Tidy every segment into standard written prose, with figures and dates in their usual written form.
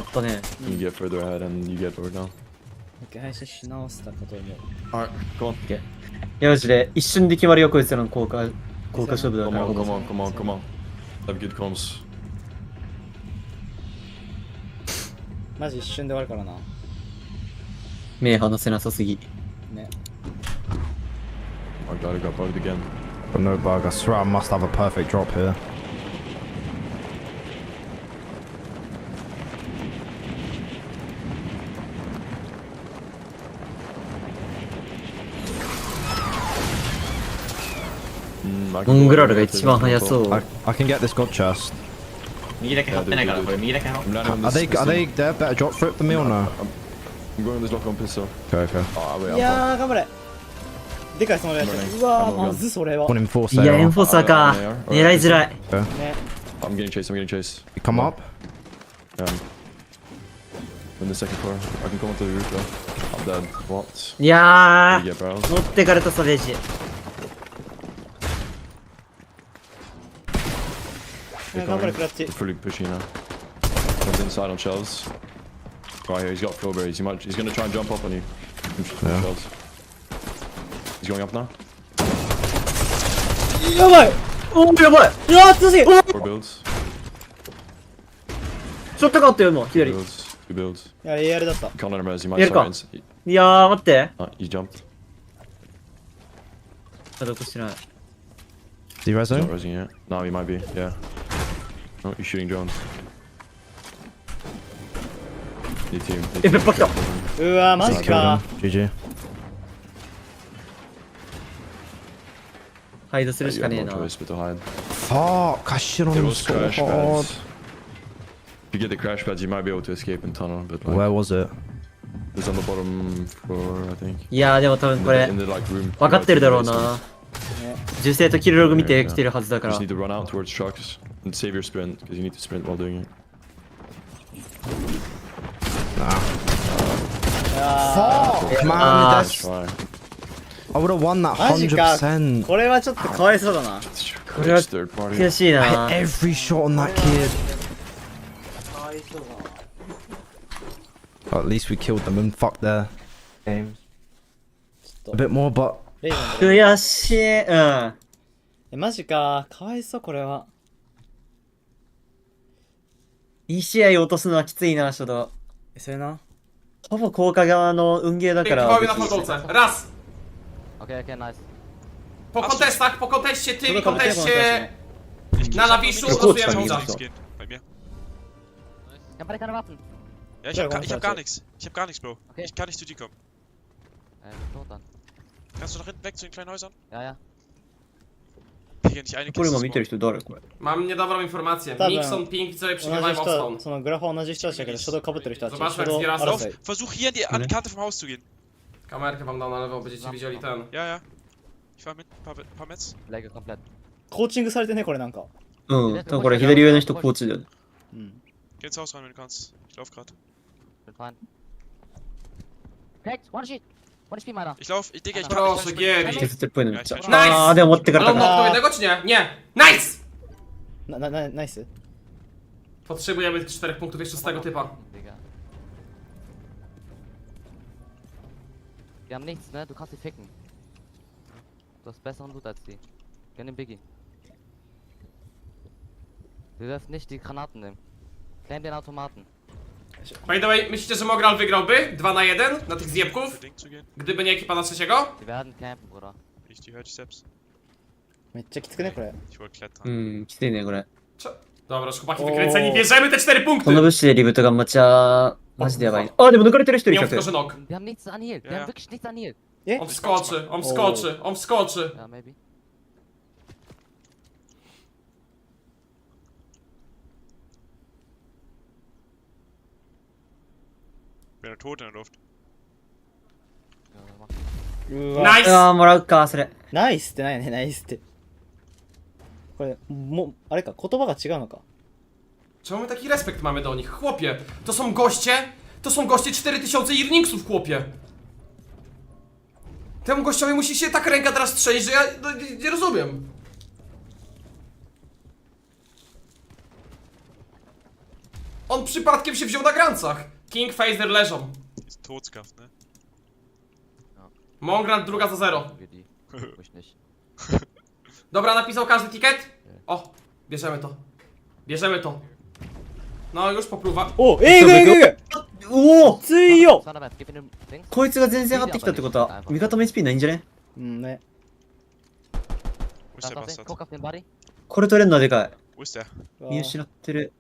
ったね。You get further ahead and you get bored now. 配信し直したかと思う。Alright, come on. いやマジで一瞬で決まるよこいつらの効果勝負だか Come ら。 on, come on, come on, come on. Have good comms. マジ一瞬で終わるからな。目離せなさすぎ。ね。 I gotta got bugged again. But no bug. I swear I must have a perfect drop here. I can get this god chest. 右だけ張ってないからこれ右だけ張ろう。 Are they there? Better drop for it than me or no? I'm going with this lock on pistol. Okay, okay. Oh, wait, いやー、頑張れ。でかいそのやつ。うわー、まずそれは。 One enforcer. いやエンフォーサーか。狙いづらい。ね。 I'm getting chased, I'm getting chased. You come up? In the second floor. I can come onto the roof though. I'm dead. What? いや You get barrels. ー、持ってかれたサベージ。 頑張れクラッチ。 Fully pushing now. One's inside on shelves. Right here, he's got flowberries. He's gonna try and jump up on you. Yeah. Shelves. He's going up now. やばい。おおやばい。うわー、強すぎ。 4 builds. ちょっとかったよもう左。 Two builds. いや、AR だった。 Can't let him res. He might Here, start come. inside. いやー待って。 He jumped. あどこしてない。 Do you He's not resume? resing yet. No, he might be. Yeah. Oh, he's shooting drones. Need team. Need え team. べっぱ来た。うわー、マジ Killed か him. GG. ハイドする You しか have ねえ no な。 choice but to hide. Fuck! I shit on There him was so crash hard. pads. If you get the crash pads, you might be able to escape in tunnel, but like, Where was it? it's on the bottom floor, I think. いやーでも多分これ In the like room. 分かってるだろうな。銃声とキルログ見てきてるはずだか You ら just。need to run out towards trucks and save your sprint, because you need to sprint while doing it. Fuck, man! Ah. That's, Try. I would have won that マジか。 100%. これはちょっとかわいそうだな。 れは It's third party. 悔しい I な。 hit every shot on that kid. But at least we killed them and fucked their games. A bit more, but レイジョンで悔しい。うん。え、マジか。かわいそう、これは。いい試合落とすのはきついな、初動。え、それな。ほぼ効果側の運ゲーだから。 Połowy na podłodze. Raz. Okay, nice. Po kontestach, po konteście tym i Co do kontestu konteście też, na Nawiszu Ja kurz losujemy tam widza. widzę. Bei mir. Ich hab beide keine Waffen. Ja, ich Ja, hab, komm, ich hab scheiße. gar nichts. Ich hab gar nichts, Bro. Okay. Ich kann nicht zu dir kommen. Tot dann. Kannst du nach hinten weg zu den kleinen Häusern? Ja, ja. Hier nicht eine これ Kiste. 今見てる人誰これ。 Mam niedobrą informację. Dobra. Nixon, Pink, co 同じ przygrywają 人、 Ostone. そのグラフは同じ人たちだけど、初動かぶってる人たち。 Zobaczmy, 初 jak 動 zbiera Lauf,争い。 versuch hier an die Kante vom Haus zu gehen. Kamerkę wam dał na lewo, będziecie widzieli ten. Ja, ja. Ich fahr mit, paar Metz. Lege komplett. コーチングされてね、これなんか。うん。多分これ左上の人コーチだよね。うん。 Geh ins Haus rein, wenn du kannst. Ich lauf grad. Bin fein. Cracked, one sheet. One HP, meiner. Ich lauf, Digga, ich kann Proszę, nicht. Gieri. 削ってっぽいのめっちゃ。 Nice! あーでも持ってかれ Ale た on か。 do jednego czy nie? Nie! Nice! ナイス Potrzebujemy 4 punktów jeszcze z tego typa. Digga. Wir haben nichts, ne? Du kannst die ficken. Du hast besseren Loot als die. Gönn den Biggie. Wir dürfen nicht die Granaten nehmen. Claim den Automaten. By the way, myślicie, że Mogral wygrałby 2 na 1 na tych zjebków? Ding zu gehen. Gdyby nie ekipa na trzeciego? Die werden campen, Bruder. Ich, die hört ich selbst. めっちゃきつくね、これ。 Ich wollte う klettern. ん、きついねこれ。Dobra, już chłopaki wykręceni, bierzemy te 4 この punkty! ブッシュでリブトがマチャマジでやばい。あ、でも抜かれてる人い Nie る on tylko, 100。 że nok. Wir haben nichts anhielt. Wir Ja. haben wirklich nichts anhielt. On wskoczy, on wskoczy, on wskoczy. Ja, maybe. Bin er tot in der Luft. Ja, mach. うわ。 Nice! あーもらうか、それ。ナイスってないよね、ナイスって。これ、もう、あれか、言葉が違うのka. Czemu my taki respekt mamy do nich? Chłopie, to są goście 4000 earningsów, chłopie. Temu gościowi musi się tak ręka teraz trzeć, że ja nie rozumiem. On przypadkiem się wziął na grancach. King, Phaser leżą. Ist totskafft, ne? Mongrand druga za 0. Wir die. Ich nicht. Dobra, napisał każdy ticket? O, bierzemy to. Bierzemy to. No już popluwa.おえいぐいぐいぐいおお強っ Sonderwert, gib ihm den Dings. こいつが全然上がってきたってことは、味方も SP ないんじゃね？うんね。 Wo ist Guck der auf den, Bastard? guck auf den Body. これ取れるのはでかい。 Wo ist der? 見失ってる。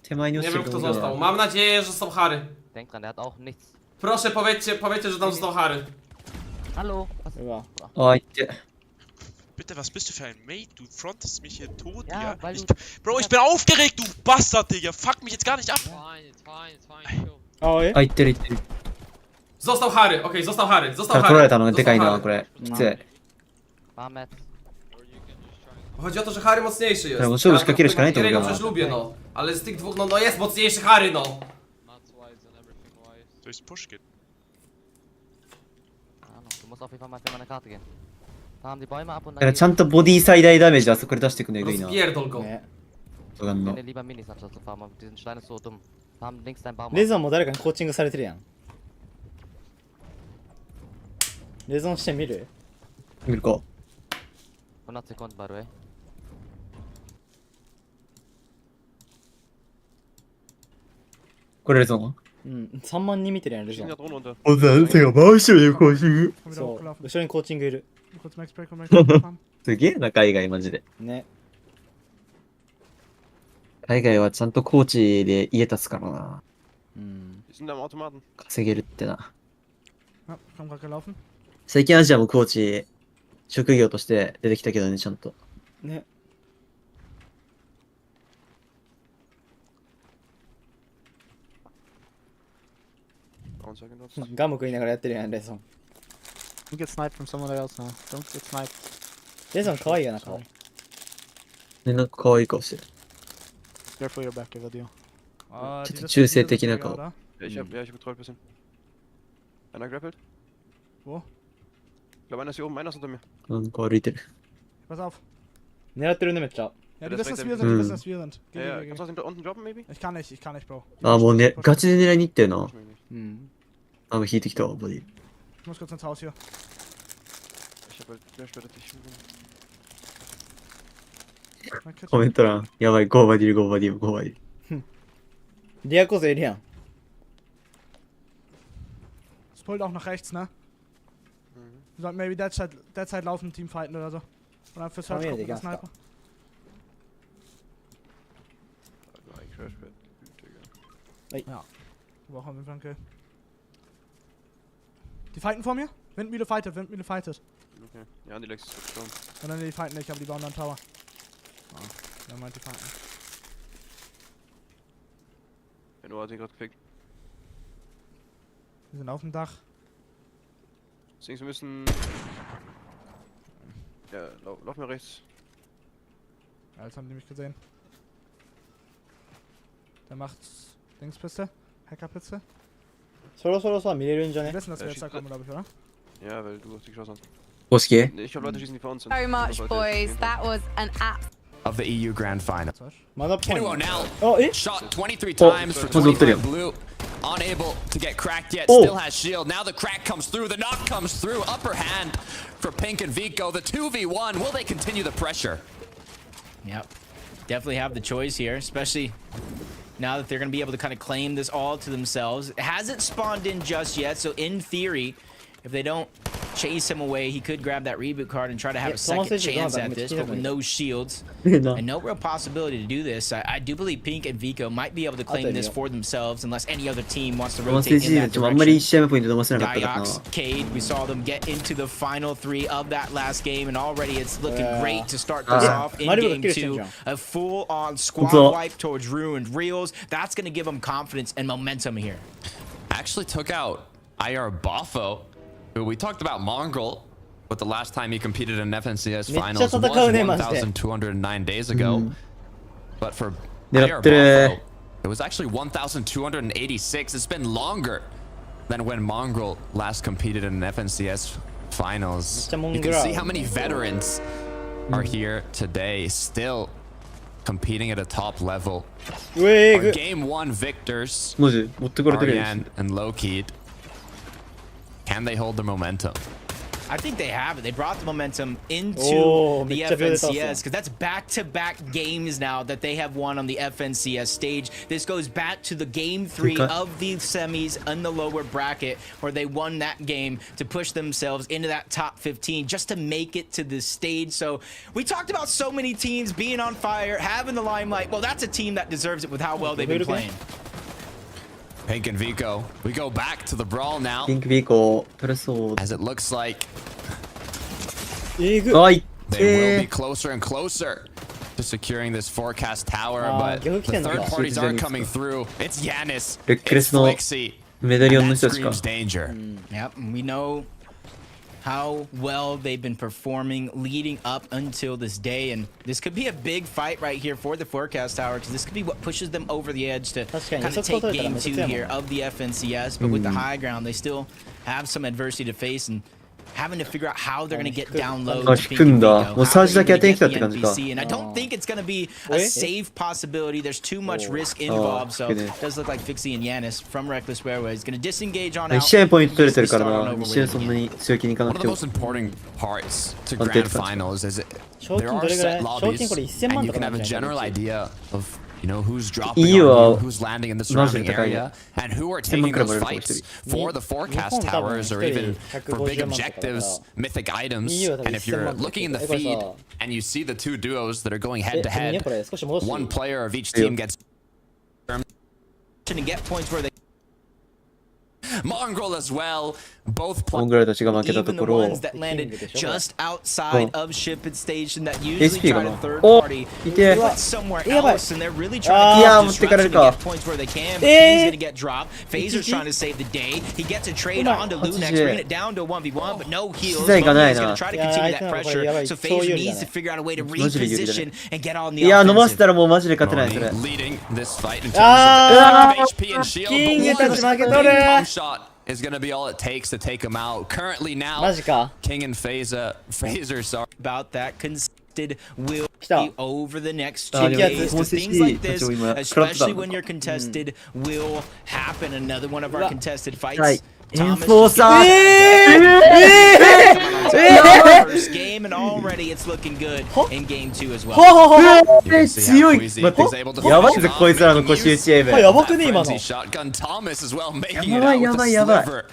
手前に落 Nie ちて wiem る kto ところ został. が。 Mam nadzieję, że są Harry. Denk dran, der hat auch nichts. Proszę powiedzcie, że tam został Harry. Hallo? Was? うわ。あ、いって。 Bitte, was bist du für ein Mate? Du frontest mich hier tot, Ja, Digga. weil Ich, du- Bro, ich bin aufgeregt, du Bastard, Digga. Fuck mich jetzt gar nicht ab. あえあ、いってるいってる。 Został Harry, okej, został Harry, た został だ Harry. 取られたの Został でかいな、 Harry. これ。きつい。 Barmet. Chodzi o to, że Harry mocniejszy jest. No, bo trzeba już kakiery szkolenie to Kakiery wygląda. przecież lubię, no. Ale z tych dwóch, no jest mocniejszy Harry, no. Soll ich Push gehen? Du musst auf jeden Fall mal für meine Karte gehen. Da haben die Bäume ab und だから dann ちゃんとボディ最大ダメージあそこで出してくんのえぐいな。 Rozpierdol go. ね。わかんの gehen lieber Minis anstatt zu farmen. Diesen Stein ist so dumm. Da haben links dein Baum. レゾンも誰かにコーチングされてるやん。レゾンしてみる見るか。 100 Sekunden, by the way. これレゾンうん。3万人見てるやん、レゾン。 drunter unter. おさ、手が回してるよ、コーチング。 そう。後ろにコーチングいる。 すげえな、海外マジで。ね。海外はちゃんとコーチで家建つからな。うん。 Die sind da am Automaten. 稼げるってな。 Komm grad gelaufen. 最近アジアもコーチ、職業として出てきたけどね、ちゃんと。ね。 One second, what's- ガム食いながらやってるやん、レゾン。 You get sniped from someone else now. Don't get sniped. レゾン可愛いよな、顔。ね、なんか可愛い顔してる。 Careful your back, over deal. ちょっと中性的な顔。 Ja, ich hab betreut ein bisschen. Einer grappelt. Wo? Ich glaube, einer ist hier oben, einer ist unter mir. なんか歩いてる。 Pass auf. 狙ってるね、めっちゃ。 Ja, die das wissen, dass bringt wir er- sind, die wissen, dass wir sind. Geh, Ja, ja, geh, geh, kannst du geh. aus dem unten droppen, maybe? Ich kann nicht, Bro. あ、もうね、ガチで狙いに行ってるな。 Ich mich nicht. うん。あ、もう引いてきたわ、ボディ。 Ich muss kurz ins Haus hier. Ich hab halt Flashblätter dich. Mein Kit. コメント欄。やばい、ゴーバディル、ゴーバディル、ゴーバディル。リアコーズいるやん。 Es pullt auch nach rechts, ne? Wir sollten maybe derzeit laufen, Team fighten oder so. Und dann fürs Search mir gucken, die der Sniper. Also ein Crashpad. Ja. Wir brauchen auf jeden Fall einen Kill. Die fighten vor mir? Windmühle fightet. Okay. Ja, die Lex ist gestorben. Und dann die fighten nicht, aber die bauen dann Tower. Ah, wer meint die fighten? Der Noah hat ihn gerade gefickt. Die sind auf dem Dach. Deswegen, wir müssen. Ja, lauf mal rechts. Ja, jetzt haben die mich gesehen. Der macht Dingspiste, Hackerpiste. そろそろさ、見れるんじゃ Die ね wissen, dass wir jetzt da kommen, glaube ich, oder? Ja, weil du hast die geschossen hast. 公式 Nee, ich glaube, Leute schießen, die vor uns sind. So much, Leute, die boys. gehen. That was an of the EU Grand Final. まだポイン Kinuo ト。 now あ、え shot 23 times for 戻ってるよ 25 blue. Unable to get cracked yet, Oh. still has shield. Now the crack comes through, the knock comes through. Upper hand for Pink and Vico. The 2v1, will they continue the pressure? Yep. Definitely have the choice here, especially now that they're going to be able to kind of claim this all to themselves. It hasn't spawned in just yet, so in theory, if they don't chase him away, he could grab that reboot card and try to have Yeah, a someone second said you don't chance have at that this, much but with damage. no shields な and no real possibility to do this. I do believe Pink and Vico might be able to claim this for themselves unless any other team wants to このステー rotate ジ in で that でもあんまり direction. 1試合目ポイント騙せなかったからな。 Diox, Cade, we saw them get into the final three of that last game, and already it's looking great to start this off in Mario game kill two. Shinja. A full-on squad So- wipe towards Ruined Reels. That's going to give them confidence and momentum here. Actually took out IR Boffo, who we talked about Mongrel, but the last time he competed in FNCS めっちゃ finals 戦 was うね、マジで。 1,209 days ago. But for 狙 IR ってる。 Boffo, it was actually 1,286. It's been longer than when Mongrel last competed in an FNCS finals. Mr. You can see how Mongrel. many veterans are here today, still competing at a top level. うえ Our ぐ game 1 victors, マジ持ってかれてるやん。 Ariane and Loki. Can they hold their momentum? I think they have it. They brought the momentum into Oh, the めっちゃ秒で倒すわ。 FNCS because that's back-to-back games now that they have won on the FNCS stage. This goes back to the game 3 Okay. of the semis in the lower bracket where they won that game to push themselves into that top 15 just to make it to this stage. So we talked about so many teams being on fire, having the limelight. Well, that's a team that deserves it with how well they've been playing. Pink and Vico. We go back to the brawl now. ピンクビーコー、取れそう。 As it looks like えぐあ、いっ they will be て closer and closer to securing this forecast tower, Ah, but 逆来 the てんのか。 third parties aren't coming through. It's Yanis. レックレ It's スの Flixie. メダリオン And の that 人たちか。 screams danger. Yep, and we know how well they've been performing leading up until this day, and this could be a big fight right here for the forecast tower because this could be what pushes them over the edge to 確かに kind 予 of 測 take 取れたら game めちゃ 2 くちゃやもん here of the FNCS, but with the high ground they still have some adversity to face and having to figure out how they're going to get down low. あ、 to 引くん Pink だ。 and Vigo, もう how サー they're ジだけ gonna 当てに get 来たっ the て感じか。 NPC, and I don't think it's going to be a safe possibility. There's too much risk involved, so good. it does look like Fixie and Yanis from Reckless Railway is going to disengage on 1 out. 試合ポイント取れてるから Start on な。 over 1試合 with そん again. なに強気にいかな One く of て the も。 most important parts to I'll grand take that. finals is it Shouting there areどれぐらい？ set lobbies, 賞金これ1000万 and you とか can な have ん a じゃない？ general idea of who's dropping EU on you, は who's landing in the マジで surrounding 高いね。 area, and who are 1000万 taking くらいも those らえるかもしれ fights ない。 for the forecast 日本多分 towers or 一人 even for big 150万とかだから objectives, mythic items. EU は多分 And if you're 1000万とか looking in the これ feed さ and you see the two duos that are going え head to ちなみにね head, これ少し戻していい one player of each team gets And get points where they Mongrel as well. Both モンゴルたちが負けた even と the ころ ones that landed just outside of ship and station that usually HP try か to な。 third お、 party いて。 put somewhere やばい。 else, and they're really い trying やー、 to 持 cause ってかれ disruption る to か。 get points where they can, but he's gonna get dropped. Phaser's trying to save the day. He gets a trade on to Lunex, bringing it down to a 1v1, but no heals. 資材がないな。 He's gonna try to いやー、 continue 相手 that のこれやば pressure, い。 so 超 Phaser 有利だ needs to ね。 figure out a way to マジで有利だね。 reposition and get on the いや、飲ませ offensive. たらもうマジで勝てない、それ。 leading this fight in terms あ of HP and shield. キング But たち負けと one る pump shot is going to be all it takes to take him out. Currently マ now, ジか。 King and Phaser, sorry. About that contested will 来た。 be over the next Ah, two yeah, days. yeah. To things like this, たちも今 especially when you're contested, will happen. Another one of our contested はい fights. エン Thomas フォーサー first game, and already it's looking good in game 2 as well. 強い。待って、やばいぞ、こいつらの腰打ちエイム。やばくね今の。 Shotgun Thomas as well, making や it ばい out や with ば a いやばい。 sliver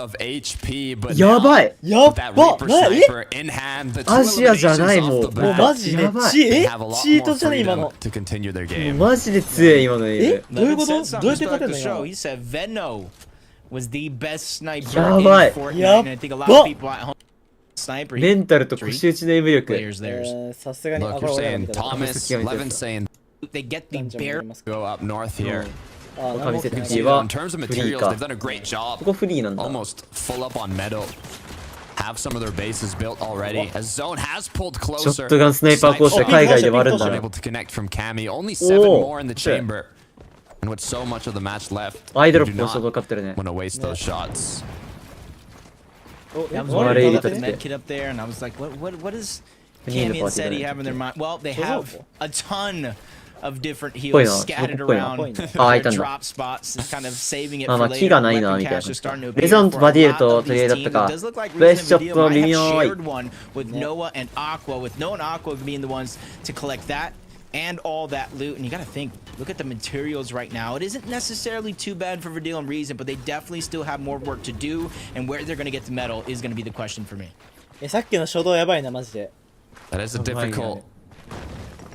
of HP, but やばい。 やっ that ば Reaper なえ sniper in hand, the two アジアじゃ eliminations ないも off う。 the もう bat. マジでやばいチ They え have a lot チー more トじゃね今 freedom の。 to continue their game. マジで強い、今のエイム。えどういうこと Levin said どうやって something to 勝て start ん the の show. 今 He said Venno was the best sniper や in ばい。 Fortnite, and I think a lot of people at home sniper メンタルと腰打ちのエイム力。 players theirs. さすがに。 Look, あ、こ you're れ俺ら saying みたいな。 Thomas, Levin saying They get the ダンジョンもあ bare ります go up north here. あ、他見せてなるほどほしいわ In terms of フリー materials, か they've done a great job. ここフリーなんだ。 Almost full up on metal. Have some of their bases built already. As Zone has pulled ショ closer. ットガンスナイパーコースで海外でもあるんだ Unable な。 to connect from Cammy. Only 7 Oh, more in the shit. chamber. And with so much of the match left, アイドロ you ッ do プのショット not 勝ってるね。 want to waste those shots. お、やばい。あれ入れたね med kit up there, and I was like, what does I need Cammy a and Seti body have in their mind? Well, they have a ton of different ぽいな heals scattered そこっぽいな around あ、い their たんだ。 drop spots, kind of saving it まあ for まあ later. 木がないな Weapon みたいな cache is starting to レゾン appear と for バディ a エル lot と of 取り合い these だっ teams. た It か does look like ベース Reason ショ and ッ Vidil ト might 微 have 妙い shared one with Noah and Aqua, with Noah and Aqua being the ones to collect that and all that loot. And you gotta think, look at the materials right now. It isn't necessarily too bad for Vidil and Reason, but they definitely still have more work to do, and where they're gonna get the metal is gonna be the question for me. さっきの初動やばいなマジで。 That is a difficult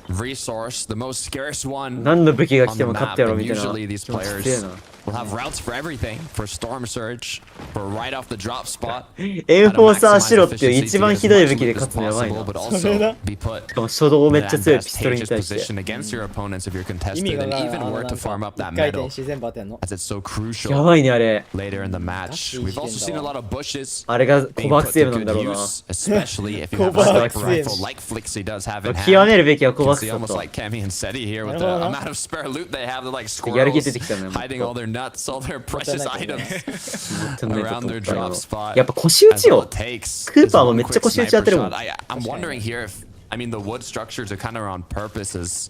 resource, the most scarce one 何の武器が来 on て the も勝っ map. てやろう And みたいな。 usually these 強え players な。 will have routes for everything. For Storm Surge, for right off the drop spot. エンフォーサー白っていう一番ひどい武器で勝つのやばいな。 But それだ also be put しかも初動めっ in ちゃ an 強いピストルに advantageous 対して。 position against your opponents if you're 意味 contested が and ない even な were to farm up 一 that 回転 metal して全部当てんの。 as it's so や crucial ばいね、あれ。 later in the match. We've also seen a lot of bushes あれがコ being バ put クセー to ブなんだ good ろうな。 use, especially if you have a コバ sniper クセーブ rifle like Flixie does have in 極 hand. めるべきは You コ can バク see セだ almost と。 like Cammy and Seti here with the Hello, hello. amount of spare loot they have. They're like やる気 squirrels 出てきたね。もっと hiding all their nuts, all their precious items ちょっとね around their ちょっ drop と spot. やっぱ腰打 As ち all よ it。takes クー is パーも one めっちゃ quick 腰打ちやって sniper るもん。 shot. I'm wondering here if, I mean, the wood structures are kind of on purpose as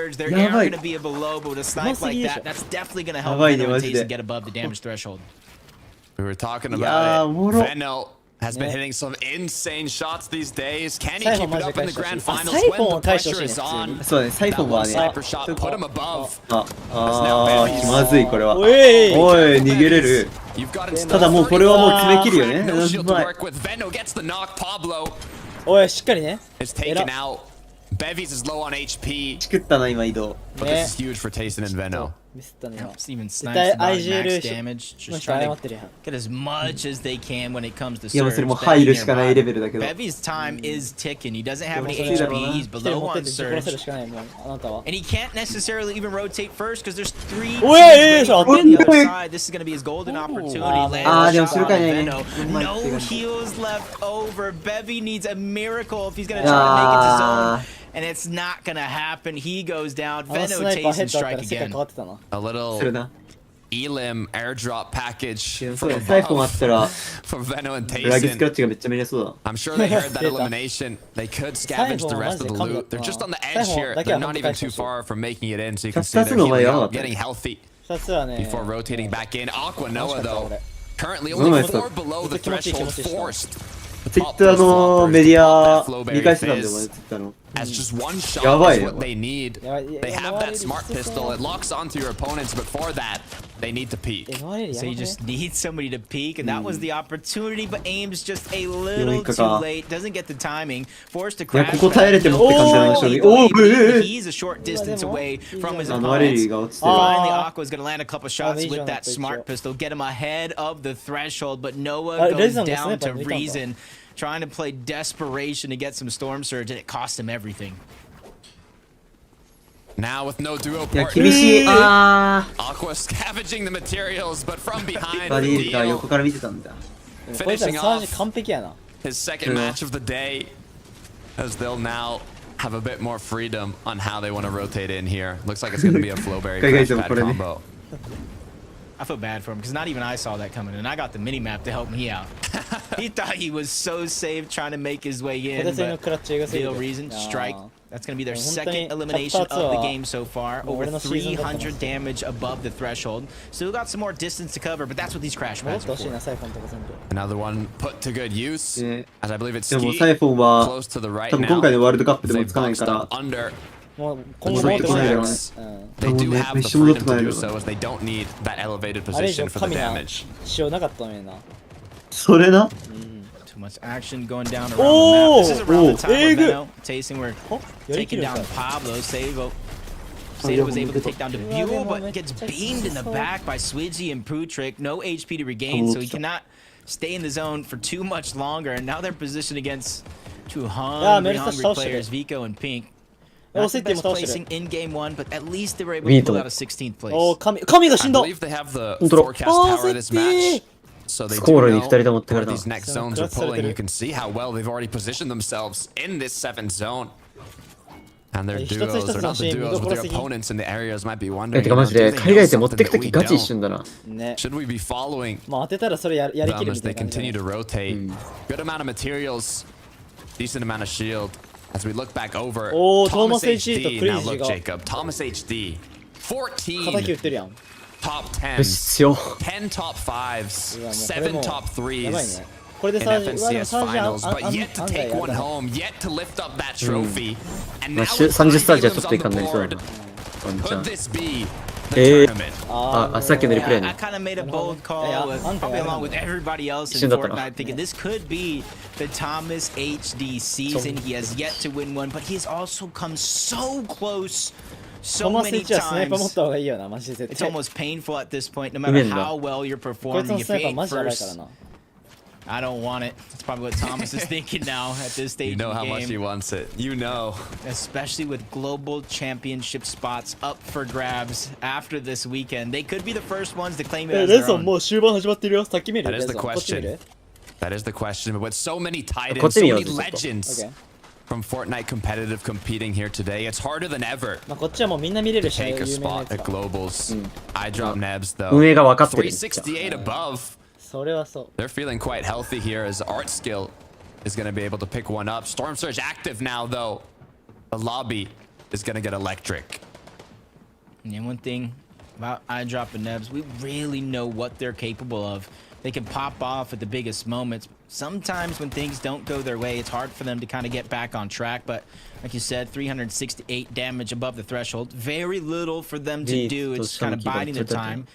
surge. Their Yeah, air right. gonna be below, but with a snipe like that, that's definitely gonna help right, Veno and yeah, Taze get above the damage threshold. We were talking Yeah, about it. moro. Veno has been Yeah. hitting some insane shots these days. Can he Saifon keep it up in the マジで grand 返してほしい。 finals when the サイフォンを返してほ pressure しいね、 is on? そうね、サイフォ That ンは one ね。 sniper shot put him above. 気まずい、これは。おおい、い逃げれる。 You've got him ただもうこれはもう詰め切るよね。 no shield う to まい。 work with. Veno gets the knock. Pablo おい、しっかりね。 is taken out. Bevies is low on HP. チクったな、今移動。 But this is huge for Tayson and Veno. ミスったね。今 Steven 絶 snipes 対 about max IGL damage. の Just 人謝 trying って to るやん。 get as much as they can when it comes to いや、もうそれ surge. もう入るしかないレベルだけど。 Bevy's time is ticking. He doesn't have any でもそうだろう HP. な。 He's 来て below 持って on って殺せる surge. しかないもん、あなたは。 And he can't necessarily even rotate first because there's 3 おいええ teams waiting そう on the 当てん other の side. This is going to be his golden opportunity. Ah, Lands ah, a でも shot するか on ね。 Veno. うまいっていう No か heals left over. Bevy needs a miracle if he's going to try to make it to zone. And it's not going to happen. He goes down. あの Veno スナイパーヘ Tayson ッドあった strike ら世界 again. 変わってたな。 A little するな。 Elim airdrop package いや from そうだね、サイフォンあったら、 for Veno and ラグスクラ Tayson. ッチがめっちゃ見れそうだ。 I'm sure they heard that elimination. They could scavenge the rest of the loot. They're just on the edge here. They're not even too far from making it in, so you can see they're healing up, getting healthy 2つはね、 before rotating back in. Aqua Noah, 楽しかった though, 俺。 currently Oh, only nice. 4 below the 気持ちいい threshold 気持ちいい forced. ツイッターのメディア見返してたんだよ、俺、ツイッターの。 As just one shot Yabai, is what they need. やばい They have that smart pistol. It locks onto your opponents, but for that, they need to え、 peek. ノアレリや So ば you くね just need somebody to peek, and that was the opportunity, but Aim's just a little Yoi, too kaka. late. Doesn't get the timing. Forced to いや、 crash. ここ耐えれてもって感じの勝利。おお、He's a short distance away from his ノアレリ opponents. が落ちてる。 Finally, Aqua's gonna land a couple shots Amazing with that picture. smart pistol, get him ahead of the threshold, but Noah Ah, goes Reason down was to sniper, Reason, trying to play desperation to get some storm surge, and it cost him everything. Now with no duo いや、 port, 厳しい。あ Aqua scavenging the materials, but from ー。 behind バデ the ィが deal. 横から見てたんだ。でもこいつら Finishing サージ off 完璧やな。 his second match of the day, as they'll now have a bit more freedom on how they want to rotate in here. Looks like it's going to be a Flowberry Guys, crash pad put it in. combo. I feel bad for him because not even I saw that coming, and I got the mini map to help me out. He thought he was so safe trying to make his way 小 in, 手製の but クラッチエグすぎる Deal Reason いやー strike. That's going to be their 本当に second eliminationチャプター of the 2は game so far. もう Over 俺のシーズンだったな 300 damage above the threshold. Still got some more distance to cover, but that's what these crash 戻っ pads て are ほしい for. な、サイフォンとか全部。 Another one put to good use, ね as I believe it's でも Ski サイフォンは、 close to the right 多分今 now. 回のワールドカップでも They've つかない boxed から up、under. もう The 今後戻ってこないだろうね。 Players, うん they do もうね have めっ the ちゃ戻っ freedom てこな to い do だろう so, as they don't need that elevated あれ以上 position for the 神な damage. 仕様なかったのにな。それな。 Too much action going down around Oh! the map. This is around the time Oh, of good. Veno. Tasting we're やりき taking る down か。 Pablo. Savo was able to take down Debut, but gets beamed in the back by Swidgy and Prutrick. No HP to regain, so he cannot stay in the zone for too much longer. And now they're positioned against two hungry players, Vico and Pink. Not the best placing in game one, but at least they were able to pull out a 16th place. おー、神が死 I んだ believe they have the 本当だ。 forecast tower of this match. So they do スコールにknow 二人とも持ってか where れた。 these next そう zones クラ are ッシュされて pulling. る。 You can see how well they've already positioned themselves in this 7th zone. And their 一つ一つ duos, の or not シ the ーン見 duos, ど but ころ their すぎ。 opponents in the areas might be え、 wondering, てかマジ do で、 they 海 know 外勢持って something くと that き we ガチ一 don't? 瞬だな。ね。 Should we be following まあ当てたらそれやりき them る as みた they いな感じだ continue ね。 to rotate? Good amount of materials, decent amount of shield. As we look back over, Oh, Thomas Thomas HD と HD. クレイ Now ジー look, が Jacob. Thomas HD. 敵打 14ってるやん。 top よ 10s, し、強。 10 top 5s, いやもうこれも 7 top やばい 3s ね。これで in サージ、うわでも FNCS サージ finals, but 案 yet to 外 take や one るな。 home, yet to lift up that trophy. And まあ、 now with 30スター 5 ジはちょっとい games か on ん the なりそうだ board, な。ワンチャ could ン。 this be the えー tournament? あ、さっきのリプレイ I ね。 kind of made a bold call, Yeah, with, I'm probably fair. along with everybody else in 一瞬だったな。 Fortnite, thinking this could be the Thomas HD season. He has yet to win one, but he has also come so close ト so マス many 1はスナイパー持っ times. た方がいいよな、マジで絶 It's 対。 almost painful at this point, no matter Even how well you're こいつ performing. の If スナイ you パー ain't マジやばいから first, な。 I don't want it. That's probably what Thomas is thinking now at this stage You know of how the much he game. wants it. You know. Especially with global championship spots up for grabs after this weekend. They could be the first ones to claim it え、 as レ their ンソン own. もう終盤始まってるよ。先見る That レ is ン the ソン。こっち見 question. る That is the question. But with so many こっ titans, ち so 見よう many ぜ、ちょっと。 legends OK。 from Fortnite competitive competing here today, it's harder than ever まあこっちはもうみんな見れる to し、有 take a 名なや spot つ at が。 globals. I drop Nebs though. 運営が分かってる。 368 above. それはそう。 They're feeling quite healthy here as Art Skill is going to be able to pick one up. Storm Surge active now though. The lobby is going to get electric. And one thing about iDrop and Nebs, we really know what they're capable of. They can pop off at the biggest moments. sometimes when things don't go their way, it's hard for them to kind of get back on track. But like you said, 368 damage above the threshold. Very little for them to do. It's kind of biding their time,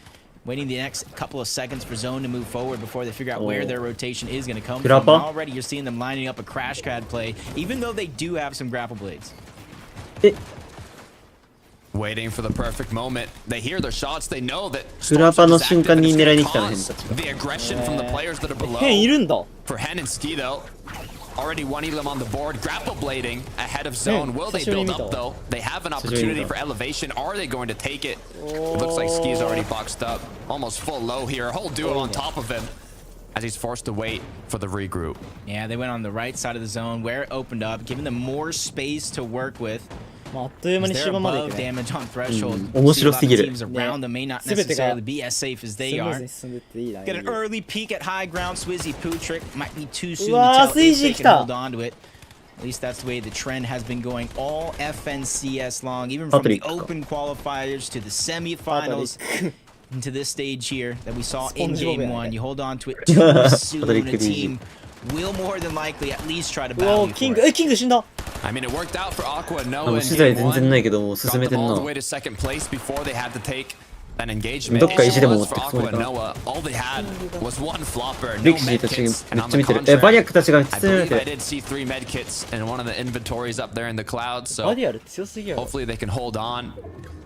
waiting the next couple of seconds for zone to move forward before they figure out where their rotation is going to come from. And already you're seeing them lining up a crash pad play, even though they do have some grapple blades. Waiting for the perfect moment. They hear their shots. They know that フラパの瞬間に狙いに来たの、変たちが。 the aggression from the players that are below. 変いるんだ。 For Hen and Ski though, already one elim on the board. Grapple blading ahead of zone. Will they build up though? They have an opportunity for elevation. Are they going to take it? It looks like Ski's already boxed up. Almost full low here. A whole duo on top of him as he's forced to wait for the regroup. Yeah, they went on the right side of the zone where it opened up, giving them more space to work with. あっという間に終盤まで行くね。damage on threshold. 面白すぎる。 Teams around them may not necessarily be as safe as they are. Get an early peek at high ground. Swizzy Pootrick might be too soon to tell if they can hold on to it. At least that's the way the trend has been going all FNCS long, even from the open qualifiers to the semifinals. Into this stage here that we saw in game one. You hold on to it too soon, a team will more than likely at least try to battle you for it. キング死んだ。 I mean, it worked out for Aqua and あ Noah の in 資材 game 全然 one. ないけどもう進 Got め them てん all な the。way to second place before they had to take an engagement. どっか意地でも持って For くつも Aqua りか and な。 Noah, all they had was one flopper, no レクシーたち medkits, め and っ on ちゃ the 見てる。バ contrary, ニャックたちが I 必要 believe だ I て。 did see 3 medkits in one of the inventories up there in the clouds. バ So ディアル強すぎやろ。 hopefully they can hold on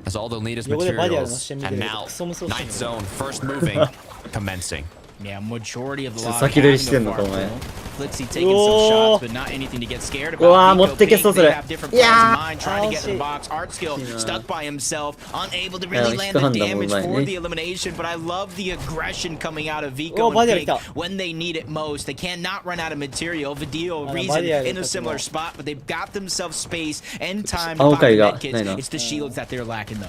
as all they'll need is 横でバディアルの materials. 視点見て And る now, クソ無双してん ninth の。 zone, first moving, commencing. Yeah, majority of the 先取りしてんのかお前。 Flitzy taking some shots, but not anything to get scared うわー about. 持ってけそうそ They れ。 have different い plans や in mind, trying to get to the ー box. Art skill 惜しいな stuck by himself, unable to いや really land 引っ the かかんだもん damage うまいね。 for the elimination. But I love the aggression coming out of Vico おー、バ and ディアル来た。 Pink when they need it most. They cannot run out of material. Vidio, あの Reason バディアル in a たちも similar spot, but they've got themselves space and time 青 to 海 find が the ないな。 medkits. It's the shields that they're lacking though.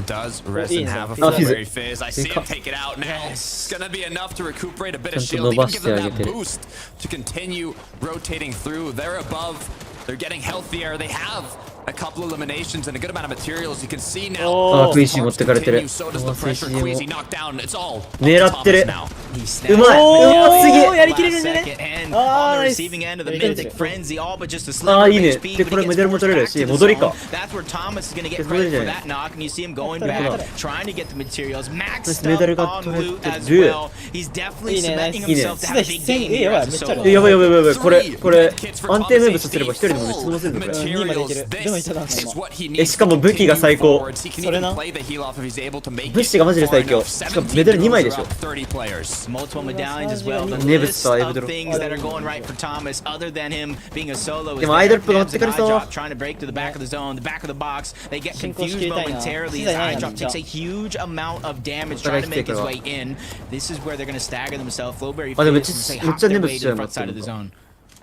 Does Resin Easy. have a Ah, Flurry Fizz. Fizz? I see him take it out now. It's gonna be enough to recuperate a bit of ちゃんと shield, 伸ば even し give て them あげ that てる。 boost to continue rotating through. They're above. They're getting healthier. They have a couple eliminations and a good amount of materials. You can see now. あー、クイシー持ってかれてる。 So does the pressure. Queasy knocked down. It's all 狙ってる。 now. ううまい。うますげえ。やりきれるんじゃね。 And Ah, on the nice. receiving end of the やりきれ Mythic る。 Frenzy, all but just a あ sliver ー of いいね。 HP. で But これ he メ gets ダルも forced 取れる back し to the 戻り zone. か。 That's where Thomas is going to get でそれ credit じゃ for ない。 that knock, and you see him going 取れた。 back, trying to get the materials, maxed メダル up が on 取れ loot て as る。 well. He's definitely いいね、ナイ cementing ス。いいね。 himself to have a big game や here ばい、 as め a っちゃある solo. やばいやばいやばい。これ、安定ムーブさせれば一人でもめっちゃ飛ばせるぞ、これ。 2までいける。でもいっただんだん え、しかも武器が最高。それな。物資がマジで最強。しかもメダル2枚でしょ。 Multiple medallions as well. The ネブス list とアイブ of ドロ。 things that are going right for Thomas, other than him being a solo, is でもアイドルップが持 there. ってかれそう。 Eyedrop trying to break to the back of the zone, the back of the box. They get confused momentarily as Eyedrop takes a huge amount of damage trying to make his way in. This is where they're going to stagger themselves. Flowberry Fizz and hop their way to the front side of the zone.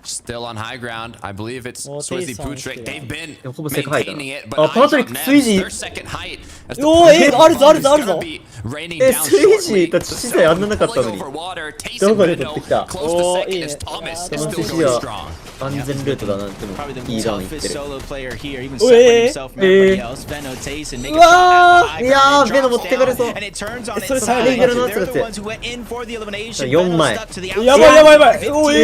Still on high ground. I believe it's Swizzy Pootrick. They've been ほぼ世界だな。 maintaining it, but あ、パートリック、スイージ their ー。 second height. As おー、あるぞあるぞあるぞ。 raining え、 down スイージ shortly. ーたち資材あんななかったのに。 Over water, Taste ど and こで取って Window きた。 close to おー、 second いいね。 as Thomas こ is の still 寿司 going は strong. 安全ルートだなっても Probably the いいラウン行って toughest る。 solo player here, even う separating えー himself from everybody else. Veno, Taste, and making a shot at the うわー、 high いや ground. ー、ベノ Drops 持ってかれそう。 down, and it turns on それ its 最 side. レギュラーのやつだ They're っ the て。 ones who went in for the elimination. 4 Veno 枚。 stuck to the やばいやばいやばい。 outside. おい。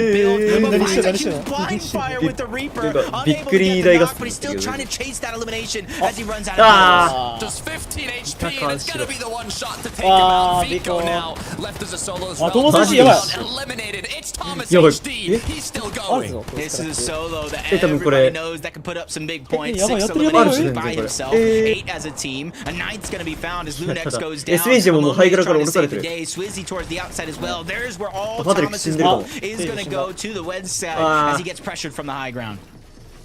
Build, but 何して finds ん a の huge blind fire with the Reaper. びっ Unable く to り get 台 the が knock, but he's still trying to chase that elimination as he runs out of あ Just 15 HP, and it's gonna be the one shot to take him Ah, out. Vico Vico. now left as a solo as Ah, well. Thomas Maji,やばい。 Eliminated. It's Thomas やばい。 HD. He's still ある going. ぞ。 This is a solo that 多分これ everybody knows that can put up some big points. やばい、 Six やってるやばい。 eliminations あ by るぞ、 himself, これ。 8 as a team. A ninth's gonna be found as Lunex goes え、 down. スイージももうハイグラから Trying 降 to ろされ save て the る。 day. Swizzy towards the outside as well. There's where all パトリック死ん Thomas's でるかも。 love is gonna go to the Wed side Ah. as he gets pressured from the high ground.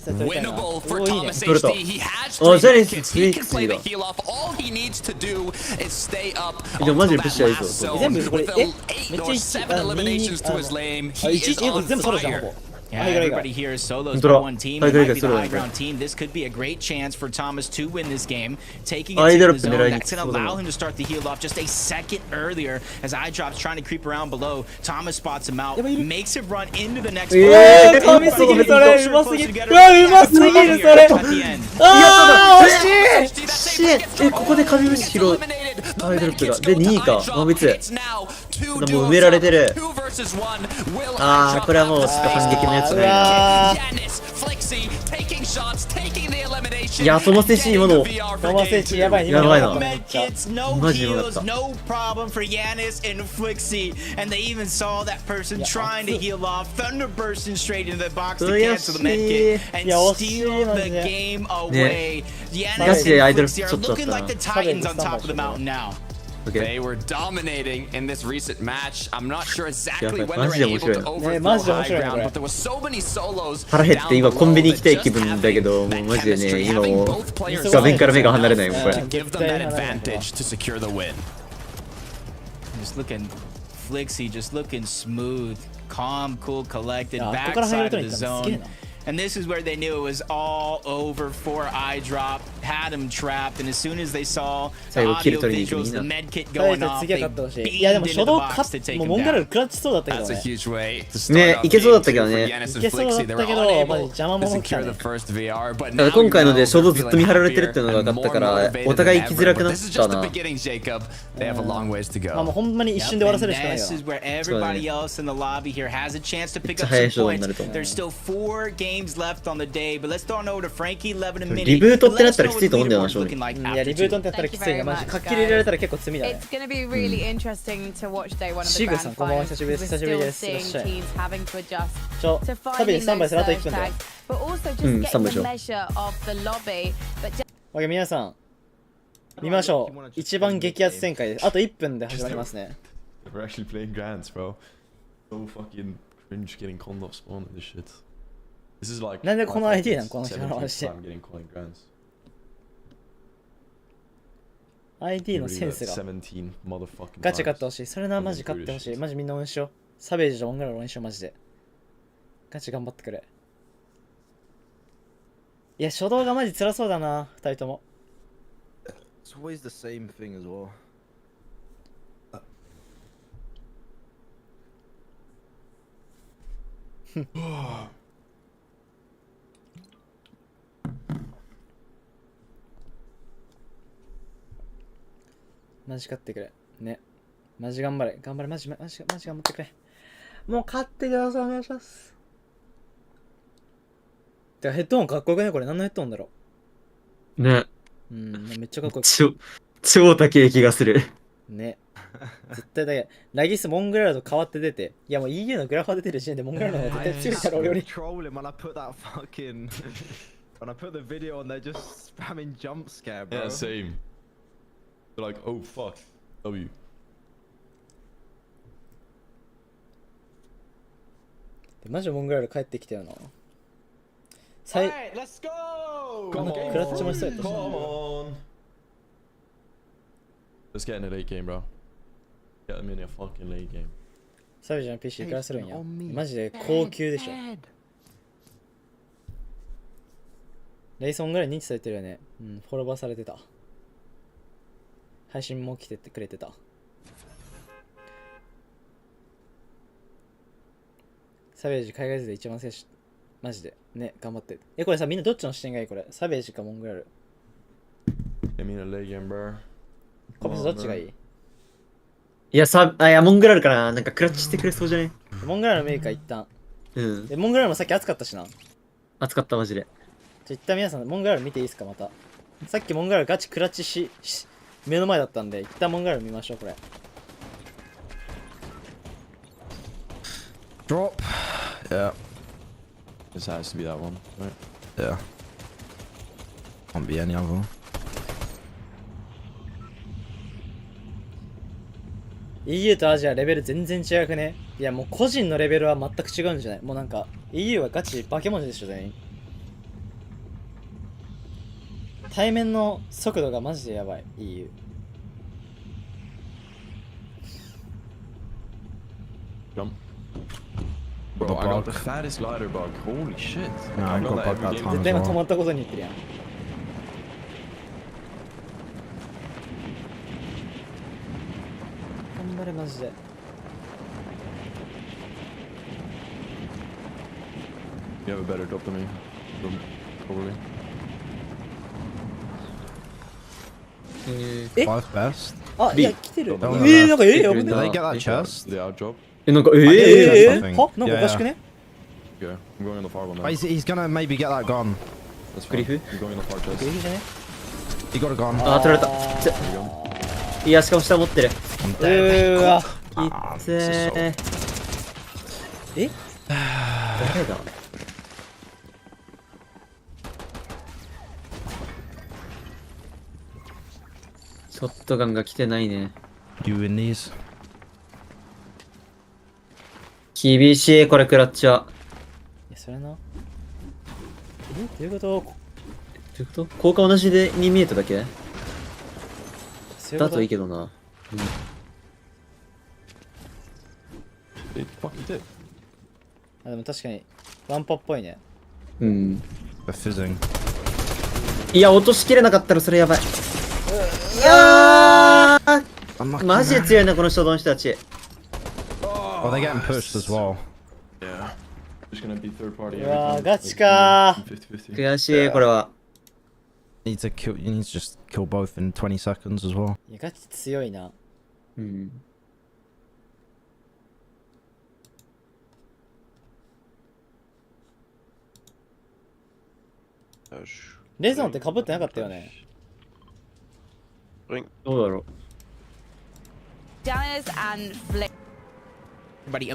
Winnable for おー、いいね。 Thomas 取れた。 HD. He has あ、ジャニ 3 ス kits. ツイ He ー can ク play ス the だ。 heal off. All he needs to do is stay up でもマジ until でプッ that シュあり last そう。 zone. 全部これ、 With え the め 8っ or ちゃ 7 eliminations to his lane, he 1 is 1 on 全部ソロじゃん、ほ fire. ぼ。 Yeah, ハイグライガー。 everybody here is solos Control. for one team. It High might be the Graiga, high solo. ground team. This could be a great chance for Thomas to win this game. Taking it Eye to drop the zone,狙いに that's going to allow him to start the heal off just a second earlier as Eyedrop's trying to creep around below. Thomas spots him out, makes him run into the next 神すぎるそれ、うますぎる。うわ、うますぎるそれ。 at the end. あー、惜しい。え、ここで神虫拾う。アイドルップが。で、2位か。ワンビツ。two もう duos 埋められてる。 Two versus one. Will あー、これはもうちょっと反撃のやつがいいな。 Yanis, Flixie, taking shots, taking the elimination. いや、トマセシ今の。トマセシやばい、やばいな。 Medkits, no マジやばか heals, った。 no problem for Yanis and Flixie. And they even saw that person trying to heal off. Thunder bursting straight into the box to cancel the medkit and steal the game away. Yanis and Flixie are looking like the Titans on top of the mountain now. They were dominating in this recent match. I'm not sure exactly when they were マジで面 able 白い to overthrow high ground, but there were so many solos 腹減って今コンビニ行きたい気分だけど、もうマジでね、今もう画面から目が離れないもんこれ。 give them that advantage to secure the win. Just looking, Flixie just looking smooth, calm, cool, collected, backside of the zone. And this is where they knew it was all over for iDrop. Had him trapped, and as soon as they saw the audio visuals, the med kit going off, they beamed into the box to take him down. That's a huge way to start ね、 off いけそうだ game ったけど two for ね。 Yanis and Flixie. They were unable to secure the first VR, but だから now 今回の you で know 衝動 they're ずっと見 feeling 張られてるっていう happier のが分 and かった more から、 motivated お互い than 生きづら ever. く But なっ this is た just the な。 beginning, Jacob. They have a long ways to まあもう go. ほんまに一瞬で終わらせ And るしかないよ this な is where everybody else in the lobby here has a chance to pick up めっ some ちゃ早い勝負に points. なると思う。 There's still 4 games left on the day, but let's throw on over to Frankie, 11 a minute. リブートってなったらきついと思うんだよな、 Let us 正 know 直。 what the leaderboard's looking like いや、リブートってやったらきついな、マジ。かっきり入れられたら結構罪だね。 It's going to be really interesting to watch day one of the シグ grand さん、こんばんは、 finals. 久しぶりです。 We're 久しぶり still です。いらっ seeing しゃい。 teams having to adjust サビで to スタンバイ finding するあと those 1分だよ surge。tags, but also justスタン getting バイし the よう。 measure of the lobby. But OK、皆さん、見ましょう。一番激アツ展開です。あと1分で始まりますね。 We're actually playing grands, bro. So fucking cringe getting conned off spawn and this shit. This is like なんでこの ID なんこの 17th 人の話。 time getting conned grands. ID のセンスが。 17 motherfucking ガチ勝って times. ほしい。それな、マジ勝ってほしい。マジみんな応援しよう。サベージとオングラル応援しよう、マジで。ガチ頑張ってくれ。いや、初動がマジ辛そうだな、2人とも。It's always the same thing as well. マジ勝ってくれ。ね。マジ頑張れ。頑張れ。マジ頑張ってくれ。もう勝ってください。お願いします。てかヘッドホンかっこよくねこれ。何のヘッドホンだろね。う。めっちゃかっこよく。超高い気がする。ね。絶対だけ。ラギスモングラルと変わって出て。いやもう EU のグラファー出てる時点でモングラルの方が絶対強いから俺より。Trolling when I put that fucking when I put the video on, they're just spamming jump scare, bro. Yeah, same. They're like, oh fuck, W. マジモングラル帰ってきたよな。Alright, let's go. クラッチもしそうやったし。 Come on. Let's get in a late game, bro. Get them in a fucking late game. サビジの PC からするんや。マジで高級でしょ。レイソンぐらい認知されてるよね。うん、フォロワーされてた。配信も来てくれてた。サベージ海外勢で一番選手。マジで。ね、頑張って。これさ、みんなどっちの視点がいいこれ。サベージかモングラル。Get me in a late game, bro. コピスどっちがいい？いや、モングラルかな。なんかクラッチしてくれそうじゃね？モングラルのメーカー一旦。うん。モングラルもさっき熱かったしな。熱かった、マジで。じゃ一旦皆さん、モングラル見ていいですか、また。さっきモングラルガチクラッチ目の前だったんで、一旦モングラル見ましょう、これ。Drop. Yeah. This has to be that one, right? Yeah. Can't be any other. EU とアジアレベル全然違くね。いやもう個人のレベルは全く違うんじゃない。もうなんか EU はガチ化け物でしょ全員。対面の速度がマジでやばい EU。Jump. Bro, I got the fattest glider bug. Holy shit. Yeah, I got bug that time 絶対今止まったことに言ってるやん。頑張れマジで。You have a better drop than me. Probably. Five best. あ、いや、来てる。なんかなんか、やべ Did え。 they get that chest? The out drop. なんか、はなんかおかしくね Okay, I'm going on the far one now. Oh, he's gonna maybe get that gun. That's fine. クリフ I'm going on the far chest. いいじゃね He got a gun. あー、取られた。いや、しかも下持ってる。わ。いっせー。え誰だショットガンが来てないね。 You in these? 厳しい、これクラッチは。いや、それな。どういうことどういうこと効果同じでに見えただけだそういうこといいけどな。It fucking did. あ、でも確かに、ワンパっぽいね。うん。 They're fizzing. いや、落としきれなかったらそれやばい。いやーマジで強いな、この人の人たち。Oh, they're getting pushed as well. Yeah. Just gonna be third party. うわー、 every ガ time. チかー。 50-50. 悔しい、これは。 You need to just kill both in 20 seconds as well. いや、ガチ強いな。うん。レゾンって被ってなかったよね。どうだろう。 Janice and Flick Everybody,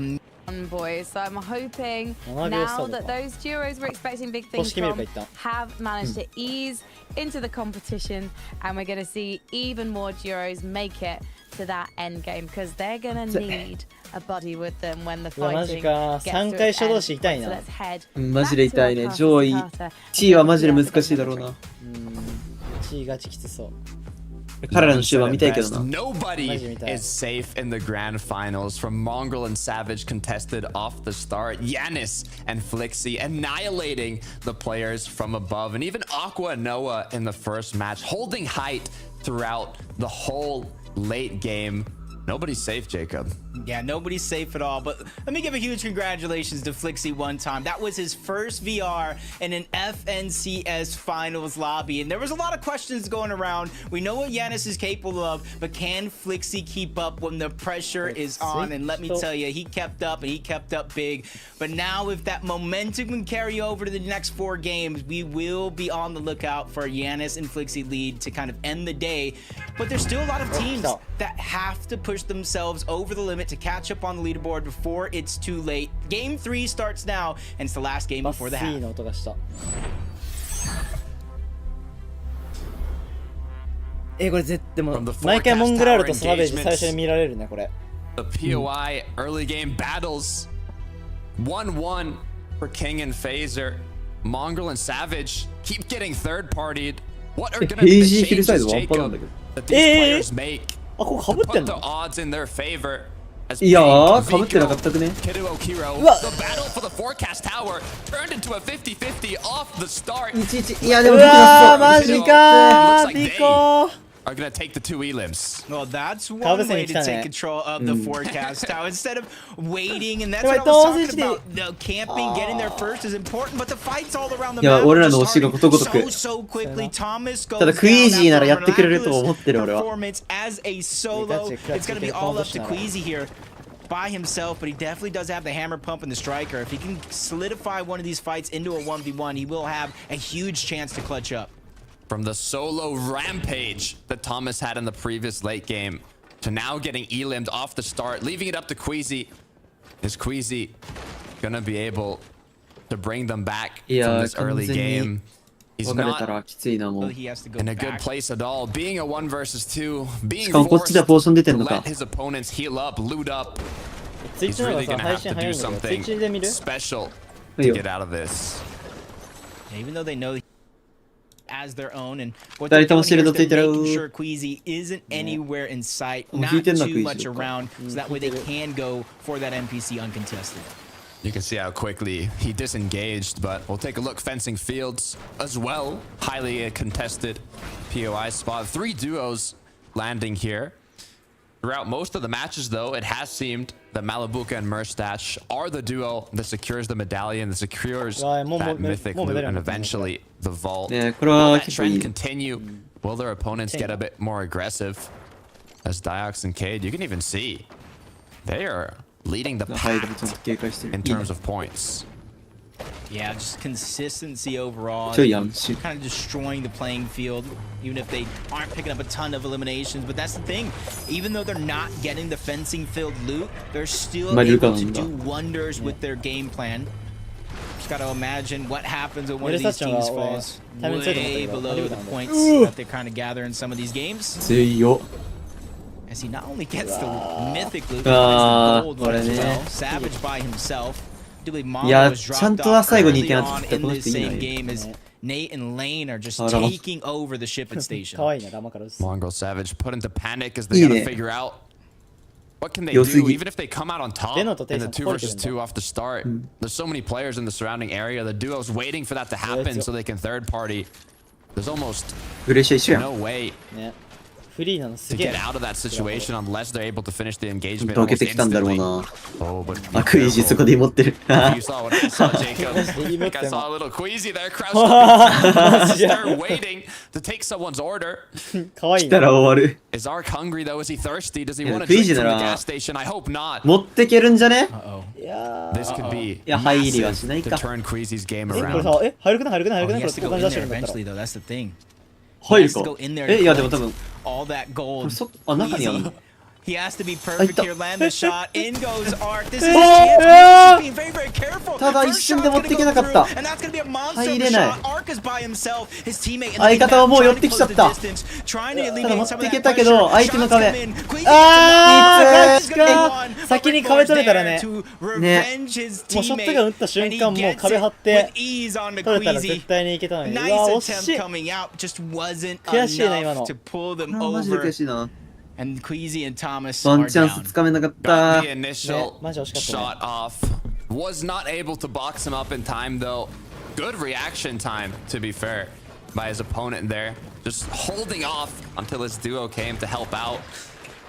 on boys. So I'm hoping Well, maybe it's now not that the those duos we're expecting big things Post-game from right now. have managed to ease into the competition, and we're going to see even more duos make it to that end game because they're going to need a buddy with them when the うわ、マジ fighting か。 gets 3 to 回 its 初動 end. 詞痛い So な。 let's head マジで back 痛 to い our ね。 classes 上位 Carter. 地位はマジで難しいだろうな。チーガチきつそう。彼らの終盤見たいけどな。 Nobody Imagine that. is safe in the grand finals. From Mongrel and Savage contested off the start. Yanis and Flixie annihilating the players from above. And even Aqua and Noah in the first match, holding height throughout the whole late game. Nobody's safe, Jacob. Yeah, nobody's safe at all. But let me give a huge congratulations to Flixie one time. That was his first VR in an FNCS finals lobby. And there was a lot of questions going around. We know what Yanis is capable of, but can Flixie keep up when the pressure is on? And let me tell you, he kept up and he kept up big. But now if that momentum can carry over to the next 4 games, we will be on the lookout for Yanis and Flixie lead to kind of end the day. But there's still a lot of teams that have to push themselves over the limit to catch up on the leaderboard before it's too late. Game 3 starts now, and it's the last game バッ before シ the ー half. の音がした。これでも From the 毎回モングラールと forecast サベージ tower 最初に見られるねこれ。 The POI early game battles. 1-1 for King and Phaser. Mongrel and Savage keep getting third-partied. What are going to be the changes, Jacob, that these players make あ、ここ to 被ってん put the の odds in their favor? As いやー、 Pink, 被ってなかったくね。 Kido Okiro, うわ the battle for the forecast tower turned into a 50-50 off the start. いや、でもうできなわー、マジか Looks ー like ピコ are going to take the 2 elims. Well, that's one Kabuse wayに来 to たね。 take control of the forecast tower instead of waiting. And that's やばい、 what I was 同時 talking に about. The camping, getting there first is important, but the fights all around the いや、 map 俺 are らの just 推しがことごとく。 so quickly. Thomas goes ただクイージーなら down やってくれると after a 思ってる俺は。 performance as a solo. It's going to be all up to Queasy here by himself, but he definitely does have the hammer pump and the striker. If he can solidify one of these fights into a 1v1, he will have a huge chance to clutch up. From the solo rampage that Thomas had in the previous late game to now getting elimed off the start, leaving it up to Queasy. Is Queasy gonna be able to bring them back from this early game? He's 別れた not らきついなも So う。 he has to go in a good back. place at all. Being a 1 versus 2, being しかもこっち forced ではポーション出てん to のか let。his opponents heal up, loot up. ツイッ He's チの方 really がさ gonna 配 have 信 to 早い do んだけど、ツイッ something チで見る special いい to よ。 get out of this. Even though they know as their own, and what 二 they're 人とも doing シー here ル is ドついて they're る。 making sure Queasy isn't anywhere in sight, もう not 引いてんな too クイ much ズ。 around, so that way they can go for that NPC uncontested. You can see how quickly he disengaged, but we'll take a look. Fencing fields as well. Highly contested POI spot. 3 duos landing here. Throughout most of the matches, though, it has seemed that Malabuka and Murstache are the duo that secures the medallion, that secures that mythic loot, and eventually the vault. ねこれ Will は that 結構い trend い。 continue? Will their opponents get a bit more aggressive? as Diox and Cade, you can even see they are leading the pack in terms of points. Yeah, just consistency overall. ちょいやんし Kind of destroying the playing field, even if they aren't picking up a ton of eliminations. But that's the thing. Even though they're not getting the fencing-filled loot, they're still able to do wonders with their game plan. Just got to imagine what happens when one of these teams falls way below the points that they kind of gather in some of these games. 強っ As he not only gets the mythic loot, but the gold one as well. Savage by himself. I believe Mongo was dropped off early on in this same game as Nate and Lane are just taking over the ship at station. 可愛いな、黙からです。 Mongo Savage put into panic as they gotta figure out what can they do, even if they come out on top in the 2 versus 2 off the start. There's so many players in the surrounding area. The duo's waiting for that to happen so they can third party. There's almost no way ね。フリーなの to すげ get え。 out of that situation unless they're able to finish the engagement どけ almost てきたんだろう instantly. な Oh, but あクイジそこで持ってる you saw what I saw, Jacob. I think I saw a little Queasy there crouched up. They're waiting to take someone's order. 可愛い来たな。ら終わる Is Ark hungry though? Is he thirsty? Does he Yeah, want to drink Queasy from the なら gas station? I hope not. 持ってけるんじゃね Uh-oh. いや This could be いや入りは massive しない to か turn Queasy's game これ around. さ、入るくない入るくない入 Oh, るくな he いこれ has to 交 go 換 in 出して there るんだったら eventually, though. That's the thing. 入 He る has か to go in there いや and でも多 collect 分 all that これ gold. そあ中にあるの He has to be perfect here. Land the shot. In goes Ark. This is his お chance. ー He's being very, very careful. ただ First 一瞬で shot's 持ってけ gonna な go かった through, and that's gonna be a monster of 入 a れない shot. Ark is by himself. His teammate in the 相方はもう寄ってきちゃった trying to ただ alleviate 持 some っ of て that けたけど pressure. 相手の Shots 壁 come in. Queasy あ gets the knock. ー He's gonna be one, 先に but 壁取れたら Rick's ね there to ね revenge his もうショットガン打った瞬 teammate, 間 and も he う壁 gets 張っ it て with ease on the 取れたら Queasy. 絶対にいけたのに。う Nice わ、惜し attempt い。 coming out, just wasn't 悔しいな、今 enough の。 to pull これ them はマジで over. 悔しいな And Queasy and Thomas ワン are チャンス down. つかめなかっ Got た the initial マジ惜しかったね。 shot off. Was not able to box him up in time though. Good reaction time, to be fair, by his opponent there. Just holding off until his duo came to help out.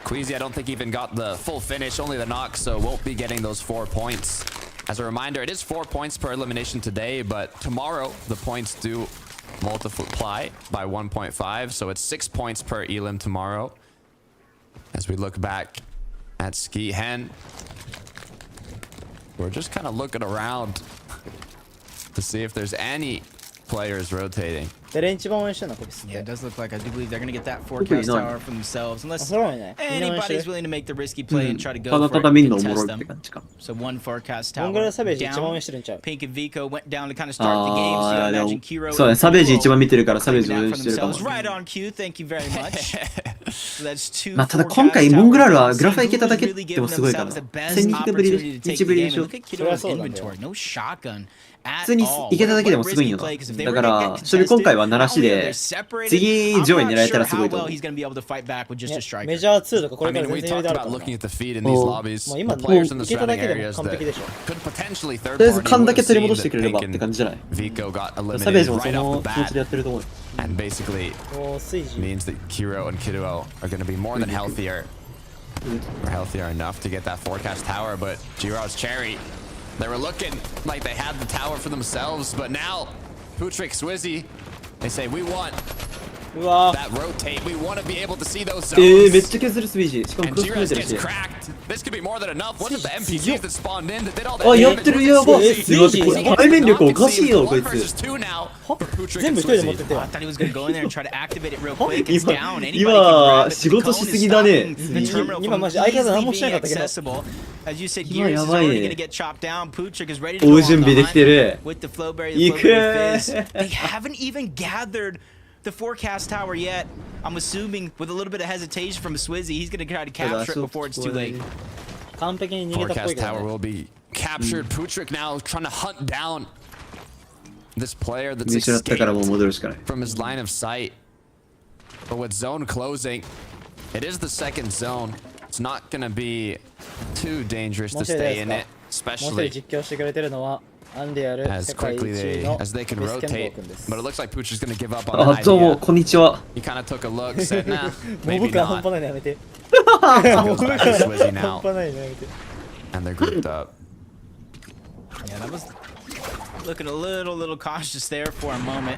Queasy, I don't think even got the full finish, only the knock, so won't be getting those 4 points. As a reminder, it is 4 points per elimination today, but tomorrow the points do multiply by 1.5, so it's 6 points per elim tomorrow. As we look back at Ski Hen, we're just kind of looking around to see if there's any players rotating. 誰一番応援してんのこれす Yeah, it does look like I do believe they're going to get that 特に forecast ない tower for themselves. あ、 Unless それはね。みんな応援して anybody's る。 willing to make the risky play and try to た go だ for た it だ見ん and のおもろ test いって them. 感じか So one forecast モンゴル tower はサベージ一番応 down. 援してるんちゃう Pink and Vico went down to kind of start the game. So あ you ー gotta でも imagine Kiro そうだね and サベージ Vico 一番見てるからサベー claiming ジ応 that 援 for してるかも themselves. Right on cue. Thank you very much. So that's two まあただ forecast 今回モングラルは towers. グラファイけただけ Who's really でも giving すごいから themselves the best 1200ぶりで opportunity to take 1ぶ the りで game. しょ And look at Kiro's inventory. No shotgun. 普通にいけただけでもすごいよなだからそれ今回は鳴らしで次上位狙えたらすごいと思うメジャー2とかこ I れか mean, ら we 全然余 talked 裕であるか about らな looking at the feed in these lobbies. もう今 The もう players in the いけただ surrounding けでも areas 完 that 璧でしょ could potentially third とりあえず party 勘だ would け have 取り seen 戻して that くれればっ Pink て感じじゃない and Vico got サベー eliminated ジもそ right の off the 気持ちで bat. やってると思う And basically おースイジ means that Kiro and Kiruo are going to be more than healthier. Or healthier enough to get that forecast tower, but Jiro's Cherry, they were looking like they had the tower for themselves, but now Putrick Swizzy, they say we want うわ that rotate. We want to be able to see those めっ zones. ちゃ削るスビージしかも And クロス Jiro's 増えてる gets し cracked. This could be more than enough. Wasn't the NPCs that spawned in that did all that あやってる damage? やば Was it 待ってこれ対面力おかしいよこい One つ versus two now for Putrick 全 and 部一人で持って Swizzy. て I thought he was going to go in there and try to activate it real quick. It's 今 down. Anybody 今 can grab it. 仕事しすぎだね The terminal 今 from マジ相方何もしな easily かったけ being ど accessible. As you said, 今 Gears や is ばい already ね going to get chopped down. Putrick is ready to go 大 on 準備 the できて hunt る with the Flowberry, 行 the く Flowberry Fizz. They haven't even gathered the forecast tower yet. I'm assuming with a little bit of hesitation from Swizzy, he's going to try to capture it before it's too late. 完璧に逃げたっぽい Forecast けど tower ね will be captured. Putrick now trying to hunt down this player that's 見失ったからもう escaped 戻るしかない from his line of sight. But with zone closing, it is the second zone. It's not going to be too dangerous to stay in it, もう一人 especially 実況してくれてるのはアンディアル as 世界一 quickly の as they can ベスケンド rotate. ー君です But it looks like Putrick's going to give up on あ that どうも idea. こんにちは He kind of took a look, said, nah, モ maybe ブ感半 not. 端ないのやめて Goes モブ back 感 to Swizzy 半 now, 端ないのやめて and they're grouped up. Yeah, that was looking a little cautious there for a moment.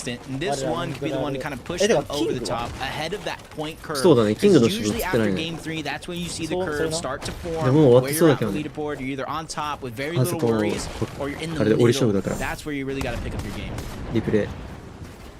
consistent, and this one could be the one to kind of push them over the top ahead of that point curve. そうだね、キングの仕事 Usually 映ってな after いね。 game 3, that's when you see the curve start to で form. も終わっ Where てそう you're だ at け the どね。 leaderboard, you're either on top with very あそ little こ worries, or you're in あ the れで折り勝負 middle. だから。 That's where you really got to pick up your game. リプレイ。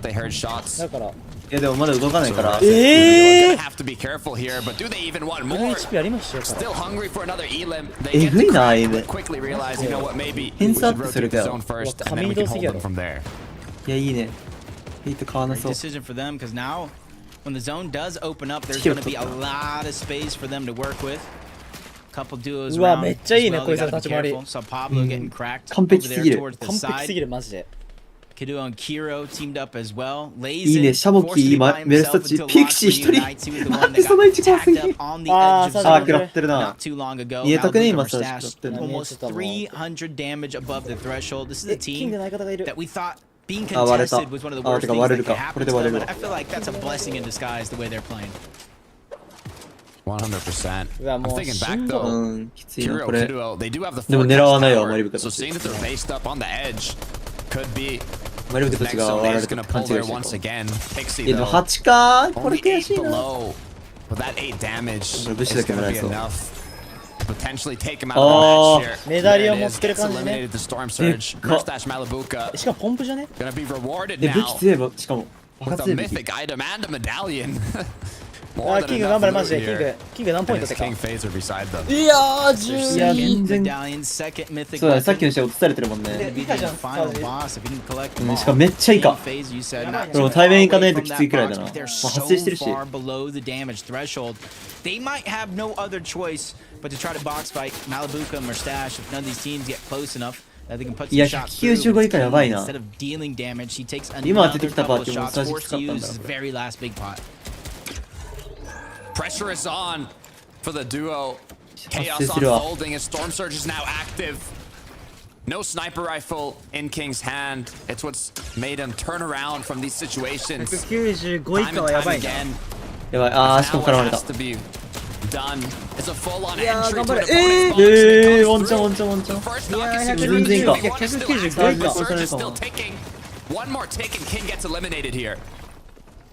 if they heard shots. だからいやでもまだ動かないから。They're gonna have to be careful here, but do they even want more? HP ありましたよ。 Still hungry for another elim. えぐいな、エム。 Quickly realize, you know what, maybe 偏 we 差ア should ップする rotate か the よ。 zone first, and then we can hold them from there. いや、いいね。ヒート買わな Great そう。 decision for them because now when the zone does open up, there's going to be a lot of space for them to work with. Couple duos うわ、 around めっちゃいいね、 as well. こい They つら gotta 立 be ち回り。 careful. Saw Pablo getting cracked 完 over 璧す there ぎる。 towards the 完璧すぎ side. る、マジで。 Kido and Kiro teamed up as well. いいね、シャモキ今、メルスタッチ、ピクシー一人。なんでその位置怖すぎ。あー、食らってるな。見えたくね、今さ、食らってるの。 Almost 300 damage above the threshold. This is a キング team の相方がいる。 that we thought being あ、割れた。 contested was one of the あ、 worst てか things 割れ that る could か。こ happen れで to 割れ them. る But I feel like that's a blessing in disguise the way they're playing. 100%. うわ、 I'm もう thinking し back んどい。 though. うん、きついな、 Kiro, これ。 Kido, they do have the でも 4 狙わないよ、 tower, マリブカ so たち。 seeing that they're based up on the edge could be マリブカた next ちが zone 割ら is れて gonna 勘 pull 違い there して once る。 again. Pixie でも though, 8かこれ only 悔し 8 いな。 below. With that 8 damage, Bro, it's Bush gonna be だけ狙えそう。 enough to potentially take him out of the match here. メダリ There を it 持っ is, てる gets 感じね。 eliminated the Storm Surge. Mustache Malibuka しかもポンプじゃね？ gonna be rewarded え、武器 now 強いば、しかも。バ with カ a 強い武器。 mythic item and a medallion. あ More ー、キ than ング頑 enough 張れ、マジ loot で。キン here. グ、キング何ポイン And トっ it's てか。 King Phaser beside them. いやー、いや、 12。全然。 Medallion, second mythic そうだね、さっ weapon. きの試合落とされてるもんね。 Gonna be the final boss if he can collect them うん、 all. しかもめっちゃいいか。 Phase, you said, not これも too 対面 far 行かない away と from きつい that くらいだ box, な。 but they're まあ so 発生してるし。 far below the damage threshold. They might have no other choice but to try to box fight Malibuka and Mustache if none of these teams get close enough. That they can put いや、 some shots through. 195以下やばいな。 Instead of dealing damage, he takes 今当て another てきたパ couple ー of ティーも shots, サージ forced 使 to ったん use だ his ろ、これ。 very last big pot. Pressure is on for the duo. 発 Chaos 生するわ。 unfolding as Storm Surge is now active. No sniper rifle in King's hand. It's what's made him turn around from these situations. 195以 Time 下 and はや time ばいな。 again. やばい、あー、しか Now も絡ま what れた。 has to be done is a full-on いやー、 entry 頑 to 張 an れ。 opponent's box. ワンチャン、ワンチャン、ワンチャ The ン。 first いや knock ー、 is 全然いいか。 One is still active. 195 The か。 surge is still ticking. One more tick and King gets eliminated here.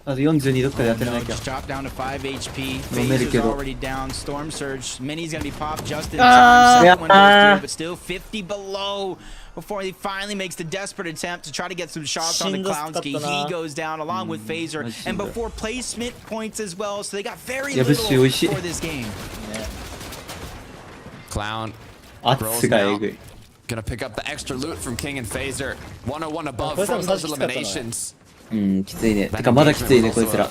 あと42どっかでやって No, なきゃ。 just drop down to 5 HP. 飲める Phaser's けど。 already down. Storm Surge. Mini's gonna be popped just in Ah. time. Second one goes Yeah. through, but still 50 below before he finally makes the desperate attempt to try to get some shots on the Clownski. He goes down along with Phaser. And before placement points as well, so they got very Yeah, but little she- for this game. Clown 圧がえぐい。 gonna pick up the extra loot from King and Phaser. 101 aboveこれ多分 from 最 those 初きつかったな。 eliminations. うん、きついね。てか、まだきついね、こいつら。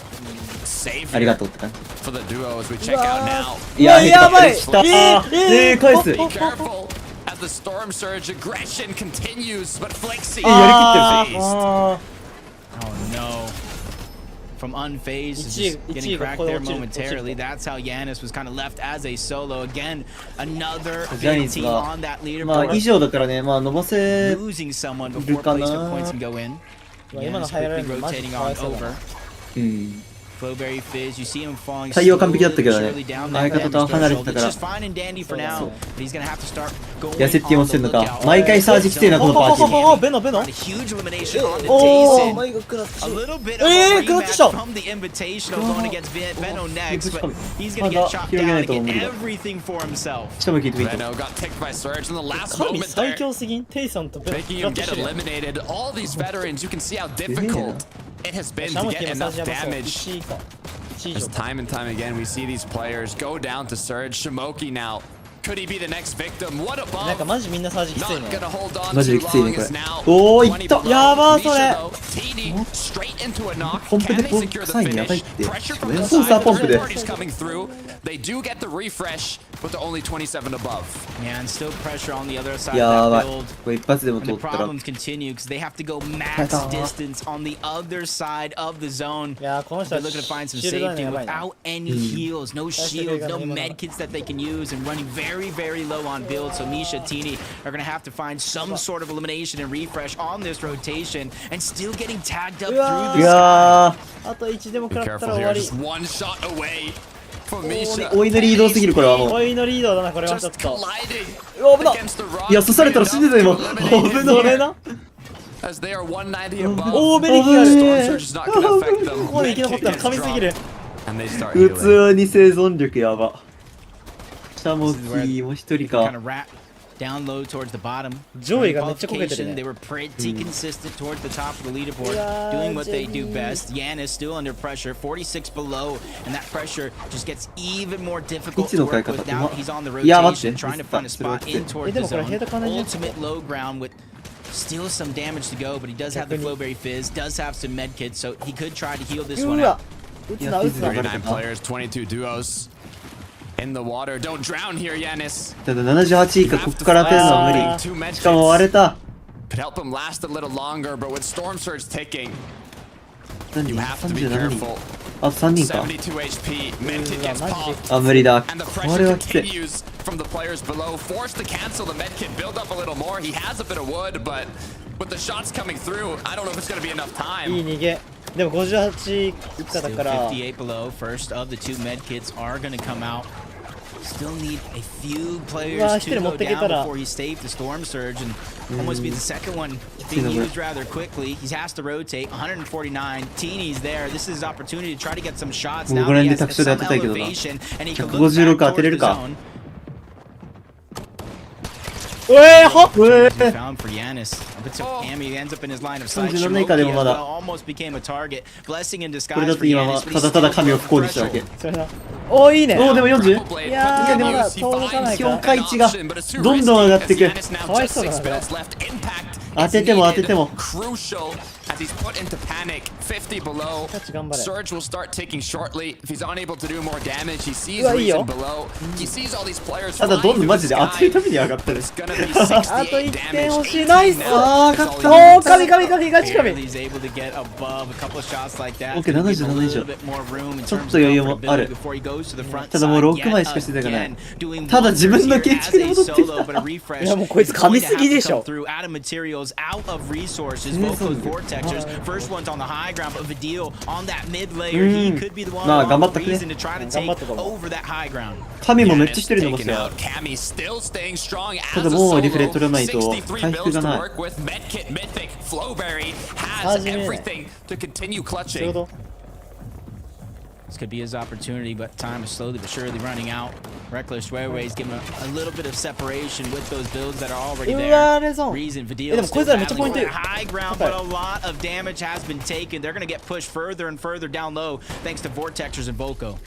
Save ありがとうって感 for the duo as we check out now. じ。いや、やばい来た。返す。 Be careful as the Storm Surge aggression continues, but Flexi やりきってる。 phased. Oh no. From unfazed, to just getting cracked there momentarily. That's how Yanis was kind of left as a solo. Again, another big team on that まあ、以 leaderboard. 上だからね、まあ、伸ばせ Losing someone before placement points can go in. 今の Yanis 入られ quickly るのマジ rotating かわ on いそうだ over. な。うん。 Flowberry Fizz, you see him falling 対応完璧だったけどね。 slowly down 相 that 方と damage 離れて threshold. た It's から。 just fine and dandy for now, but he's gonna have to start going いや、セッティング on もしてん the のか。 lookout. 毎回サージきついな、このパーティー。ベノベノ A huge elimination on the おー、 Jason. 前が食らっ A ち。 little bit of a 食らって rematch きた。 from the Invitational going against Veno next, but he's gonna ま get だ chopped 広げな down いと and 思う get けど。 everything for himself. 下向きてみて。 Veno got ticked by Surge in the last 神 moment 最 there, 強すぎん。テイソンとベノ making 食ら him って get きてるやん。 eliminated. All these veterans, you can see how difficult it has been シャ to モキ get のサー enough ジやばそう。 damage. 1位以下。1位以 As 上。 time and time again, we see these players go down to Surge. Shimoki now. Could he be the next victim? What なんか above? マジみんなサージきつい Not ね。 gonna hold on マジで too きついね、 long こ as れ。 now. おー、い 20った。 below. やばー、そ Misha れ。 though, TD straight into a knock. ポンプ Can で they ポン secure プ the サインやばい finish? って。 Pressure from メ the ンソン side. サーポン The プで。 third party's coming through. They do get the refresh, but they're only 27 above. Yeah, and still pressure on the other side や of ば that い build.。これ一発でも And 通 the ったら。 problems continue because they have to go max distance on the other side of the zone. いやー、この人 They're は looking to find some シールドライン safety やばいな。 without any heals, no shields, no med kits that they can use, and running very, very low on build. So Misha, Tini are going to have to find some sort of elimination and refresh on this rotation, and still getting tagged up through い the やー。あと1でも Be 食らったら careful 終 here. わり。 Just one shot away for Misha. おいのリードすぎる、これはもう。おいのリードだな、これはちょっ Just と。 colliding うわ、危な。 against the rock. いや、刺されたら死んでた今。危それな。な。 As they are 190 above. おー、メリキがあ Storm る。 Surge is not going to affect them. ここで生き残ったら神すぎる。 And they start 普 healing. 通に生存力やば。シャモキーも一人 kind か。 of rat down low towards the bottom. 上位がめっちゃこけてる Qualification, ね they were pretty consistent towards the top of the leaderboard, doing what they do best. Yanis still under pressure, 46 below, and that pressure just gets even more difficult to work with. Now he's on the rotation, trying to find a spot in towards the zone. Ultimate low ground with still some damage to go, but he does have the Flowberry Fizz, does have some med kits, so he could try to heal this one out. 39 players, 22 duos. In the water, don't drown here, Yanis. ただ78以下ここから当てるのは無理。しかも割れた。 Could help him last a little longer, but with Storm Surge ticking, 何 you have to be 37人 careful. あと3人か。 72 HP, Medkit gets popped. あ、無理だ。 And the これ pressure はきつい。 continues from the players below. Forced to cancel the medkit, build up a little more. He has a bit of wood, but with the shots coming through, I don't know if it's going to be enough いい time. 逃げでも58以下だ Still から 58 below. First of the two med kits are going to come out. Still need a few players to go down before he saved the Storm Surge and almost be the second one being used rather quickly. He has to rotate. 149. Teeny's there. This is his opportunity to try to get some shots. Now he has some elevation and he can look back towards the zone. うえーほっ Found for Yanis. But so Cammy ends up in his line of sight. Shimoki as well almost became a target. Blessing in これ disguise だ for と今 Yanis. は But た he's だただ still 神を above 不幸にしただ threshold. け。それなおーいいねおーでも 40? Blade いやー continues. でもまだ He 届かない finds か評価値が option, but it's too どんどん上がっていく。 risky as Yanis now かわい just そうだ 6 な builds left. Impact 当てても当てても。 crucial as he's put into panic. 50 below. タッチ頑張れ Surge will start ticking shortly. If he's unable to do more damage, he sees うわいいよ reason below. He sees all these players ただどんどん flying マ through ジ the で当てる sky. ために上がってる。 It's gonna be あと 68 1点 damage. 欲しいナイス 18 now. あー That's 勝 all った he お needs. ー神神神ガチ神 Barely is able to get above a couple shots like that. OK Give him a 77以上 little bit more room in ちょっ terms と of 余裕もある。 comfortability before he goes to the front ただもう side 6枚 yet しかしてたくない again, doing ただ自分の wonders 建 here 築で as 戻 a ってき solo, but a た refresh いやもうこいつ神すぎでしょ is going to have to come through out of materials, out of resources. Both those vortexers. First one's on the high ground, but Vidil on that mid layer. He could be the one まあ頑張っ with たくね reason to try to take over that high ground. 神もめっちゃしてるのも Taken さ out. Cammy still staying strong た as だ a もうリフレ solo. 取らないと 63回復 builds が to ない work with. Medkit, Mythic, Flowberry has everything to continue そういう clutching. こと This could be his opportunity, but time is slowly but surely running out. Reckless Railways give him a little bit of separation with those builds that are already う there. わーレゾン Reason で Vidil もこい still つらめっちゃポイン battling ト for high ground, but a lot of damage has been taken. They're going to get pushed further and further down low thanks to Vortexers and Volko.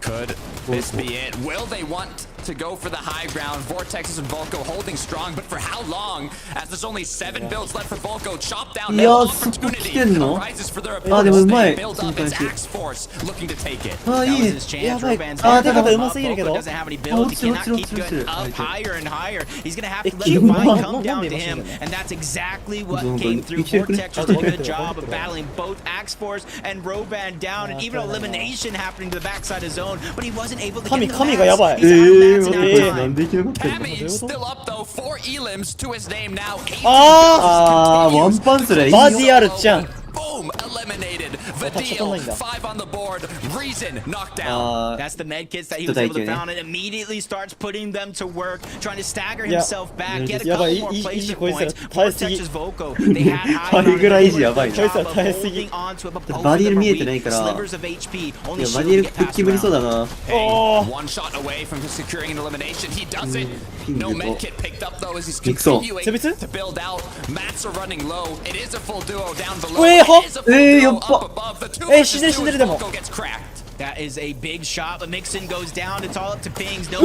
Could this be it? Will they want to go for the high ground? Vortexes and Volko holding strong, but for how long? As there's only 7 builds left for Volko. Chop down, Yeah, no so opportunity 来てんの? arises for their あ、でもう opponents. ま They い。 build その up 回 as 収。 Axe Force looking to take it. あ、 That い was い。 his chance. やばい。 Roban's あ、 down ただ low, うますぎるけど Volko doesn't have any builds. He cannot keep going up 落ちろ。 higher and higher. He's going to have to let キ the ング fight な come ん down で to 今死ん him. だの And that's exactly what どんどん came through. 生きてるくね。 Vortexers did a good job of battling both Axe Force and Roban down, and even elimination happening to the backside of zone. But he wasn't able to get in the 神がやばい mats. He's out of mats こ in いつ that なん time. で生き残ってんの Cammy still up though. 4 elims to his name now. あー、ワンパンすりゃいいよ。バディあるじゃん Boom! Eliminated. Vidil, 5 on the board. Reason knocked down. あ That's the med kits that he was able to found and immediately starts putting them to work, trying to stagger himself back, get a couple more placement points. Vortex's Volko, they had high ground, they did a good job of holding on to it, but both of them are weak. Slivers of HP, い only や、バ shield ディ to ル get クッ past キ無理そう ground. だな。 Hey, 1 shot away from securing an elimination. He does it. No med kit picked up though as he's continuing to build out. Mats are running low. It is a full duo down below. It is a full duo up above. The 2 versus 2 as Volko gets cracked. That is a big shot, but Mixon goes down. It's all up to pings. No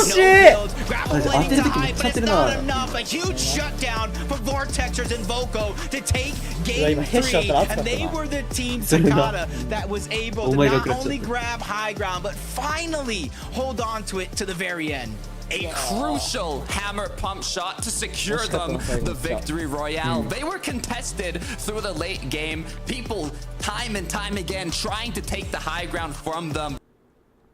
shit! builds. Grappling to high, but it's not enough. A huge shutdown for Vortexers and Volko to take game 3. And they were the team Takada that was able to not only grab high ground, but finally hold on to it to the very end. A crucial hammer pump shot to secure them the victory royale. They were contested through the late game. People time and time again trying to take the high ground from them.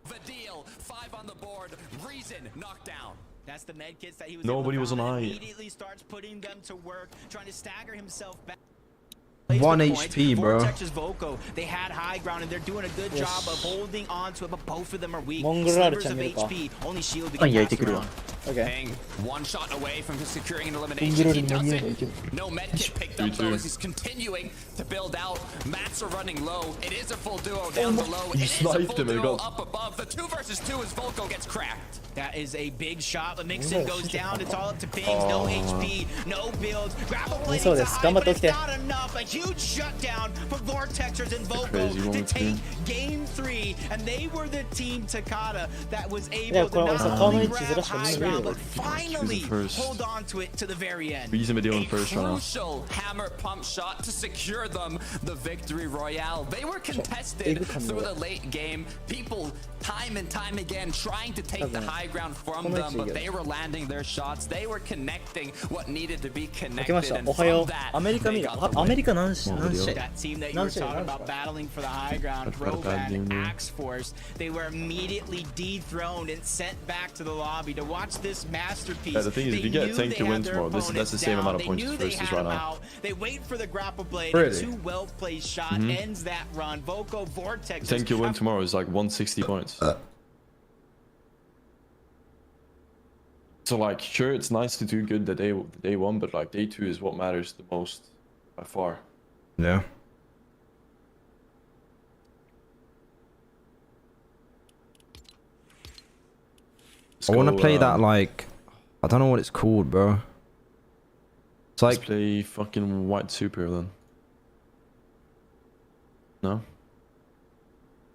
Vidil, 5 on the board. Reason knocked down. That's the med kits that he was Nobody able was to on found and eye. immediately starts putting them to work, trying to stagger himself back. 1 HP, bro. Vortex's Volko, they had high ground and they're doing a good job of holding on to it, but both of them are weak. Mongol Slivers of channel ka. HP, only shield to パン get 焼いて past くるわ。 ground. Okay. One shot away from securing an elimination. He doesn't. No med kit picked up though as he's continuing to build out. Mats are running low. It is a full duo down below. It is a full duo up above. The 2 versus 2 as Volko gets cracked. That is a big shot. The Nixon goes down. It's all up to Pings. No HP, no builds. Grapple blade to high, but it's not enough. A huge shutdown for Vortexers and Volko to take game 3. And they were the team Takada that was able to not only grab high ground, but finally hold on to it to the very end. A crucial hammer pump shot to secure them the victory royale. They were contested through the late game. People time and time again trying to take the high ground from them, but they were landing their shots. They were connecting what needed to be connected. And from that, they got the win. That team that you were talking about battling for the high ground, Rovan, Axe Force, they were immediately dethroned and sent back to the lobby to watch this masterpiece. Yeah, the thing is, if you get a tank to win tomorrow, that's the same amount of points as versus right now. They wait for the grapple blade. A 2 well-placed shot ends that run. Volko, Vortex. Tank you win tomorrow is like 160 points. So like, sure, it's nice to do good the day 1, but like day 2 is what matters the most by far. Yeah. I want to play that like, I don't know what it's called, bro. It's like, let's play fucking White Super then. No?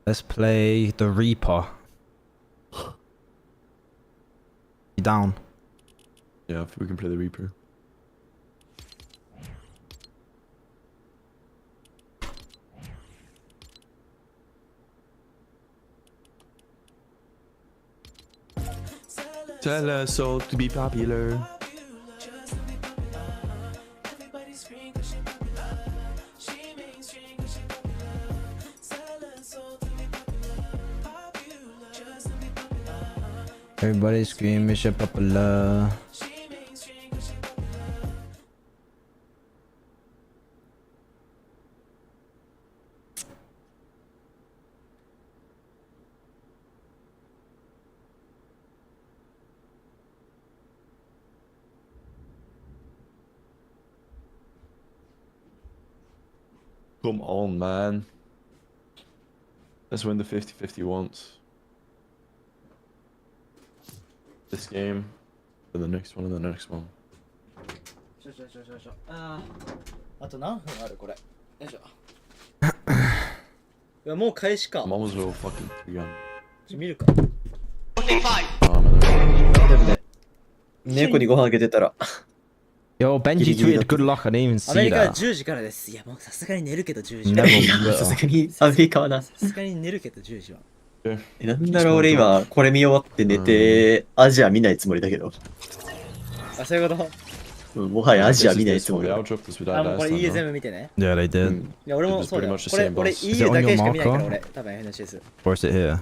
let's play the Reaper. You down? Yeah, if we can play the Reaper. Tell us all to be popular. Everybody scream, Mission Popular. Come on, man. Let's win the 50-50 once. This game, and the next one, and the next one. あと何分あるこれ。よいしょ。いやもう開始か。 I'm almost level fucking 3. 見るか。猫にご飯あげてたら。Yo, Benji tweeted good luck. I didn't even アメ see リカ that. 10時からです。いやもうさすがに寝るけど10時。さすがにアメリカはな。さすがに寝るけど10時は。なんだろう俺今これ見終わって寝てアジア見ないつもりだけど。あ、そういうこと。もはやアジア見ないつもりだ。あ、もうこれ EU 全部見てね。Yeah, they did. いや俺もそうだよ。これ俺 EU だけしか見ないから俺多分 NCS。Or is it here?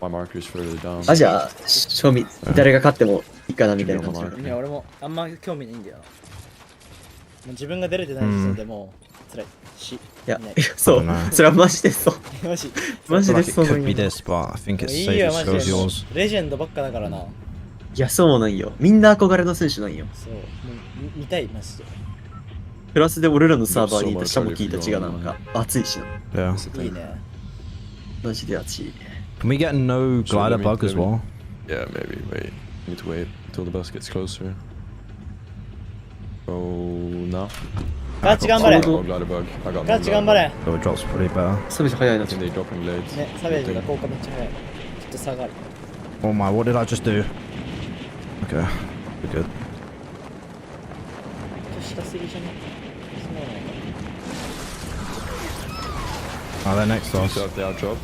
My marker's further down. アジア賞味誰が勝ってもいいかなみたいな感じ。いや俺もあんま興味ないんだよ。もう自分が出れてない時点でもう辛いし。いや、そう。それはマジでそう。マジ。マジでそう。Could be this, but I think it's safe as goes yours. レジェンドばっかだからな。いや、そうなんよ。みんな憧れの選手なんよ。そう。もう見たいマジで。プラスで俺らのサーバーにいたシャモ聞いた血がなんか熱いしな。Yeah. いいね。マジで熱い。Can we get no glider bug as well? Yeah, maybe. Wait. Need to wait until the bus gets closer. Oh, no. ガチ頑張れ。 Glider bug. I got ガチ頑張れ。 So it drops pretty better. サベージ早いな。 think they dropping blades. ね、サベージが効果めっちゃ早い。ちょっと下がる。 Oh my, what did I just do? Okay, we're good. ちょっと下すぎじゃない。そうないか。 Oh, they're next to us. So if they outdrop.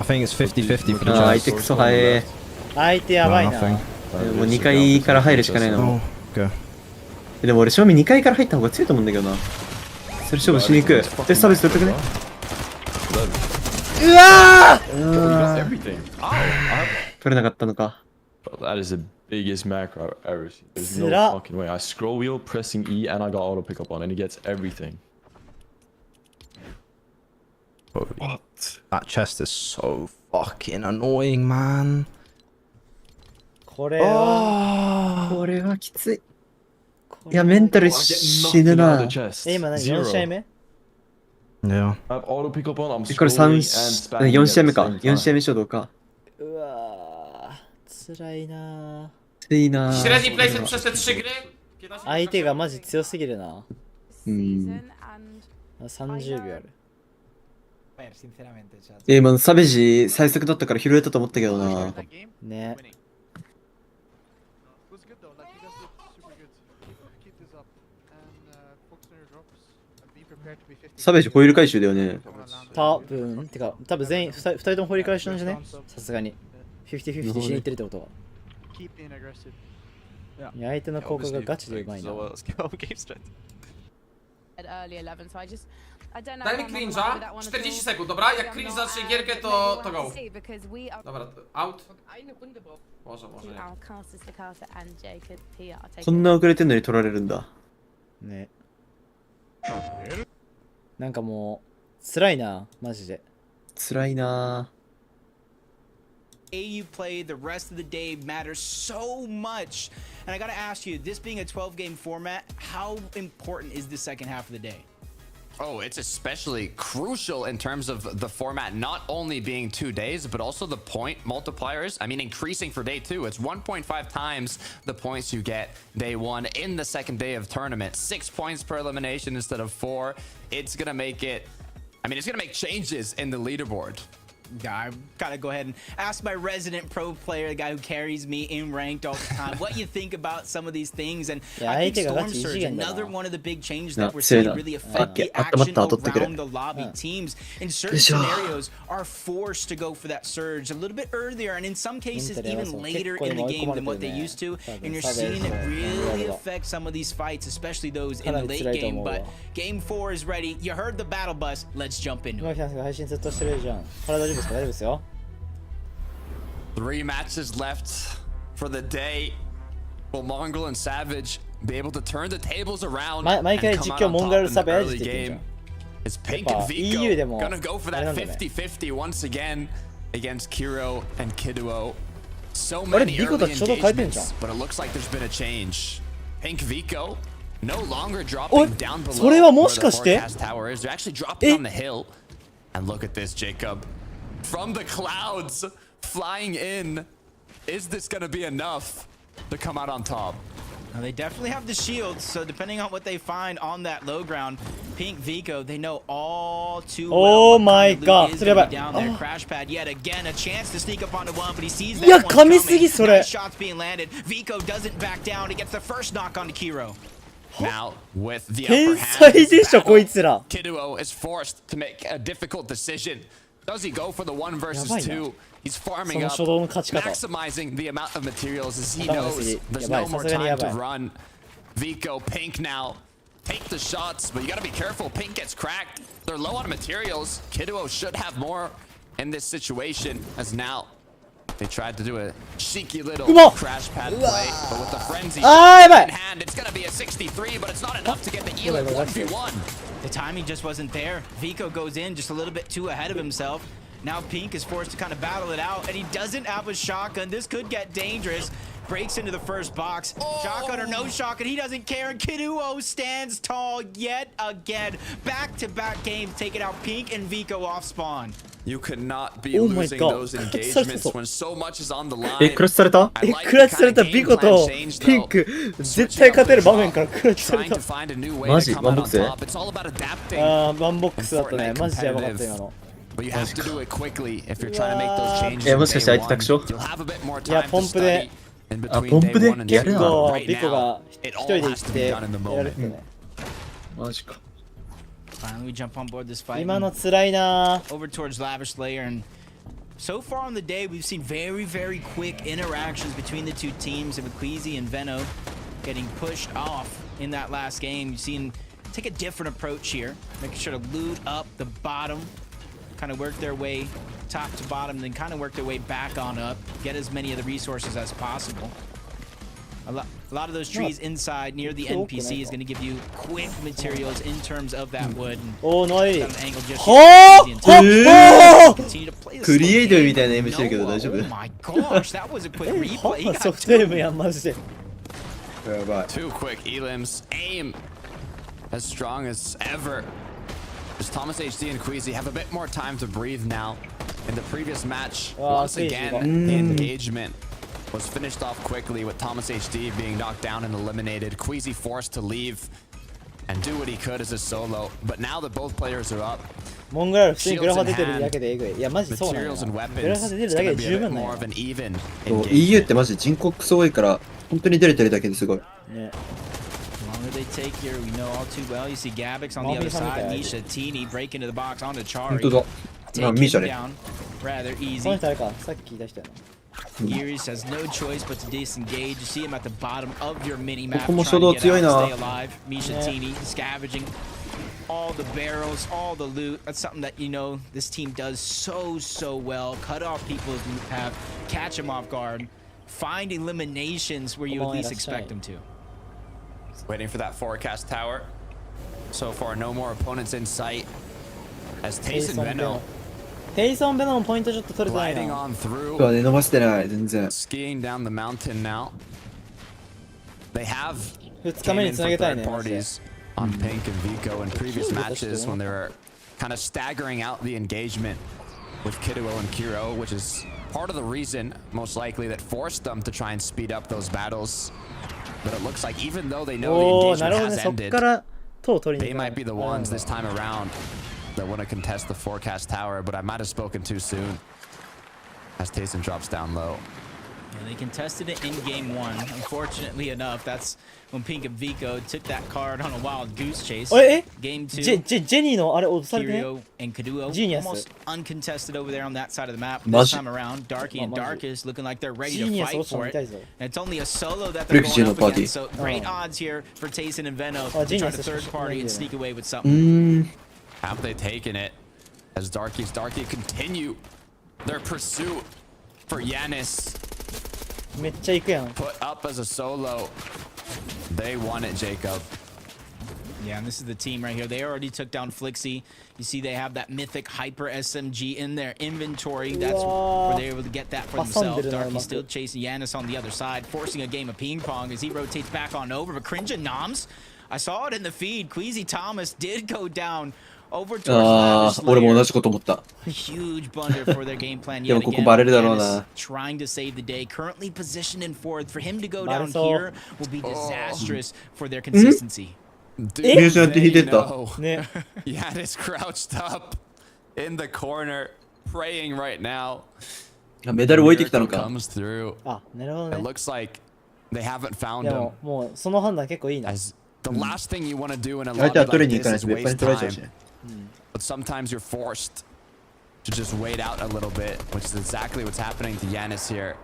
I think it's 50-50 for the ああ、相 chest. 手クソ早い。相手やばいな。 Nothing. もう2階から入るしかないの。 Oh, okay. でも俺正味2階から入った方が強いと思うんだけどな。それ勝負しに行く。で、サービス取ってくね。うわー取れなかったのか。That is the biggest macro I've ever seen. There's no fucking way. I scroll wheel, pressing E, and I got auto pickup on, and he gets everything. What? That chest is so fucking annoying, man. これはこれはきつい。いや、メンタル死ぬな。今何 ?4 試合目 Yeah. これ4試合目か。4試合目初動か。うわー、辛いなー。いいなー。Średni placement przez te 3 gry?相手がマジ強すぎるな。30秒ある。今のサベジ最速だったから拾えたと思ったけどな。ね。サベジホイール回収だよね。多分全員2人ともホイール回収なんじゃね？さすがに。50-50しに行ってるってことは。いや、相手の効果がガチでうまいな。Daj mi cringe'a, 40 sekund, dobra? Jak cringe zacznie gierkę, to go. Dobra, out. Może nie. こんな遅れてんのに取られるんだ。ね。なんかもう、辛いな、マジで。辛いな。You play, the rest of the day matters so much. And I gotta ask you, this being a 12-game format, how important is the second half of the day? Oh, it's especially crucial in terms of the format not only being 2 days, but also the point multipliers. I mean, increasing for day 2. It's 1.5 times the points you get day 1 in the second day of tournament. 6 points per elimination instead of 4. It's gonna make it, I mean, it's gonna make changes in the leaderboard. I gotta go ahead and ask my resident pro player, the guy who carries me in ranked all the time, what you think about some of these things. And I think Storm Surge, another one of the big changes that we're seeing really affect the action around the lobby. Teams in certain scenarios are forced to go for that surge a little bit earlier, and in some cases even later in the game than what they used to. And you're seeing it really affect some of these fights, especially those in the late game. But game 4 is ready. You heard the battle bus. Let's jump into it. 3 matches left for the day. Will Mongrel and Savage be able to turn the tables around and come out on top in the early game? Is Pink and Vico gonna go for that 50-50 once again against Kiro and Kiduo? So many early engagements, but it looks like there's been a change. Pink Vico no longer dropping down below where the forecast tower is. They're actually dropping on the hill. And look at this, Jacob. From the clouds, flying in. Is this going to be enough to come out on top? Now they definitely have the shields, so depending on what they find on that low ground, Pink Vico, they know all too well. Oh my god, down there. Crash pad yet again, a chance to sneak up onto one, but he sees that one coming. Nice shots being landed. Vico doesn't back down. He gets the first knock onto Kiro. Now, with the upper hand, Kiduo is forced to make a difficult decision. Does he go for the 1 versus 2? He's farming up, maximizing the amount of materials as he knows there's no more time to run. Vico, Pink now, take the shots, but you gotta be careful. Pink gets cracked. They're low on materials. Kiduo should have more in this situation, as now they tried to do a cheeky little crash pad play, but with the frenzy in hand, it's gonna be a 63, but it's not enough to get the Elite 1v1. The timing just wasn't there. Vico goes in just a little bit too ahead of himself. Now Pink is forced to kind of battle it out, and he doesn't have a shotgun. This could get dangerous. Breaks into the first box. Shotgun or no shotgun, he doesn't care. And Kiduo stands tall yet again. Back-to-back games taking out Pink and Vico off spawn. You could not be losing those engagements when so much is on the line. クラッシュされた？クラッシュされたビコとピンク絶対勝てる場面からクラッシュされた。マジ？ワンボックス？ワンボックスだったね。マジでやばかった今の。But you have to do it quickly if you're trying to make those changes. もしかして相手卓勝？ You'll have a bit more いや time ポ to ンプで study in between day 1 and day 2. 結構 Right ビコ now, が一 it 人 all で行 has っ to て be や done in the られ moment. てね。マジか。 Finally, we jump on board this fight. 今の辛いな。 Over towards Lavish Layer, and so far on the day, we've seen very, very quick interactions between the two teams, of Equeezy and Veno getting pushed off in that last game. You've seen take a different approach here, making sure to loot up the bottom, kind of work their way top to bottom, then kind of work their way back on up, get as many of the resources as possible. A lot of those trees inside near the NPC is going to give you quick materials in terms of that wood. おー、ナイ Got an angle just は here. ぁ Continue to play this クリエイティブ game. みたいなエムしてるけど No, 大丈夫 Oh my gosh, that was a quick ほ replay. んまソフトエムやん、マジで。やばい Two quick elims. Aim as strong as ever. As Thomas HD and Queasy have a bit more time to breathe now. In the previous match, once again, the engagement was finished off quickly with Thomas HD being knocked down and eliminated. Queasy forced to leave and do what he could as a solo. But now that both players are up, モングラル普通にグラファ出てるだけでエグい。いや、マジそうなんだよ materials and な。グラ weapons, ファ出て it's るだけ gonna で be a 十 bit 分なん more よ of。an even そう engagement. EU ってマジで人口すごいから本当に出れてるだけですごいね。 The longer they take here, we know all too well. You see Gabix on the other side. Misha Tini break into the box onto 本当 Chari. だ Take ミシャ him ね down rather この easy. 人あれか、さっき聞いた人やな。Gears has no choice but to disengage. You see him at the bottom of your mini map ここも trying to get 初動強い out な and stay alive. Misha Tini scavenging all the barrels, all the loot. That's something that you know this team does so well. Cut off people's path, catch them off guard, find eliminations where you at least expect them to. Waiting for that forecast tower. So far, no more opponents in sight. As Tayson Veno テイソン・ベノのポイントちょっと取れてない gliding な。 on そう through, ね伸ばしてない全然 skiing down the mountain now. They have 2日 came 目 in につな for げたい third ね。マジで parties on Pink and Vico in previous matches when they were kind of staggering out the engagement with Kiduo and Kiro, which is part of the reason, most likely, that forced them to try and speed up those battles. But it looks like even though they know おー、 the なるほ engagement どね。 has そっ ended, から塔を取りに they 行かな might い be the ones this time around that want to contest the forecast tower, but I might have spoken too soon as Tayson drops down low. Yeah, they contested it in game one. Unfortunately enough, that's when Pink and Vico took that card on a wild goose chase. え Game ジ two, ェニーのあれ落とされてね。 Kirio and Kaduo Genius. almost uncontested over there on that side of the map. Maji. This time around, Darky and Darkest looking like they're ready to Genius fight 落ちた for み it. たいぞ。 And it's only a solo that they're Ricochet going up no party. against. So great odds here for Tayson and Veno Oh, to try Genius to is third party and really sneak away with う something. ーん Have they taken it as Darky continue their pursuit for Yanis? めっちゃ行くやん。 Put up as a solo. They won it, Jacob. Yeah, and this is the team right here. They already took down Flixie. You see they have that mythic hyper SMG in their inventory. That's where they're able to get that for themselves. Darky still chasing Yanis on the other side, forcing a game of ping pong as he rotates back on over. But Cringe and Noms, I saw it in the feed. Queasy Thomas did go down over towards あ Lavish あ俺も同 Layer. じこと思った Huge blunder for their game plan で yet もここ again. バレるだろうな Yanis trying to save the day. Currently positioned in fourth. For him to go down バレそう。 here will be disastrous for their consistency. Dude, ミュージアムって引いて they った know. ね。 Yanis crouched up in the corner, praying right now. あメダル置いてきたの Miracle か comes through. あ、なるほど It ね。 looks like they haven't い found や him. もうその判断結構いいな。 As the last thing you want to do in a 相手 lobby は取り like に行か this ない is と別に waste 取られちゃうし time. ね But sometimes you're forced to just wait out a little bit, which is exactly what's happening to Yanis here.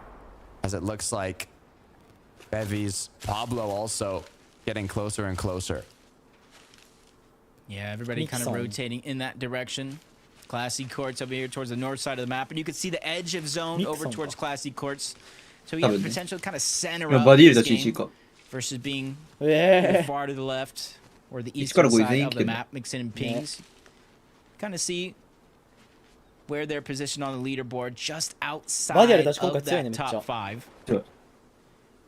As it looks like Bevy's Pablo also getting closer and closer. Yeah, everybody kind of Nixon. rotating in that direction. Classy Courts over here towards the north side of the map, and you can see the edge of zone over Nixon towards か。 Classy Courts. So you have Probably. potential to kind of center いや up バディール this たち1位 game か versus being え far to the left or the 1から eastern 5位全 side 員 of 来て the る map, mixing in pings. Kind of see where they're positioned on the leaderboard, just outside バディアルたち今回 of 強いね that めっちゃ。 top five. そう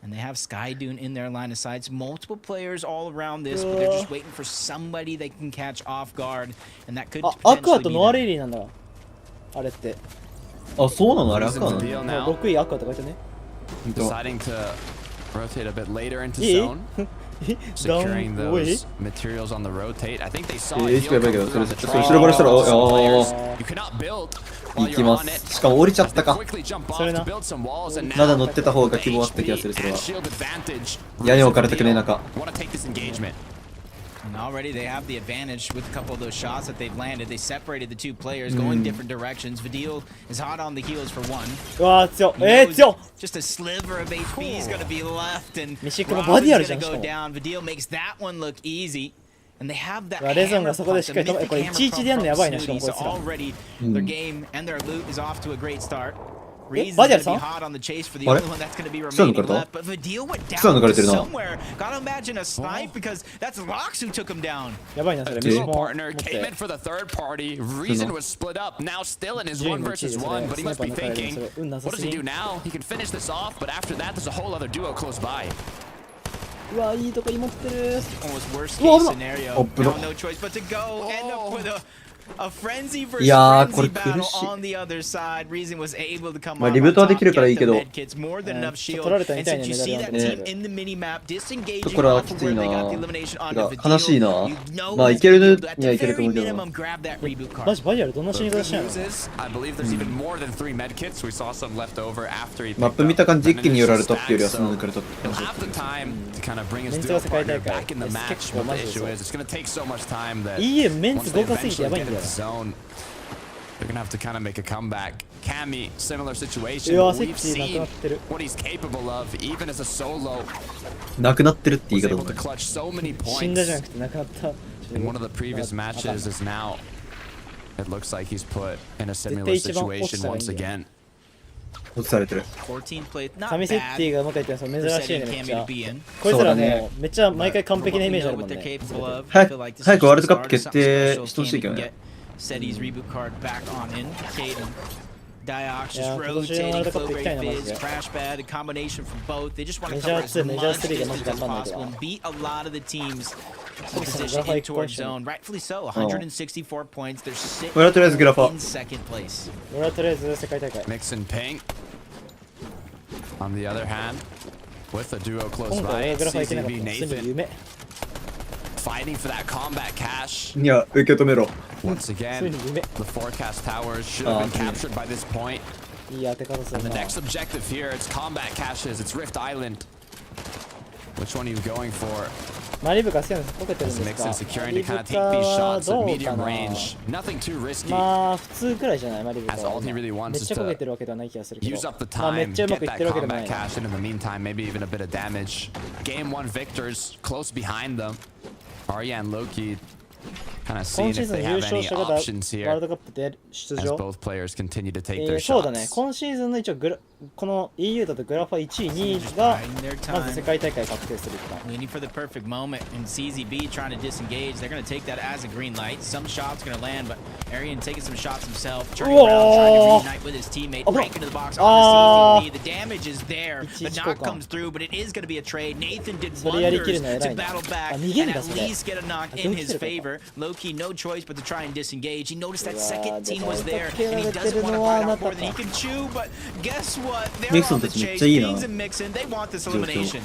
And they have Sky Dune in their line of sights. Multiple players all around this, but they're just waiting for somebody they can catch off guard, and that could あ、アクア potentially と be ノア them. レイリーなんだ。あれって。あそうなのあれ Losing 赤な the の deal now, 6位アクアって書いてね。ほんと deciding to rotate a bit later into いい zone, securing those materials on the rotate. I think they saw a い heal やばいけ come ど through それ on the それ後ろからしたら triangle. お Some あ players, you cannot build 行 while き you're ま on it. すしかも降りちゃった They か quickly jump off それな。 to build some walls, and ま now だ乗ってた方が the 希望あった気が HP するそれ and は shield advantage. 屋根置かれたくねえ Losing 中 the deal. Want to take this engagement. And already they have the advantage with a couple of those shots that they've landed. They separated the two players, going different directions. Vidil is hot on the heels for one. うわー強っ。 He knows 強っ。 just a sliver of HP is going to be left, and ミシックも Robin's バディある going じゃん to しか go も。 down. Vidil makes that one look easy. And they have that うわレゾン hammer がそこで pump, しっ the かり止め mythic これ hammer 11 pump でやんのやばいな from しかも Snooty. こい So つら。 already their game and their loot is off to a great start. Reason's Badia gonna be さん hot on the chase for the What? only one that's gonna be そうなの remaining かれた left. But Vidil went そうなの down かれてるな somewhere. Gotta imagine a snipe because that's Lox who took him down. やばいな、それ。 Duo 飯も持っ partner て came in for the third party. Reason was split up. Now still in his 1 versus 1, but he must be thinking, what does he do now? He can finish this off, but after that, there's a whole other duo close by. うわ、いいとこに持ってる。 Almost worst Whoa, case no. scenario. Oh, Now no. no choice but to go. End up with a frenzy versus いやー、 frenzy これ battle 苦しい。 on the other side. Reason was able to come まあ off リブー on トは top, できるからいいけ get ど the medkits, more than enough shield. 取られたみ And たい since な you メダ see ルなん that で team in the mini map と disengaging これは off き of つい where な they got the elimination て onto か悲しい Vidil, な you know まあ he's いける gonna be able to, at にはい the けると very 思うけど minimum, grab that reboot マ card. ジバイアルどんな死に方 Good したの news is, I believe there's even more than 3 medkits. We saw some left over after he マッ picked プ見た up 感じ一気に寄られた an っていうよりは initial そんな stack, 抜かれたって感 He'll じ have the time to kind of bring his メンツ duo が世界 partner 大会 back in the 結 match. 構 But マ the ジで issue そう is, it's going to take so much time that EU メン once ツ they 豪華すぎて eventually やばい get ん in だよ the zone, they're going to have to kind of make a comeback. Cammy, similar situation. うわ But we've セクシーなくな seen ってる what he's capable of, even as a solo. なくなってるって言い Was 方 able も to clutch so many 死んだじゃ points なくてなくなった in one of the previous matches. Is now, it looks like he's put in a similar 絶対一番 situation 落ちたらいいん once だよ again. 落とされてる14 play, not 神セッティ bad がうまくやってるの珍しいね for めっ setting ちゃ Cammy to be in. こいつらそうだもうめっちゃ毎回完璧なイメージあるもん What ね they're capable of. 早 I く feel like this 早 is くワール just ド the カップ start of 決 something 定 special. してほしい Cammy けど can ね get Seti's reboot card back on in. Caden. Diox just Yeah,今年のワー rotating, ルドカップ flow 行きたいな、 rate マジ fizz, で。 crash pad, a combination from both. They just want to メジャー cover as 2、メジャー much 3がマジ distance 頑 as 張んないと possible な and beat a lot of the teams in その position グラファ in 一個 towards zone. Rightfully so. 164 points. They're sitting 俺はとりあえずグラファ in second place. 俺はとりあえず世界大会 Mix and ping. On the other hand, with a duo close 今回 by, はグラファいけなかっ CZB た全部 Nathan 夢 fighting for that combat cash. いや受け止めろ Once again, 全部夢 the forecast towers should have been yeah. captured by this point. いい当て方す And る the な next objective here, it's combat caches, it's Rift Island. Which one are you going for? マリブカ好きなんですか？溶けてるん As です Mix か？ and securing マ to リ kind ブ of カ take these は shots ど at うか medium な？ range. Nothing too risky. まあ普通くらいじゃないマリブカ As は all he really め wants っ is ちゃ焦げ to てるわけではない気がするけど use up the まあめっ time, ちゃうま get くいっ that てるわけでもな combat いな cash, and in the meantime, maybe even a bit of damage. Game 1 victors close behind them. Arya and Loki kind of 今 seeing シー if ズン they 優 have 勝 any 者がワー options ル here ドカップで出 as 場 both players continue to take their そうだね shots. 今シーズンの一応この EU だとグラファ1位2位が Biding their まず time. 世界大会確定するか Waiting for the perfect moment, and CZB trying to disengage. They're going to take that as a green light. Some shots going to land, but Arian taking some shots himself, turning around, trying to reunite with his teammate, break into the box on the CZB. The damage is there. The knock comes through, but it is going to be a trade. Nathan did wonders to battle back and at least get a knock in his favor. Low-key, no choice but to try and disengage. He noticed that second team was there, and he doesn't want to bite off more than he can chew, but guess what? They're on the chase. Kings and Mixon, they want this elimination.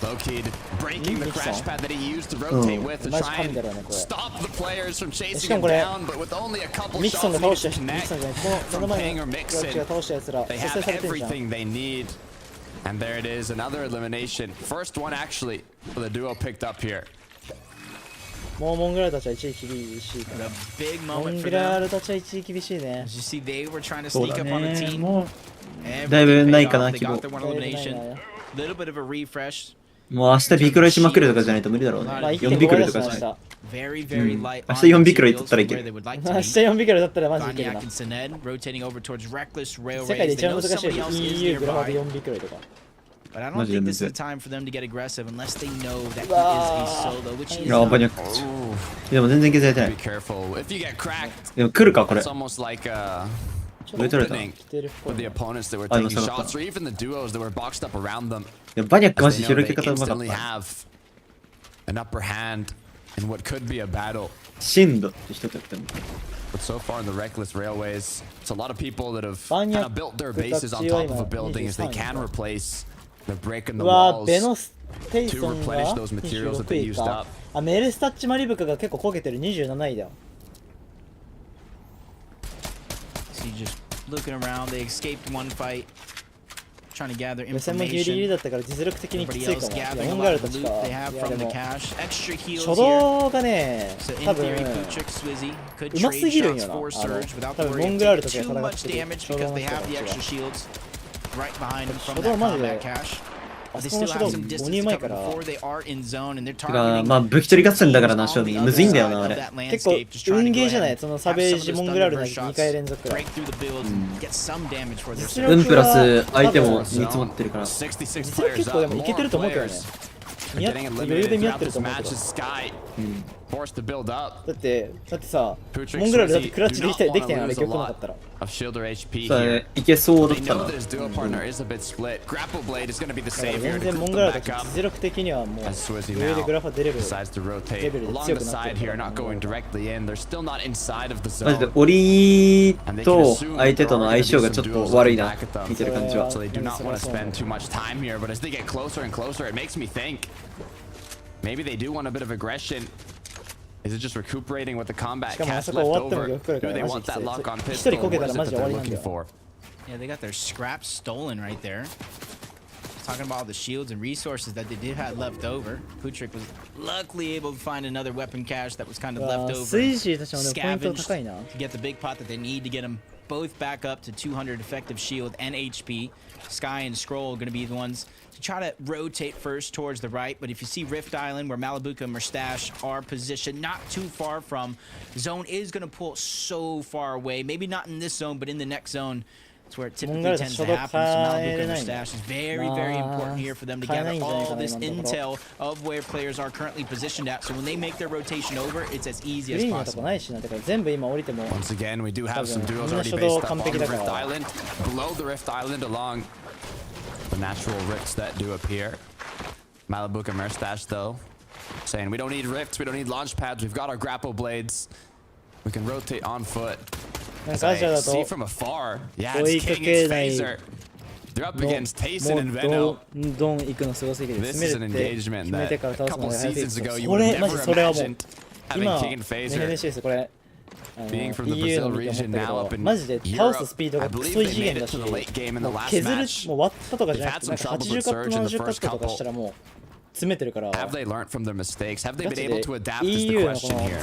Low-key breaking the crash pad that he used to rotate with to try and stop the players from chasing him down, but with only a couple ミキソン shots が needed 倒 to したミキ connect ソンじゃないこの目 from の前 Ping の or クラッチ Mixon. が倒したやつら They 蘇生 have されてるじゃん everything they need. And there it is, another elimination. First one actually for the duo picked up here. もうモングラルたちは一位厳しいから Big モ moment ン for グラ them. ルたちは一位厳しいね As you see, they were trying to そう sneak だ up on the ね team. も Everything だいぶない paid か off. な They 希望 got their one だいぶない elimination. な Little bit of a refresh. もう明日ビクロイしまくるとかじゃないと無理だろうねまあ4ビクロイとか1.5じゃない Very, very light. 明日4ビクロイ取ったらいけ where they る would like 明 to 日 be. 4ビクロだったらマジいける Gonyak な and Sined rotating over towards Reckless 世界で Railways. 一 They 番 know 難しい somebody else is EU グラファで nearby. 4ビクロとか But I don't Mazi think this is yanımızda. the time for them to get aggressive unless they know that he is a solo, which he is いやバニャ not. でも全然削れてない Be careful. If you get cracked, でも来るかこれ it's almost like a どう取れた opening 来てるっぽ for い the ね opponents that were I know taking some of shots, or even the duos that were boxed up around them. でもバニャックマ As ジ they 広 know げ they 方うまかっ instantly た have an upper hand in what could be a battle. 震度って一つやっても But so far in the Reckless Railways, it's a lot of people that have Banyak kind of built their bases on top of a building as they can replace. They're breaking う the わ walls. ベノステイソン to が replenish those materials that they 26位 used か up. あメルスタッチマリブカが結構焦げてる27位だよ So you just looking around, they escaped one fight, trying to gather 予選もギリギリ information. だったから実力的にき Everybody つい else かもいや gathering モ a ンガ lot ル of た the ち loot か they い have や from で the も cash. Extra 初 heals here. 動がね So in 多分 theory, Kuchik, Swizzy could うます trade ぎるん shots よな for Surge 多 without 分 the モ worry ン of グラルと taking かで too 戦って much る damage 初動 because の they 人 have た the ち extra が shields right behind them from 初 that 動マジ combat で cash. あそこの指導5人前からまあ武器取り合戦だからな、正味むずいんだよなあれ。結構運ゲーじゃない、そのサベージモングラルな2回連続くらい。プラス相手も見積もってるから。実力結構でもいけてると思うけどね。余裕で見合ってると思うけど。だってさ、モングラルだってクラッチできたやん、あれ玉来なかったら。そうね、いけそうだったな。全然モングラルだって実力的にはもう余裕でグラファ出れるレベルで強くなってる。マジでオリと相手との相性がちょっと悪いな、見てる感じは。Maybe they do want a bit of aggression. Is it just recuperating with the combat しかもあ cast そこ終 left わっても over? よく来るか Do ら they マジ want きつ that い。 lock on 一 pistol? 人こけ What た is ら it マジ that で終わ they're りなんだ looking よ。 for? Yeah, they got their scraps stolen right there. Talking about all the shields and resources that they did have left over. Putrick was luckily able to find another weapon cache that was kind of left over. スイージーたちもでもポイント高いな。 To get the big pot that they need to get them both back up to 200 effective shield and HP. Sky and Scroll are going to be the ones to try to rotate first towards the right. But if you see Rift Island, where Malibuka and Mustache are positioned not too far from, zone is going to pull so far away. Maybe not in this zone, but in the next zone. It's where it typically tends to happen. So Malibuka and Mustache is very, very important here for them to gather all this intel of where players are currently positioned at. So when they make their rotation over, it's as easy as possible. Once again, we do have some duos already based up on the Rift Island. Below the Rift Island along the natural rifts that do appear. Malibuka and Mustache, though, saying we don't need rifts, we don't need launch pads, we've got our grapple blades. We can rotate on foot. See from afar. Yeah, it's King and Phaser. They're up against Tayson and Veno. This is an engagement that a couple seasons ago you would have never imagined having King and Phaser. Being from the Brazil region now up in Europe, I believe they made it to the late game in the last match. They've had some trouble with Surge in the first couple. Have they learned from their mistakes? Have they been able to adapt is the question here.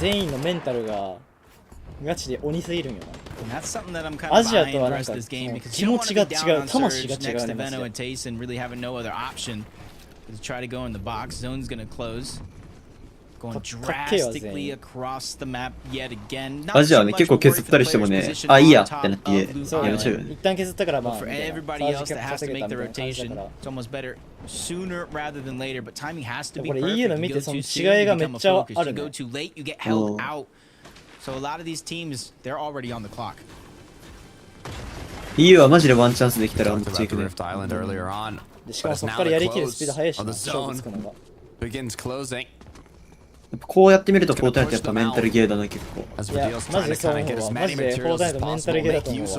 ガチで鬼すぎるんよな。 That's something that I'm kind of buying the rest of this game because you don't want to be down on Surge next to Veno and Tayson, really having no other option to try to go in the box. Zone's gonna close. Going drastically across the map yet again. アジアはね、結構削ったりしてもね、あ、いいやってなってやめちゃうよね。一旦削ったからまあ。 For everybody else that has to make the rotation, it's almost better sooner rather than later. But timing has to be perfect. You go too soon, you become a focus. You go too late, you get held out. So a lot of these teams, they're already on the clock. EU はマジでワンチャンスできたらめっちゃいくね。しかもそこからやりきるスピード速いしな、勝負つくのが。こうやってみるとフォートナイトやっぱメンタルゲーだな結構。いや、マジでそう思うわ。マジでフォートナイトメンタルゲーだと思うわ。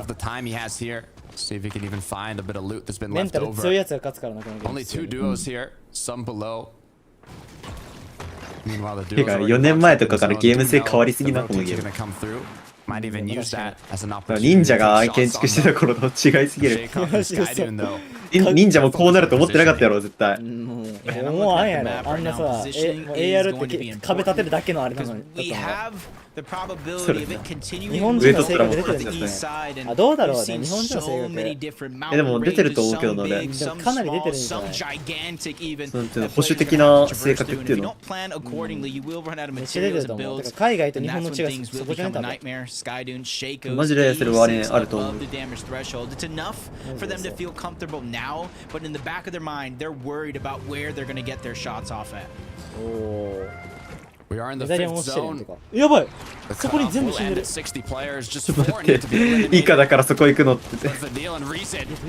メンタル強いやつが勝つからな、このゲーム。てか4年前とかからゲーム性変わりすぎなこのゲーム。忍者が建築してた頃と違いすぎる。忍者もこうなると思ってなかったやろ絶対。もうあんやろ、あんなさ、AR って壁立てるだけのあれなのに。日本人の性格出てるんですね。あ、どうだろうね、日本人の性格。でも出てると思うけどな俺。でもかなり出てるんじゃない。保守的な性格っていうの。めっちゃ出てると思う。海外と日本の違いそこじゃない多分。マジでそれはねあると思う。now, but in the back of their mind, they're worried about where they're going to get their shots off at. We are in the fifth zone. やばい。そこに全部死んでる。ちょっと待って。以下だからそこ行くのって。どうい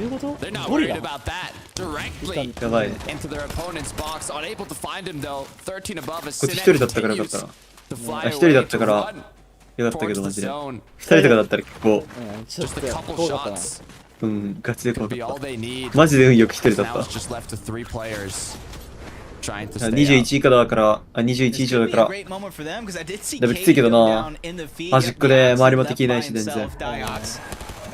うこと？ゴリラ。やばいね。こっち一人だったからよかったな。あ、一人だったからよかったけどマジで。二人とかだったら結構。ちょっと怖かったな。うん、ガチで怖かった。マジで運よく一人だった。21以下だから、21以上だから、だいぶきついけどな。端っこで周りも敵いないし全然。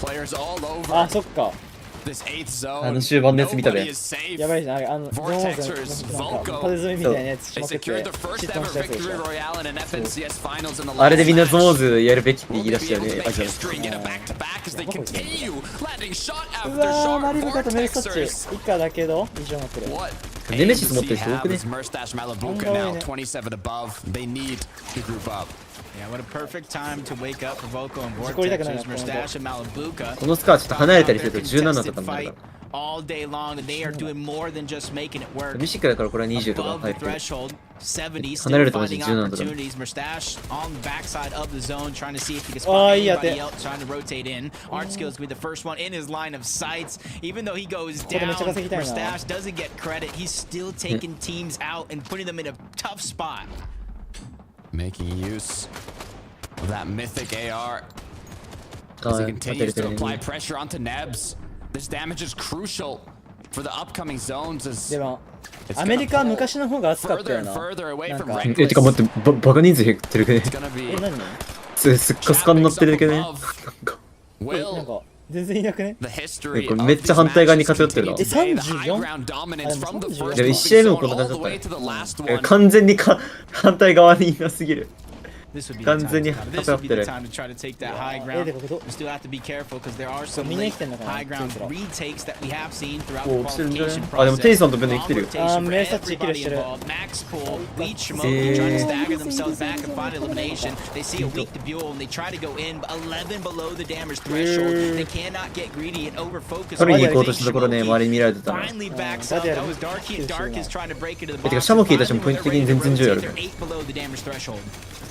Players all over あ、そっか。 this 8th zone. 終盤のやつ見たで。 Nobody is safe. やばいじゃん。ゾーンズ Vortexers, なんか Volko. 風積みみたいなやつし They まくって、 secured the first シットン ever したやつでし victory ょ。 royale in an FNCS finals in the あれでみんな last ゾモー match. ズやるべきって言い Will 出 they した be よ able ね。 to ア make ジア history and get a back-to-back as they continue landing shot う after わー、 shot? マリブカとメルスタッチ。 Vortexers. 以下だけど、以上になってる。 What ネメシス aim 持って does る he 人多く have ね as Murstache Malabuka now 27 above? They need to group up. Yeah, what a perfect time to wake up for Volko and 事故りたくないな、 Vortexers, Mustache and Malabuka. このスカーちょっと離れたりすると17とかになるから。all day long, and they are doing more than just making it work. ミシックだからこれは20とか Above 入 the ってる。 threshold, 70, 離れ still るとマジ finding 17だろ。 opportunities. Mustache on the backside of the zone, trying to see if he can Oh, spot yeah, anybody they- else, trying to rotate in. Art Skills will be the first one in his line of sights. Even though he goes ここでめっちゃ down, 稼ぎたいな。 Mustache doesn't get credit. He's still taking teams out and putting them in a tough spot. Making use of that mythic AR あ as he ー、待ってる continues て to る。 apply pressure onto Nebs. This damage is crucial for the upcoming zones as でも it's アメリカは gonna 昔の方が熱かった further よ and な。 further away なん from かreckless. てか待って、バカ人数減ってるね。 It's gonna be 何すっかすかになってるだけね。なんか。なん will か全然いなくね。 the history こ of れめっちゃ反対側に偏ってるな。え、 the high 34? ground dominance from the first でも open 1試合目も zone こんな all 感じ the だ way っ to the last たよ。 one. 完全に反対側にいなすぎる。 This would be the 完 time 全に to- this 偏 would っ be て the る。 time to try to take that high え、 ground. でこと We still have to be careful because there are some みんな生き late てんのかな high ground テイソラ retakes that we have seen throughout お the 落ちてるんじゃない qualification あ、でもテイソンと process. ベンで生きてるよ。 Long rotation for メイサッチ生きる everybody してる。 involved. Max pull, Bleach Shimoki trying to stagger themselves back and find elimination. They see a weak to Buell and they try to go in, but 11 below the damage threshold. They cannot get greedy and overfocus. 取りに行こうとしたところね、周りに見られてたの。 Finally backs up. That was Darky. Dark is trying to break into the てか box. シャモキーたちもポイント的に全然重要ある。 They're 8 below the damage threshold.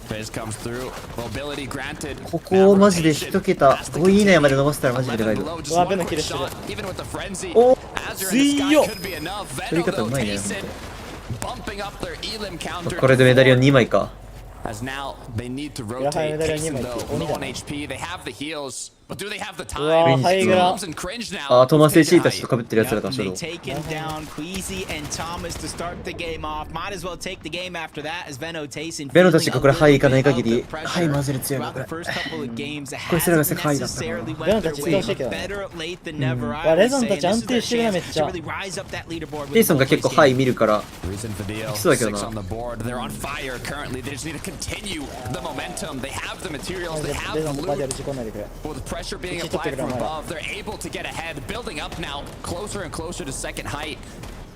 Fizz comes through. Mobility granted. ここをマジで1桁5位以内まで伸ばせたらマジででかいぞ。 Below, just うわ one ベンの quick キルしてる。 shot, even with the frenzy. お Azure in the sky 強っ could be enough. 取り Venom 方う though まいね。 takes it, bumping up their elim counter. これでメダリオン2枚か。 As now they need to やはり rotate. メダリオン Taysom 2枚 though, 鬼 low だ on な。 HP. They have the heals, but do they have the うわ time? ハイグラ Bombs and cringe now. あ、トーマス AC たちと被ってるやつらか、 Yep, シャ they ドウ。 taken down Queasy and Thomas to start the game off. Might as well take the game after that as Veno Tayson ベノたちがこれハイ行かない feeling 限 a り little bit of ハイ pressure マジで強いな throughout これ。 the first couple of games. It これすらが hasn't 世界だったな。 necessarily ベノ went た their ち way, 行ってほしいけど but ね。 better late than never. わ I would レゾン say たち this 安 is 定 their してるなめっ chance ち to ゃ。 really rise up that leaderboard テイ with ソンが both 結構 these ハイ games. 見るから。 Reason for deal. そうだけど Six な。 on the board. They're on fire currently. They just need to continue the momentum. They have the materials. They レ have ゾ the ンとバディア loot. ル事故んないでくれ。 With pressure being 打ち取ってく applied れお from 前ら。 above, they're able to get ahead. Building up now, closer and closer to second height.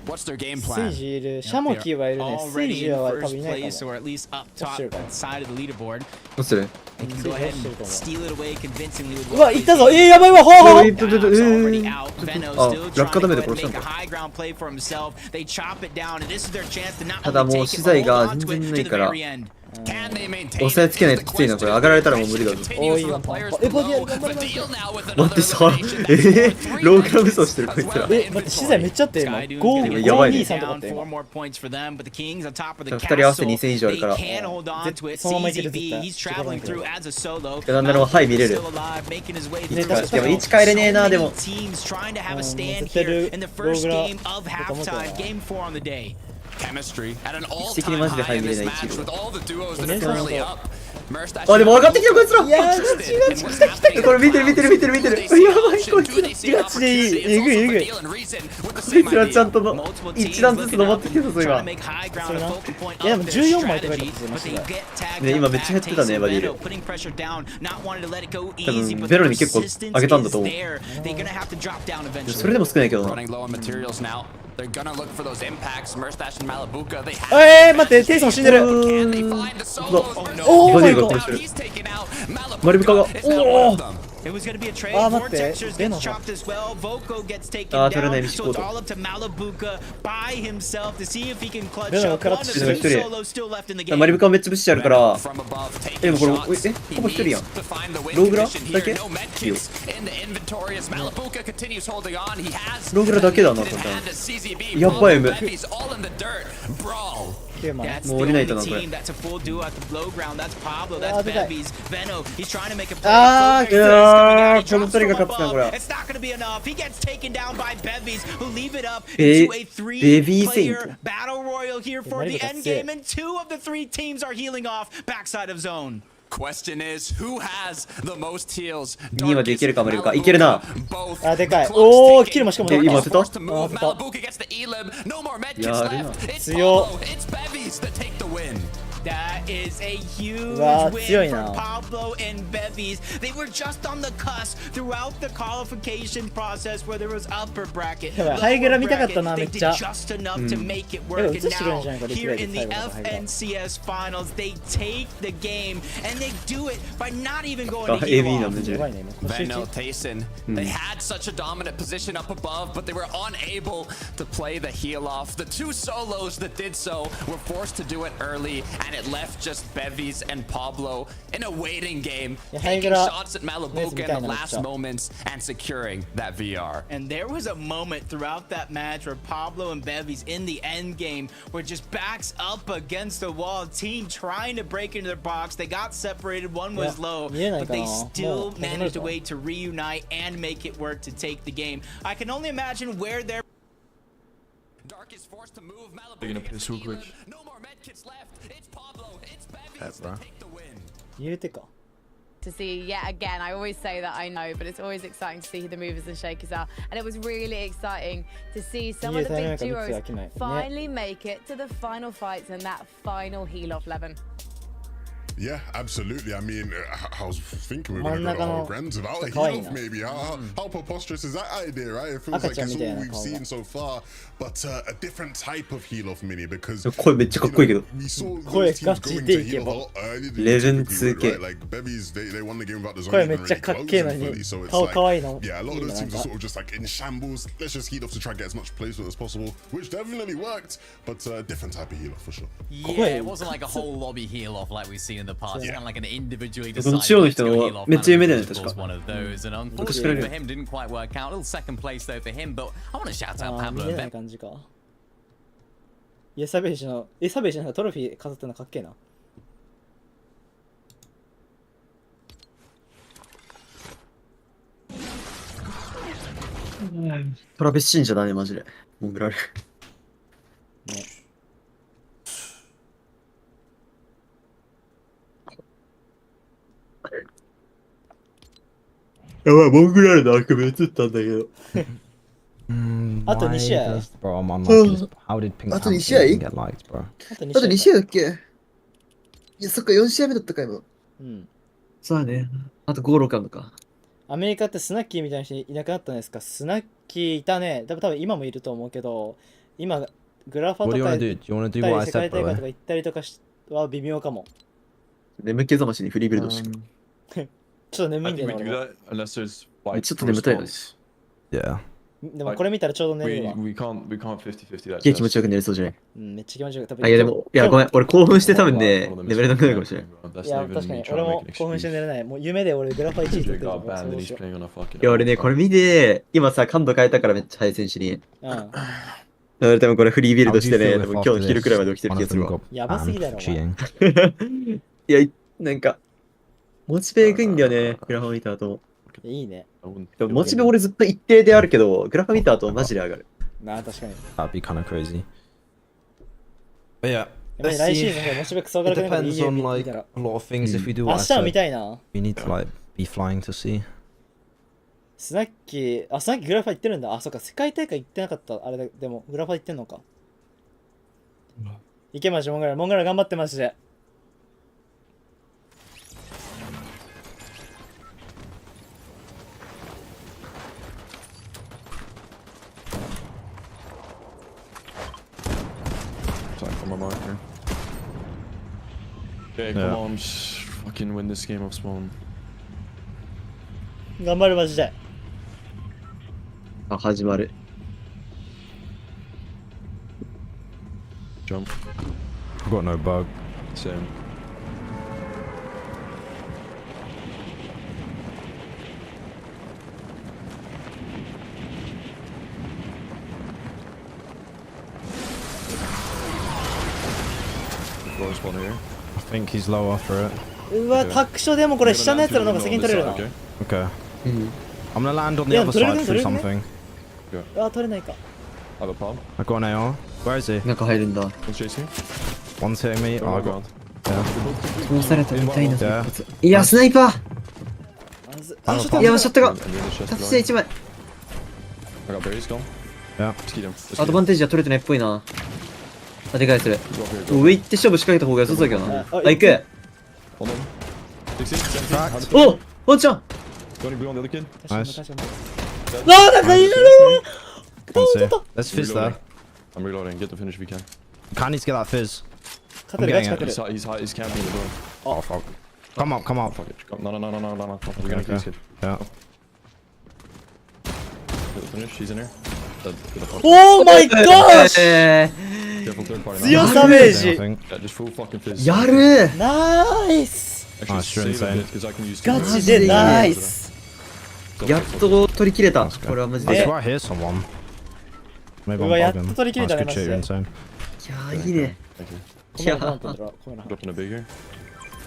What's their game スイ plan? ジいる。シャモキーはいるね。スイ Already ジ in は多 first 分いないか place も。 or at least up top Sure. side of the leaderboard. どうする They can go ahead and steal it away convincingly with うわ、 what 行っ they たぞ。 see. やばいわ。ほうほう。 Already out. Veno あ、 still 落下 trying ダメ to で go 殺し ahead た and ん make だ。 a high ground play for himself. They chop it down, and this is their chance to not ただ only もう take 資 it, 材 but が hold 全 on to 然 it な to い the から very end. Can they maintain 押さえつけないときついなこれ。上がられたらもう無理だぞ。 おいいわ。え、バディアル頑張れ。Fadil now with 待って another さ、 elimination. ローグラムソしてるこいつら。え、待って、資材めっちゃあって今。 Sky Dune's 5、 gonna get やばいね。 523とかあって down 今 4。more points for them, but the Kings on top of the 2人合わせ castle. て2000以上ある They から。 can hold on to it. そのままいける CZB, 絶対。 he's traveling through as a solo. なんならもうハイ見れる。 Still alive, making his way で through. も位置変えれねえな、でも。 Teams trying to have a stand 絶対 here in the first ローグラ game of halftime, game 4 on the day. Chemistry at an 的に all-time マジで high ハイ in 見れ this ない match チーム with all the duos that are ね currently up. あ、でも上がってきたこいつら。いやー、これ見てる見てる見てる見てる。やばいこいつら。ガチでいい。えぐいえぐい。こいつらちゃんとの一段ずつ登ってきてたぞ今。それな。いやでも14枚とか言ってましたね。ね今めっちゃ減ってたねバディル。多分ベロに結構上げたんだと思う。それでも少ないけどな。 Running low on materials now. They're gonna look for those impacts. Merstash and Malabuka. They have 待って、テイソン死んでる。 Can they find the solos? おー、バディルが my 殺 god してる。 He's taken out. マリブカが。 Malabuka is now お one お of。them. It was going to be a trade. Ah,待って Vortexers ベノ gets が chopped as well. Voco gets taken あー、取れない down. ミシ So コー it's ト。 all up to Malabuka by himself to see if he can clutchベノが up 食ら one っ of て the る。一人。 solos still left in the マリ game. ブカめっちゃブッシュあるから。 From above, でも taking これ shots. ほぼ一人やん。 To find the win ローグラ condition だ here. け？ No medkits in the inventory as Malabuka continues holding on. He has ローグラだけだな、 in これ。 hand as CZB. やばい Pablo む。 Bevis all in the dirt. Brawl. Yeah, man. That's もう the 降りない only となこれ。 team that's a full duo at the low ground. That's Pablo. Ah, That's did I- Bevis. Veno. He's trying to make a play. あー、 Focus is coming あ out. ー、 He この drops 二人 from が勝つなこれ above. It's not going to be enough. He gets taken down by Bevis, who leave it up ベ into a ベビーセイント。 three-player battle royal here for the end game, and 2 of the 3 teams are healing off backside of zone. Question is, who has the most heals? 2までいけるかマリブカ。いけるな。あ、でかい。おー、キルもしかもでかい。今当てた？ Malabuka gets the elim. No more medkits やるな。 left. It's 強。 Pablo. It's Bevis that take the win. That is a huge Wow, win 強い for な。 Pablo and Bevies. They were just on the cusp throughout the qualification process where there was upper bracket, やばい、ハイグラ見たかったな、 lower め bracket. っ They ちゃ。 did just enough to make it work. 映 And してくれるん now じゃないか、リプ here レイ in で the 最後のハイグラ。 FNCS finals, they take the game and they do it by not even going to AB heal なん off. でじゃ Veno, Tayson, they had such a dominant position up above, but they were unable to play the heal off. The two solos that did so were forced to do it early, and it left just Bevies and Pablo in a waiting game, taking shots at Malibuca in the last moments and securing that VR. And there was a moment throughout that match where Pablo and Bevies in the end game were just backs up against the wall, team trying to break into their box. They got separated, one was low, but they still managed a way to reunite and make it work to take the game. I can only imagine where they're Dark is forced to move. They're gonna piss real quick. No more medkits left. It's Pablo. It's Bevies to take the win. 言うてか。 To see yet again. I always say that, I know, but it's always exciting to see who the movers and shakers are. And it was really exciting to see some of the big duos finally make it to the final fights and that final heal off 11. Yeah, absolutely. I mean, I was thinking we were going to go to whole grand without a heal off, maybe. How preposterous is that idea, right? It feels like it's all we've seen so far, but a different type of heal off mini because声めっちゃかっこいいけど。 we saw those teams going to heal a lot earlier than typically, right? Like Bevies, they won the game without the zone even really closing fully, so it's like, yeah, a lot of those teams are sort of just like in shambles. Let's just heal off to try and get as much placement as possible, which definitely worked, but a different type of heal off for sure. Yeah, it wasn't like a whole lobby heal off like we've seen in the past. It's kind of like an individually その中央の人のめっちゃ有名だよね、確 was か。 one of those, and unfortunately for him, didn't quite work out. A little second place though for him, but I want to shout out あー、 Pablo 見え and ない Ben. 感じか。エサベイジのなんかトロフィー飾ってるのかっけえな。トラベス信者だね、マジで。モングラル。やばい、モングラルの悪夢映ったんだけど。あと2試合。あと2試合あと2試合だっけいや、そっか、4試合目だったか、今。うん。そうだね。あと5、6あんのか。アメリカってスナッキーみたいな人いなくなったんですか？スナッキーいたね。多分今もいると思うけど、今、グラファとか世界大会とか行ったりとかは微妙かも。眠気覚ましにフリービルドして。ちょっと眠いんだよね。ちょっと眠たいよね。でもこれ見たらちょうど寝るわ。We can't 50-50 that. 気持ちよく寝れそうじゃない？うん、めっちゃ気持ちよく。あ、いやでも、いやごめん、俺興奮して多分ね、眠れなくなるかもしれない。いや、確かに、俺も興奮して寝れない。もう夢で俺グラファ1位取ってると思う。いや、俺ね、これ見て、今さ、感度変えたからめっちゃ早い選手に。うん。俺多分これフリービルドしてね、多分今日昼くらいまで起きてる気がするわ。やばすぎだろ。いや、なんか、モチベえぐいんだよね、グラファ見た後。いいね。でもモチベ俺ずっと一定であるけど、グラファ見た後マジで上がる。なあ、確かに。That'd be kind of crazy. But yeah. 来シーズンモチベクソ上がるから depends on like a lot of things if we do what I 明日は見 said. たいな。We need to like be flying to see. スナッキー、あ、スナッキーグラファ行ってるんだ。あ、そっか、世界大会行ってなかった。あれだ、でも、グラファ行ってんのか。行けましょう、モングラル。モングラル頑張ってまして。My marker. Okay, come on, just fucking win this game of spawn. 頑張るマジで。あ、始まる。Jump. I've got no bug. Same. I think he's lower for it. うわ、タックショーでもこれ下のやつらの方が先に取れるな。Okay. I'm gonna land on the other side through something. あ、取れないか。I have a palm. I got an AR. Where is he? 中入るんだ。 One's chasing. One's hitting me. Oh, I got. Yeah. 通されたみたいな。いや、スナイパー。いや、ショットが。達成1枚。I got berries gone. Yeah. アドバンテージは取れてないっぽいな。あ、でかいそれ。上行って勝負仕掛けた方が良さそうだけどな。あ、行く。お、ワンちゃん。なんかいる。Let's fizz there. I'm reloading. Get the finish if you can. Can't need to get that fizz. I'm getting it. He's camping the door. Oh fuck. Come up, come up. Fuck it. No. We're gonna kill this kid. Yeah. Get the finish. He's in here. Oh my gosh! Careful third party. 強さメージ。 Yeah, just full fucking fizz. やる。ナイス。 Actually, save a bit because I can use. ガチでナイス。やっと取り切れた。これはマジ I で。 swear I hear someone. Maybe うわ、やっ I'm と bugging. 取り切れた I ね、 could マ shoot ジ you で。 insane. いや、いいね。 Thank you. いや、 Dropping a big here.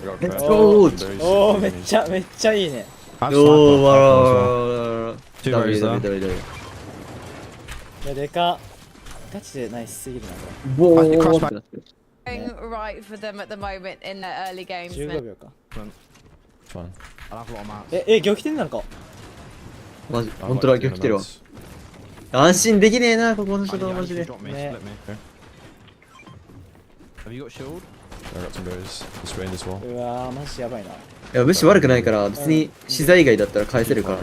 I got cracked. おおー、めっちゃいいね。I have お sniper. ー、わら。 Two ダメ berries ダメ there. ダメダメ。いや、でか。ガチでナイスすぎるな、こボー Going right for them at the moment in the early れ。 games. 15秒か。 It's fine. I'll have a lot of mats. 魚来てんなんか。マジ、本当だ、今日来てるわ。安心できねえな、ここの人とマジで。 Drop me, ね split me. Have you got shield? I got some berries. Just spray in this wall. うわー、マジやばいな。いや、武士悪くないから、別に資材以外だったら返せるから。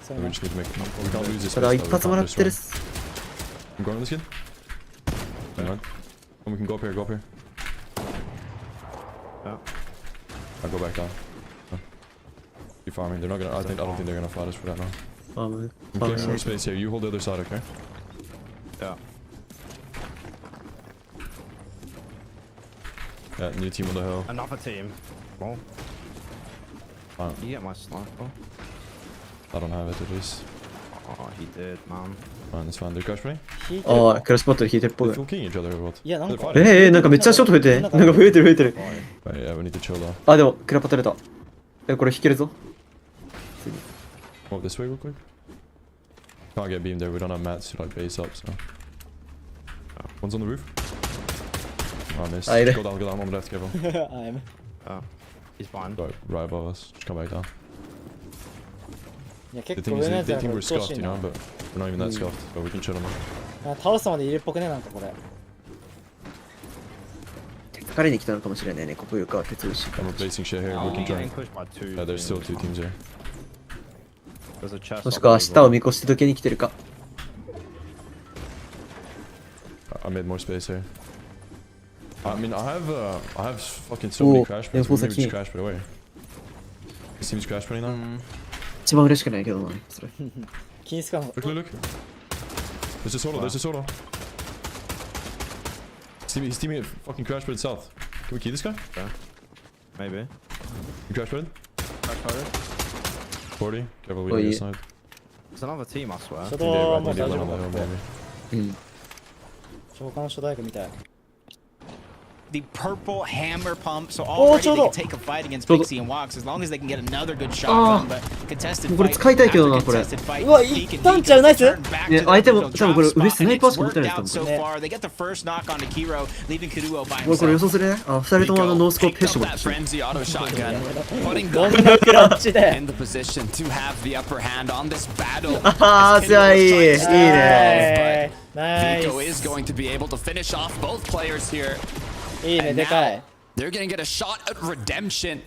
そう We ね just need to make. We can't lose this. ただ、一発もらってるっす。 I'm going on this kid. Hang on. And we can go up here. Go up here. Yeah. I'll go back down. Keep farming. They're not gonna. I don't think they're gonna fight us for that now. あ、もう、 I'm clearing more space here. You hold the other side, okay? Yeah. Yeah, new team on the hill. Another team. Well, Fine. you get my sniper. I don't have it at least. Oh, he did, man. Fine, that's fine. They're crash running. 引いてるああ、クラスポットで引いてるっぽい They're。full king each other or what? いや、なんか They're fighting. なんかめっちゃショット増えて。なんか増えてる。 Right, yeah, we need to chill though. あ、でも、クラパ取れた。これ引けるぞ。 Go this way real quick. Can't get beamed there. We don't have mats to like base up, so. One's on the roof. Oh, I missed. I did. Go down, on the left, careful. I'm Oh, he's fine. Right above us. Just come back down. いや、 The 結 thing 構 is, 上の they やつら think こ we're れ鬱陶 scuffed, しい you な。 know, but we're not even that scuffed, so we can chill them out. 倒すまでいるっぽくね、なんかこれ。彼に来たのかもしれないね、ここいうか、鉄牛。 I'm replacing shit here. Oh, We can try. getting pushed by two. Yeah, there's still two teams here. There's a chest. もしくは明日を見越して時計に来てるか。I made more space here. I mean, I have fucking so many crash pads. Maybe just crash it away. This team's crash running now. 一番嬉しくないけどな、それ。気につかん。 Look. There's a solo. There's a solo. He's teaming at fucking crash pad south. Can we key this guy? Yeah. Maybe. You crash pad? Crash pad. 40. Careful, we Oh, need yeah. this side. There's another team, I swear. 初 I 動 think は they もう did 大 one 丈 on 夫 the か hill, こ maybe. うん。召喚の初代みたい。 The purple hammer pump, so already they can take a fight against Pixie and Walks as long as they can get another good shotgun, but contested これ fight 使いたいけどな、これ。 after contested fight. うわ、一旦ちゃう、ナイス。ね、相手も、多分これ上スナイパーしか持ってないです So 多分 far, they get the first knock onto Kiro, leaving Kuruo by これ。これ予 himself. 想するね。あ、二人ともノースコープヘッション持 That ってる。 frenzy auto shotgun, putting どんなクラッチで。 in the position to have the upper hand on this battle. ああ、強い。いいね。ナイ Vico is ス。 going to be able to finish off both players here. いいね、でかい。 They're gonna get a shot at redemption.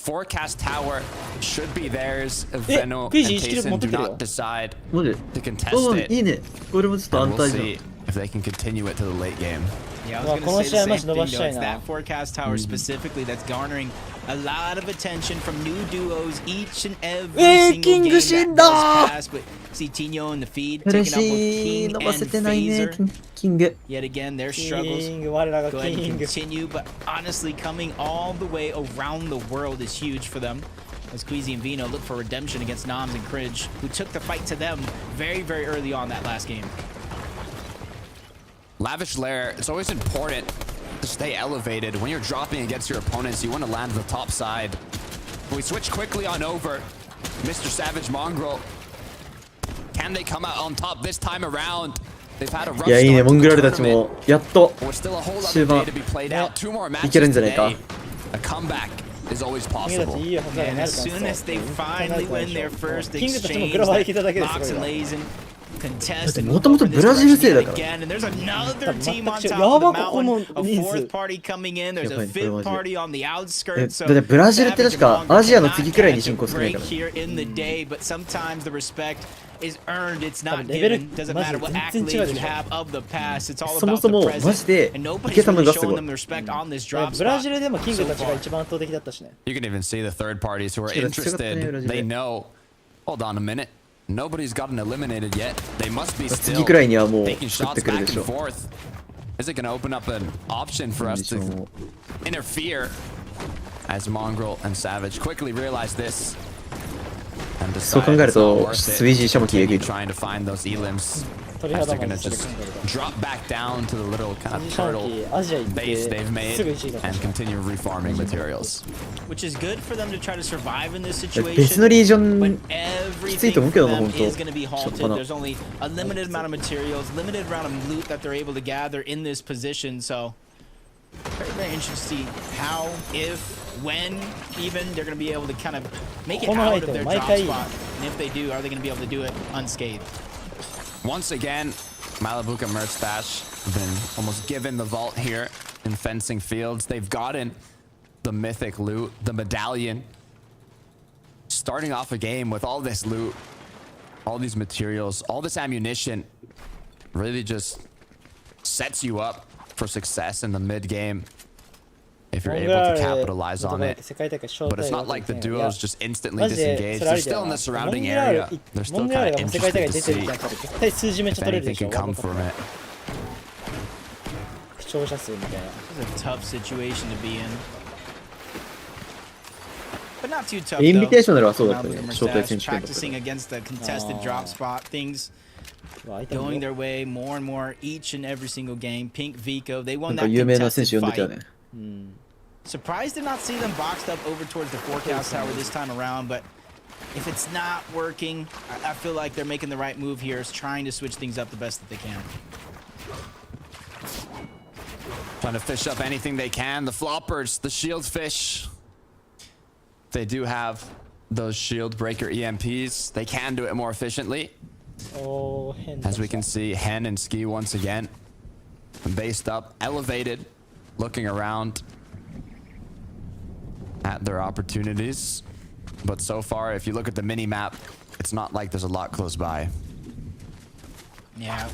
Forecast Tower should be theirs. え、 Veno クイ and ジ1キル Tayson 持って do ってる not よ。 decide マジ to contest お it. いいね。これもちょっと And 安 we'll 泰じゃん。 see if they can continue it to the late game. Yeah, I Well, was gonna say the same thing, though. It's この試合マジ伸ばしたいな。 that forecast tower specifically that's garnering a lot of attention from new duos each and every single キン game グ死 that んだ goes past. But see Tino in the feed 嬉 taking up しい。 both 伸 King ば and せてないね、 Phaser. キング。 Yet again, their キ struggles ング、我らが go キ ahead ン and グ。 continue. But honestly, coming all the way around the world is huge for them. As Queasy and Vino look for redemption against Noms and Cridge, who took the fight to them very, very early on that last game. Lavish Lair, it's always important to stay elevated. When you're dropping against your opponents, you want to land the top side. We switch quickly on over. Mr. Savage Mongrel. Can they come out on top this time around? They've had a rough いや、いいね。 start モ to ン the グラルたち tournament. も、やっと、 We're still a whole 終 other 盤 day to be played out. Two more いける matches んじゃないか。 today. A comeback is always キングた possible. ちいいはずだよ And ね。 as soon as they finally win their first キングたちも exchange, グラバー引いただけ like です Mox ごい and わ。 Lazen contest and もともとブラジル勢だから。 again. And there's another team on や top ば of the ここの mountain. A 人数 fourth party coming in. There's a fifth party on the outskirts. だってブラジルって確かアジアの次くらいに人口少ないから。 here in the day, but sometimes the respect is earned. It's not given. Doesn't matter what accolades you have of the past. It's all about the present. And nobody's really showing them the respect on this drop ブラ spot. ジルでもキングたちが一番圧倒的だったしね。 You can even see the third parties who are interested. They know. Hold on a minute. Nobody's gotten eliminated yet. They must be still 次くらいにはもう taking 作っ shots てくる back でし and ょ。 forth. Is it going to open up an option for us to interfere? As Mongrel and Savage quickly realize this. And そう考えるとスウィージーシャモキーエグい。 trying to find those elims. As they're gonna just drop back down to the little kind of turtle base they've made and continue reforming materials. Which is good for them to try to survive in this 別の situation. リージョ But ンきついと everything 思う for けどな them 本当。 is going to be しょっ halted. ぱな。 There's only a limited amount of materials, limited amount of loot that they're able to gather in this position. So very, very interesting to see how, if, when, even they're going to be able to kind of make it out of their drop spot. And if they do, are they going to be able to do it unscathed? Once again, Malabuka Merstash have been almost given the vault here in Fencing Fields. They've gotten the mythic loot, the medallion. Starting off a game with all this loot, all these materials, all this ammunition really just sets you up for success in the mid game if you're able to capitalize on it. But it's not like the duos just instantly disengage. They're still in the surrounding area. They're still kind of interested to see if anything can come from it. 視聴者数みたいな。 It's a tough situation to be in. But not too tough, インビテー though. ショナルはそうだったね。 Malabuka 招待選 Merstash 手権とか。 practicing against the contested drop spot. Things going their way more and more each and every single game. Pink Vico, they な won んか that 有名な選 contested 手呼んでたよ fight. ね。Surprised to not see them boxed up over towards the forecast tower this time around, but if it's not working, I feel like they're making the right move here, is trying to switch things up the best that they can. Trying to fish up anything they can. The floppers, the shield fish. They do have those shield breaker EMPs. They can do it more efficiently. Oh, as we can see, Hen and Ski once again based up, elevated, looking around at their opportunities. But so far, if you look at the mini map, it's not like there's a lot close by. Yeah.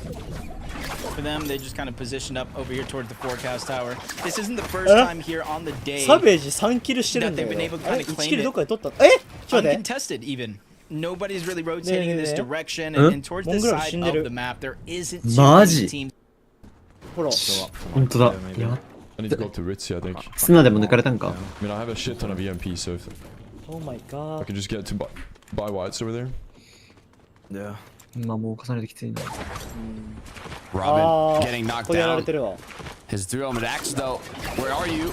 For them, they just kind of positioned up over here towards the forecast tower. This isn't the first time here on the day サベージ3キルしてるん that だ they've よ been able to あれ kind of 1 claim キルど it こで取ったのえちょっと待って uncontested even. Nobody's really rotating in this direction, Huh? and towards the Mongrel side 死んでる of the map, there isn't too マ many ジ teams. ほら本当だ。や I need to go up to Ritzy, I think. 砂でも抜かれたんか。 I mean, I have a shit ton of EMP, so if Oh my I god can just get to buy whites over there. Yeah. まあもう重ねてきついな。 Robin getting knocked これやられ down. てるわ His duo Madax though, where are you?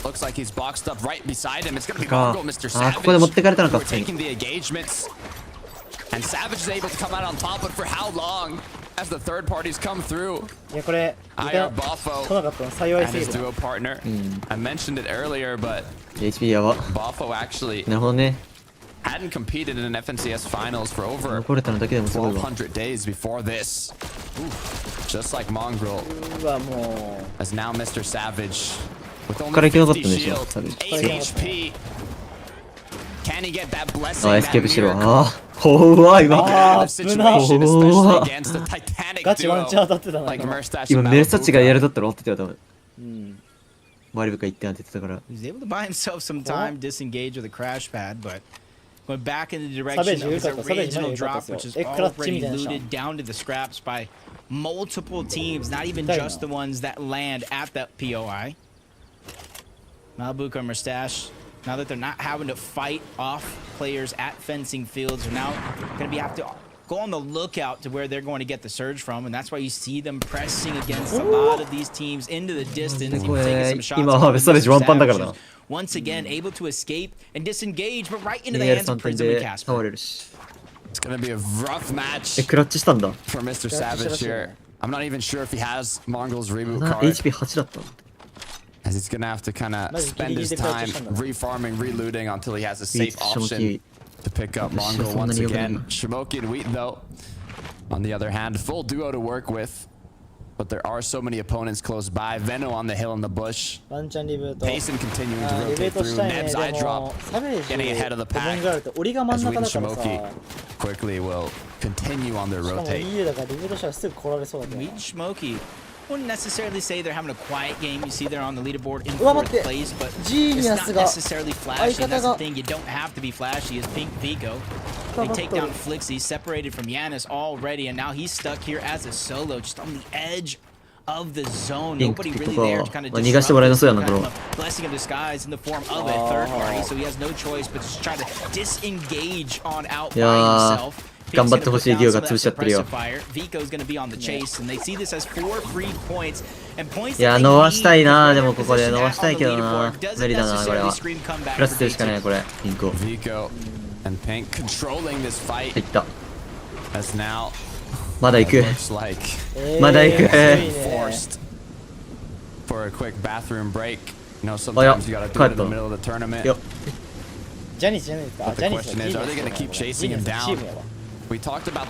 Looks like he's boxed up right beside him. It's gonna be Mongrel, Mr. あ、ここで持ってかれたの Savage. か、 We're 普通に。 taking the engagements. And Savage is able to come out on top, but for how long? As the third parties come through. いやこれ IR 来 Boffo なかったの幸い and すぎ his る duo partner. I mentioned it earlier, but HP やば。 Boffo actually なるほどね。 hadn't competed in an FNCS finals for over 残れたのだけでもすごいわ。 1,200 days before this. Just like Mongrel, うわも as now Mr. Savage with こ only っから行けなかった 50 んでしょ、 shield, サベージ。 8 HP. Can he get that blessing? あ、エ That スケープしろ。 miracle? あー、怖いわ。 Kind of situation, especially against the Titanic ガチワンチャン duo 当たってたな like Merstash 今 and メルサッチがやる Malabuka. だったら終わってたよ、多分。マリブカ1点当ててたから。 He was able to buy himself some time, disengage with a crash pad, but going back in the direction of his original drop, which is already looted down to the scraps by multiple teams, not even just the ones that land at that POI. Malabuka and Merstash, now that they're not having to fight off players at fencing fields, are now going to have to go on the lookout to where they're going to get the surge from, and that's why you see them pressing against a lot of these teams into the distance, even taking some shots. 今はサベージワンパンだからな。 Once again, able to escape and disengage, but right into the hands of Prism and Casper. 倒れるし。 It's gonna be a rough match クラッチしたんだ。 for Mr. Savage here. I'm not even sure if he has Mongrel's reboot な card, HP8 だったの。 as he's gonna have to kind of spend his time refarming, reloading until he has a safe option to pick up Mongrel once again. Shimoki and Wheat though On the other hand, full duo to work with. But there are so many opponents close by. Veno on the hill in the bush. Payson continuing to rotate through. Neb's eye drop. Getting ahead of the pack. As Win Shimoki quickly will continue on their rotate. Win Shimoki. Wouldn't necessarily say they're having a quiet game. You see they're on the leaderboard in 4th place, but it's not necessarily flashy. That's the thing. You don't have to be flashy. As Pink Vico, they take down Flixie, separated from Yanis already, and now he's stuck here as a solo, just on the edge of the zone. Nobody really there to kind of disrupt a blessing of disguise in the form of a third party. So he has no choice but to try to disengage on out by himself. 頑張ってほしいデュオが潰しちゃってるよ。いや、伸したいな。でもここで伸ばしたいけどな。無理だな、これは。プラスするしかない、これ。ピンクを。入った。まだ行く。まだ行く。あ、や、帰った。よっ。ジャニスか。ジャニス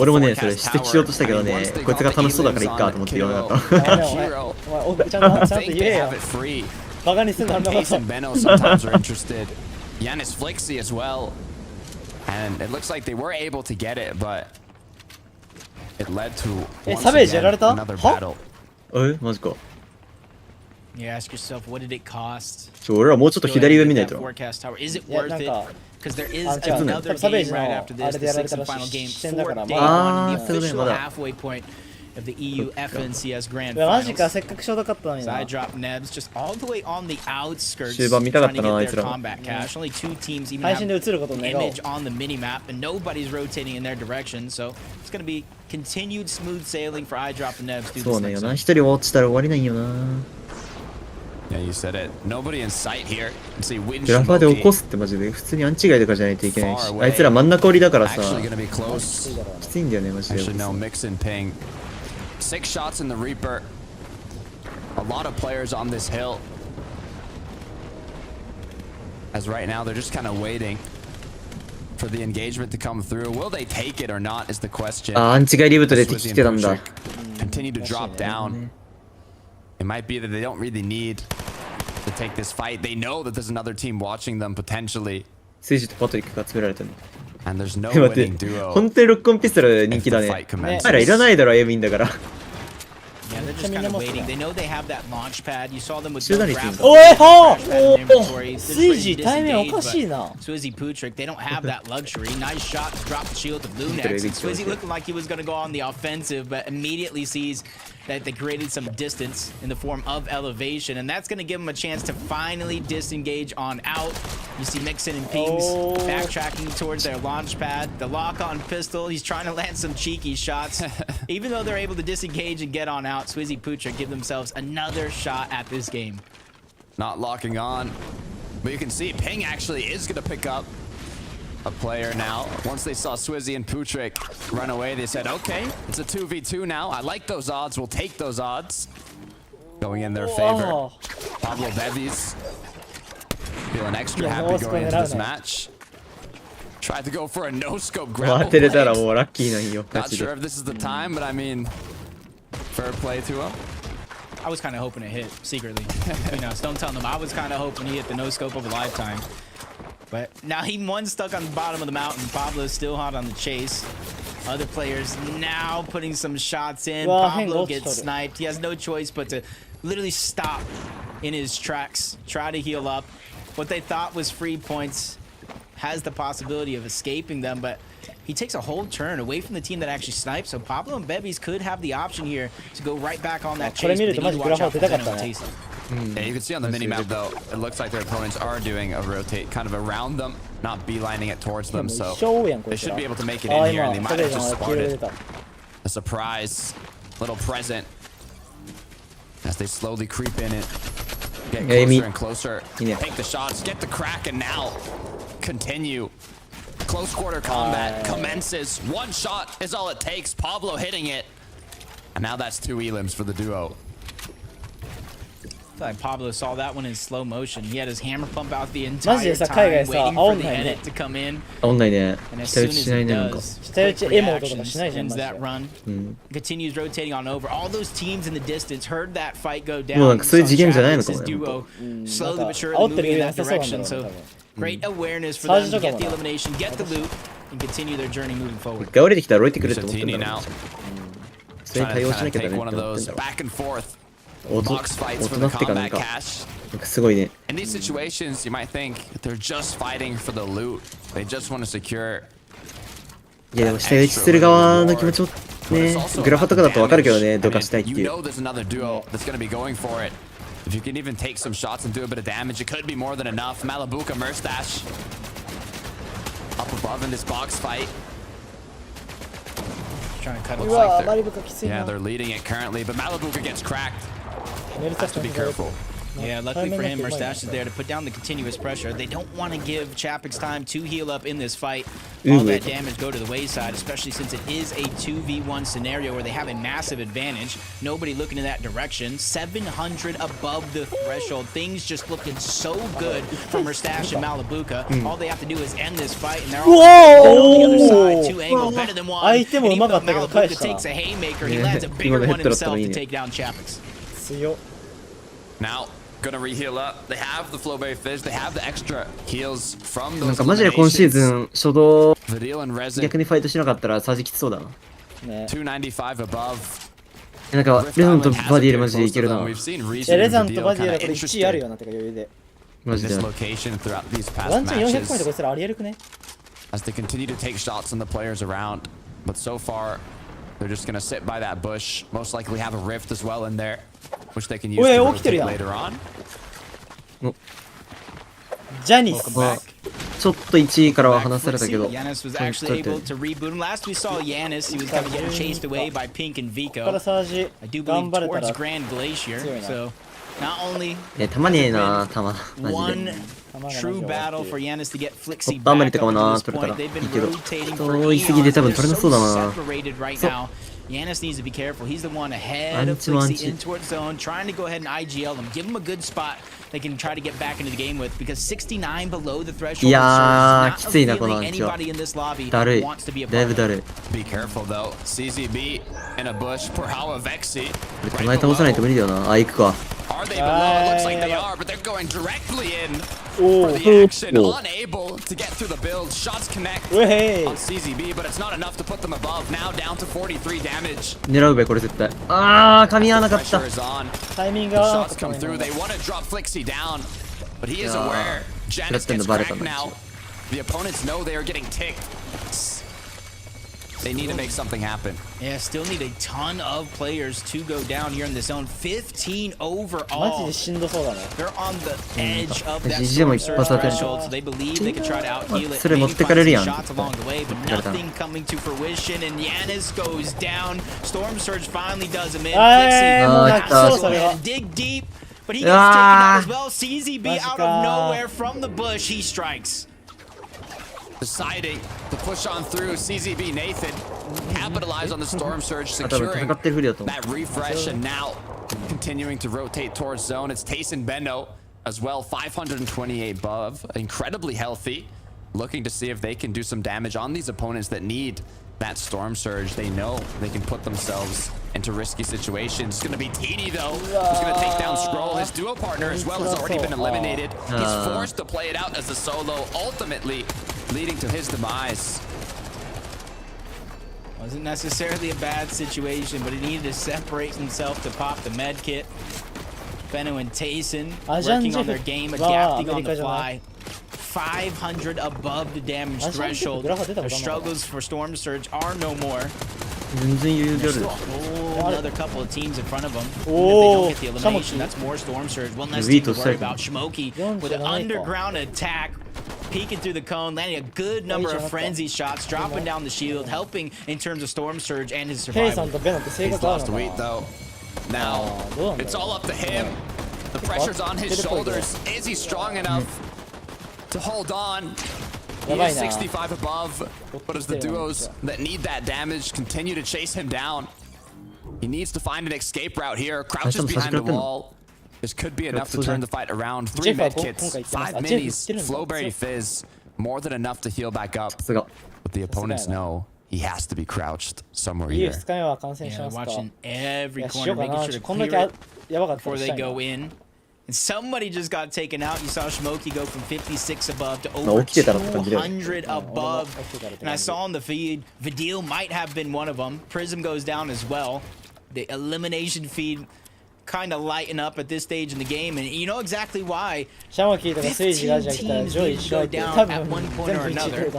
俺もね、それ指摘しようとしたけどね、こいつが楽しそうだからいっかと思って言わなかった。お前、ちゃんと言えよ。バカにすんな、あんなこと。Yanis Flixie as well. And it looks like they were able to get it, but it led to once again another battle. マジか。You ask yourself, what did it cost? 俺らもうちょっと左上見ないと。Is it worth it? Because there is another game right after this, the 6th and final game for day 1 in the official halfway point of the EU FNCS Grand Finals. Side drop Nebs just all the way on the outskirts trying to get their combat cache. Only 2 teams even have an image on the mini-map, and nobody's rotating in their direction, so it's going to be continued smooth sailing for iDrop and Nebs through this next zone. 一人落ちたら終わりないよな。Yeah, you said it. Nobody in sight here. See, グラファーで起こすってマジで普通にアンチガイとかじゃないといけないし、あいつら真ん中折りだからさ、きついんだよねマジで。Actually, no, mix and ping. 6 shots in the Reaper. A lot of players on this hill. As right now, they're just kind of waiting for the engagement to come through. Will they take it or not is the question. あ、アンチガイリブトで敵来てたんだ。Continue to drop down. It might be that they don't really need to take this fight. They know that there's another team watching them potentially. スイジとパトリックが詰められてるの。And there's no winning duo. 本当にロックオンピストル人気だね。あらいらないだろ、エミンだから。Yeah, they're just kind of waiting. They know they have that launch pad. You saw them with Swizzy Putrick, they don't have that luxury. Nice shot to drop the shield to Blue next. Swizzy looking like he was going to go on the offensive, but immediately sees that they created some distance in the form of elevation, and that's going to give him a chance to finally disengage on out. You see Mixon and Pings backtracking towards their launch pad. The lock-on pistol, he's trying to land some cheeky shots. Even though they're able to disengage and get on out, Swizzy Putra give themselves another shot at this game. Not locking on, but you can see Ping actually is going to pick up a player now. Once they saw Swizzy and Putrick run away, they said, okay, it's a 2v2 now. I like those odds. We'll take those odds. Going in their favor. Pablo Bevis feeling extra happy going into this match. Tried to go for a no-scope grapple blade. Not sure if this is the time, but I mean, fair play to him. I was kind of hoping it hit secretly. You know, don't tell them. I was kind of hoping he hit the no-scope of a lifetime. But now he one stuck on the bottom of the mountain. Pablo's still hot on the chase. Other players now putting some shots in. Pablo gets sniped. He has no choice but to literally stop in his tracks, try to heal up. What they thought was free points has the possibility of escaping them, but he takes a whole turn away from the team that actually sniped. So Pablo and Bevis could have the option here to go right back on that chase. Yeah, you can see on the mini-map though, it looks like their opponents are doing a rotate kind of around them, not beelining it towards them, so they should be able to make it in here, and they might have just spotted a surprise little present as they slowly creep in it, get closer and closer, take the shots, get the crack, and now continue. Close quarter combat commences. One shot is all it takes. Pablo hitting it, and now that's 2 elims for the duo. Like Pablo saw that one in slow motion. He had his hammer pump out the マジ entire でさ、海 time, 外さ、 waiting 煽 for ん the ないね。 edit to come in. 煽んないね。 And as 下 soon 打ち as しない it ね、なんか。 does, 下打ち quick エモートとか reactions, しないじゃん、 ends マジ that で。 run, うん。 continues rotating on over. All those teams in the distance heard that fight go もう down. なんかそういう次元じゃないのか His もね。ほん duo と slowly なん but か surely 煽って moving る in 余裕 that なさそうなん direction. だろう So な、多分。great awareness for サー them ジ to とか get も the な。 elimination, get the loot, and continue their journey moving forward. 一回降りてきたら降りてくれって思ってん Satini だろう now. ね。それに対応しなきゃダ Take メって one of 思ってん those だろ back and forth う。box fights 大 for 人 the ってかなん combat か、cash. なんかすごいね。 In these situations, you might think that they're just fighting for the loot. They just want to secure. いやでも下打ちする側の気持ちもね、グラファとかだとわかるけどね、どかしたいって You いう。 know there's another duo that's going to be going for it. If you can even take some shots and do a bit of damage, it could be more than enough. Malibuka Merstash up above in this box fight. Trying to cut う it わ off ー、マ there. リブカきつい Yeah, な。 they're leading it currently, but Malibuka gets cracked. メルタ Has to be careful. Yeah, luckily for him, Merstash is there to put down the continuous pressure. They don't want to give Chapix time to heal up in this fight. All that damage go to the wayside, especially since it is a 2v1 scenario where they have a massive advantage. Nobody looking in that direction. 700 above the threshold. Things just looking so good from Merstash and Malibuka. All they have to do is end this fight, and they're all on the other side. Two angles, better than one. And even though Malibuka takes a haymaker, he lands a bigger one himself to take down Chapix. 強っ。 Now, gonna reheal up. They have the Flowberry Fizz. They have the extra heals from なん those かマジで今シーズ eliminations. ン初動 Vidil and Resin, 逆にファイトしなかったらサージきつそうだな。ね。 295 above. なんかレゾンとバディエルマジでいけるな。 We've seen い Resin や、レ and ザンと Vidil バディエ kind ラ of これ1位ある interested よなってか余裕で。マ in ジ this で。 location throughout these ワ past ンチャン400ポイントこ matches いつらありえるくね。 as they continue to take shots on the players around. But so far, they're just gonna sit by that bush. Most likely have a rift as well in there, which they can use to rotate later on. ジャニス。まあちょっと1位からは離されたけど。 Yanis was actually able to reboot him. Last we saw Yanis, he was kind of getting chased away by Pink and ここ Vico. からサージ I do 頑 believe 張れた towards ら。 Grand Glacier. So not only たまねえな、たま。マジ one で。 true battle for Yanis to get Flixie トップあんまり back とかも up な、 to this 取れた point. ら They've い been いけど。 rotating for 人いすぎて多分 eons. 取れ They're なそうだ so な。 separated right そう。 now. Yanis needs to be careful. He's the one ahead of Flixie in towards zone, trying to go ahead and IGL them. Give him a good spot they can try to get back into the game with, because 69 below the threshold いやー、 is きついな、 not こ a の feeling アンチは。 anybody in this lobby だるい。 wants to be a だい part ぶ of. だるい。 Be careful though. CZB in a bush. Porhawa Vexi. 手前倒さないと無理だよな。あ、行くか。 Are they below? Looks like they are, but they're going directly in for the action. Unable to get through the build. Shots connect on CZB, but it's not enough to put them above. Now down to 43 damage. 狙うべ、これ絶対。あー、噛み合わなかった。 Pressure is on. タイミング The が合わなか shots った come ね through. 今 They want to drop Flixie down, but he is Yeah. aware. Janice Let them gets bite cracked it. now. The opponents know they are getting ticked. They need to make something happen. Yeah, still need a ton of players to go down here in the zone. 15 マジ overall. でしんどそうだね。 They're on the edge of that GG も storm 一 surge 発当てる。 threshold, so they believe they can try to out-heal it. それ持 Maybe ってか find れる some やん。 shots along the way, but 持ってかれた。 nothing coming to fruition, and Yanis goes down. Storm Surge finally does him in. もう泣きそうそれは。 Dig deep, but he gets taken out as well. CZB out of nowhere from the bush, he strikes. Deciding to push on through. CZB Nathan capitalize on the storm surge, あ、多分 securing 戦ってるふりだと思う。 that refresh, and now continuing to rotate towards zone. It's Tayson Beno as well, 528 above, incredibly healthy, looking to see if they can do some damage on these opponents that need that storm surge. They know they can put themselves into risky situations. It's going to be Teeny though, who's going to take down Scroll. His duo partner as well has already been eliminated. He's forced to play it out as a solo, ultimately leading to his demise. Wasn't necessarily a bad situation, but he needed to separate himself to pop the med kit. Benno and Tayson working on their game, adapting on the fly. 500 above the damage threshold. Their struggles for Storm Surge are no more. 全然余裕である。 Another couple of teams in front of them. Even if they don't get the elimination, that's more Storm Surge. One less team to worry about. Shmoki with an underground attack. Peeking through the cone, landing a good number of frenzy shots, dropping down the shield, helping in terms of Storm Surge and his survival. He's lost weight though. Now, it's all up to him. The pressure's on his shoulders. Is he strong enough to hold on? He is 65 above, but as the duos that need that damage continue to chase him down, he needs to find an escape route here. Crouches behind the wall. This could be enough to turn the fight around. 3 medkits, 5 minis, Flowberry Fizz, more than enough to heal back up. But the opponents know he has to be crouched somewhere here. Yeah, they're watching every corner, making sure to clear it before they go in. And somebody just got taken out. You saw Smokey go from 56 above to over 200 above. And I saw on the feed, Vidil might have been one of them. Prism goes down as well. The elimination feed kind of lighten up at this stage in the game, and you know exactly why. 15 teams need to go down at one point or another.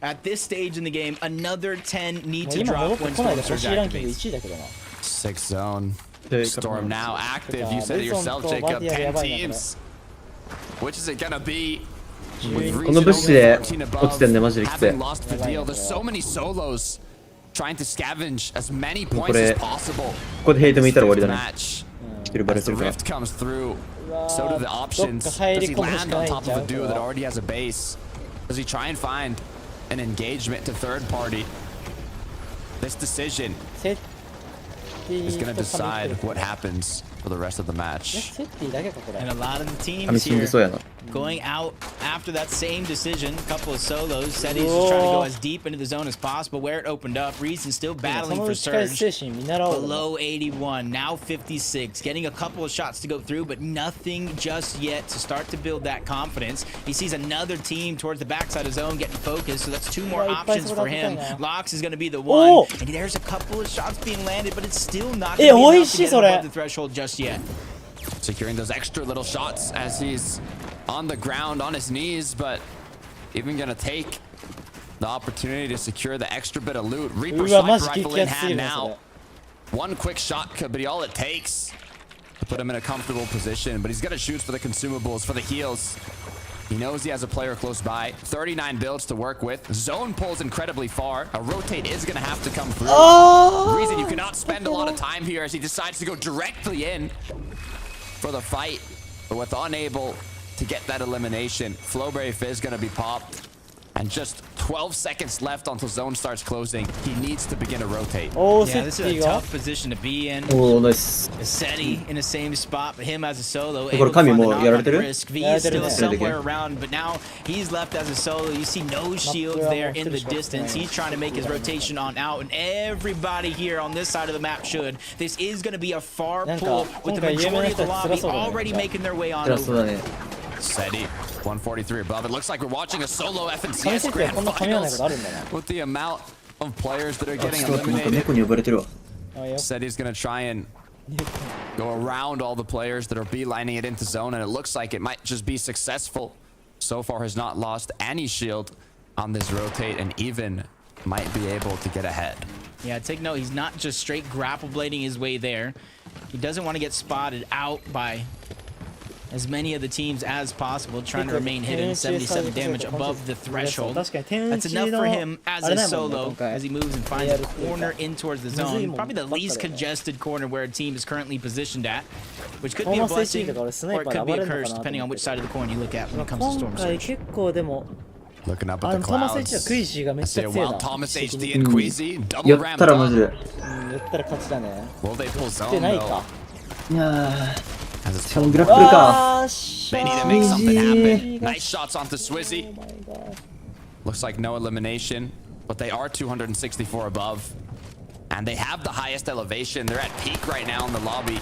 At this stage in the game, another 10 need to drop when Storm Surge activates. 6 zone. Storm now active. You said it yourself, Jacob. 10 teams. Which is it gonna be? With regional 14 above, having lost Vidil, there's so many solos trying to scavenge as many points as possible. Match. As the rift comes through, so do the options. Does he land on top of a duo that already has a base? Does he try and find an engagement to third party? This decision is going to decide what happens for the rest of the match. And a lot of the teams here going out after that same decision. A couple of solos. Seti's just trying to go as deep into the zone as possible. Where it opened up, Reason still battling for Surge. Below 81, now 56. Getting a couple of shots to go through, but nothing just yet to start to build that confidence. He sees another team towards the backside of zone getting focused, so that's 2 more options for him. Lox is going to be the one. And there's a couple of shots being landed, but it's still not going to be enough to get above the threshold just yet. Securing those extra little shots as he's on the ground on his knees, but even gonna take the opportunity to secure the extra bit of loot. Reaper sniper rifle in hand now. One quick shot could be all it takes to put him in a comfortable position, but he's gonna shoot for the consumables, for the heals. He knows he has a player close by. 39 builds to work with. Zone pulls incredibly far. A rotate is gonna have to come through. Reason you cannot spend a lot of time here as he decides to go directly in for the fight, but with unable to get that elimination. Flowberry Fizz gonna be popped, and just 12 seconds left until zone starts closing. He needs to begin to rotate. Yeah, this is a tough position to be in. Nice. Seti in the same spot, but him as a solo. Risk. V is still somewhere around, but now he's left as a solo. You see no shields there in the distance. He's trying to make his rotation on out, and everybody here on this side of the map should. This is going to be a far pull with the majority of the lobby already making their way on over. Seti, 143 above. It looks like we're watching a solo FNCS Grand Finals with the amount of players that are getting eliminated. Seti's gonna try and go around all the players that are beelining it into zone, and it looks like it might just be successful. So far has not lost any shield on this rotate, and even might be able to get ahead. Yeah, take note, he's not just straight grapple blading his way there. He doesn't want to get spotted out by as many of the teams as possible, trying to remain hidden. 77 damage above the threshold. That's enough for him as a solo as he moves and finds a corner in towards the zone. Probably the least congested corner where a team is currently positioned at, which could be a blessing or it could be a curse depending on which side of the coin you look at when it comes to Storm Surge. Looking up at the clouds. I see a wild Thomas HD and Queasy double ramped up. Will they pull zone though? They need to make something happen. Nice shots onto Swizzy. Looks like no elimination, but they are 264 above. And they have the highest elevation. They're at peak right now in the lobby.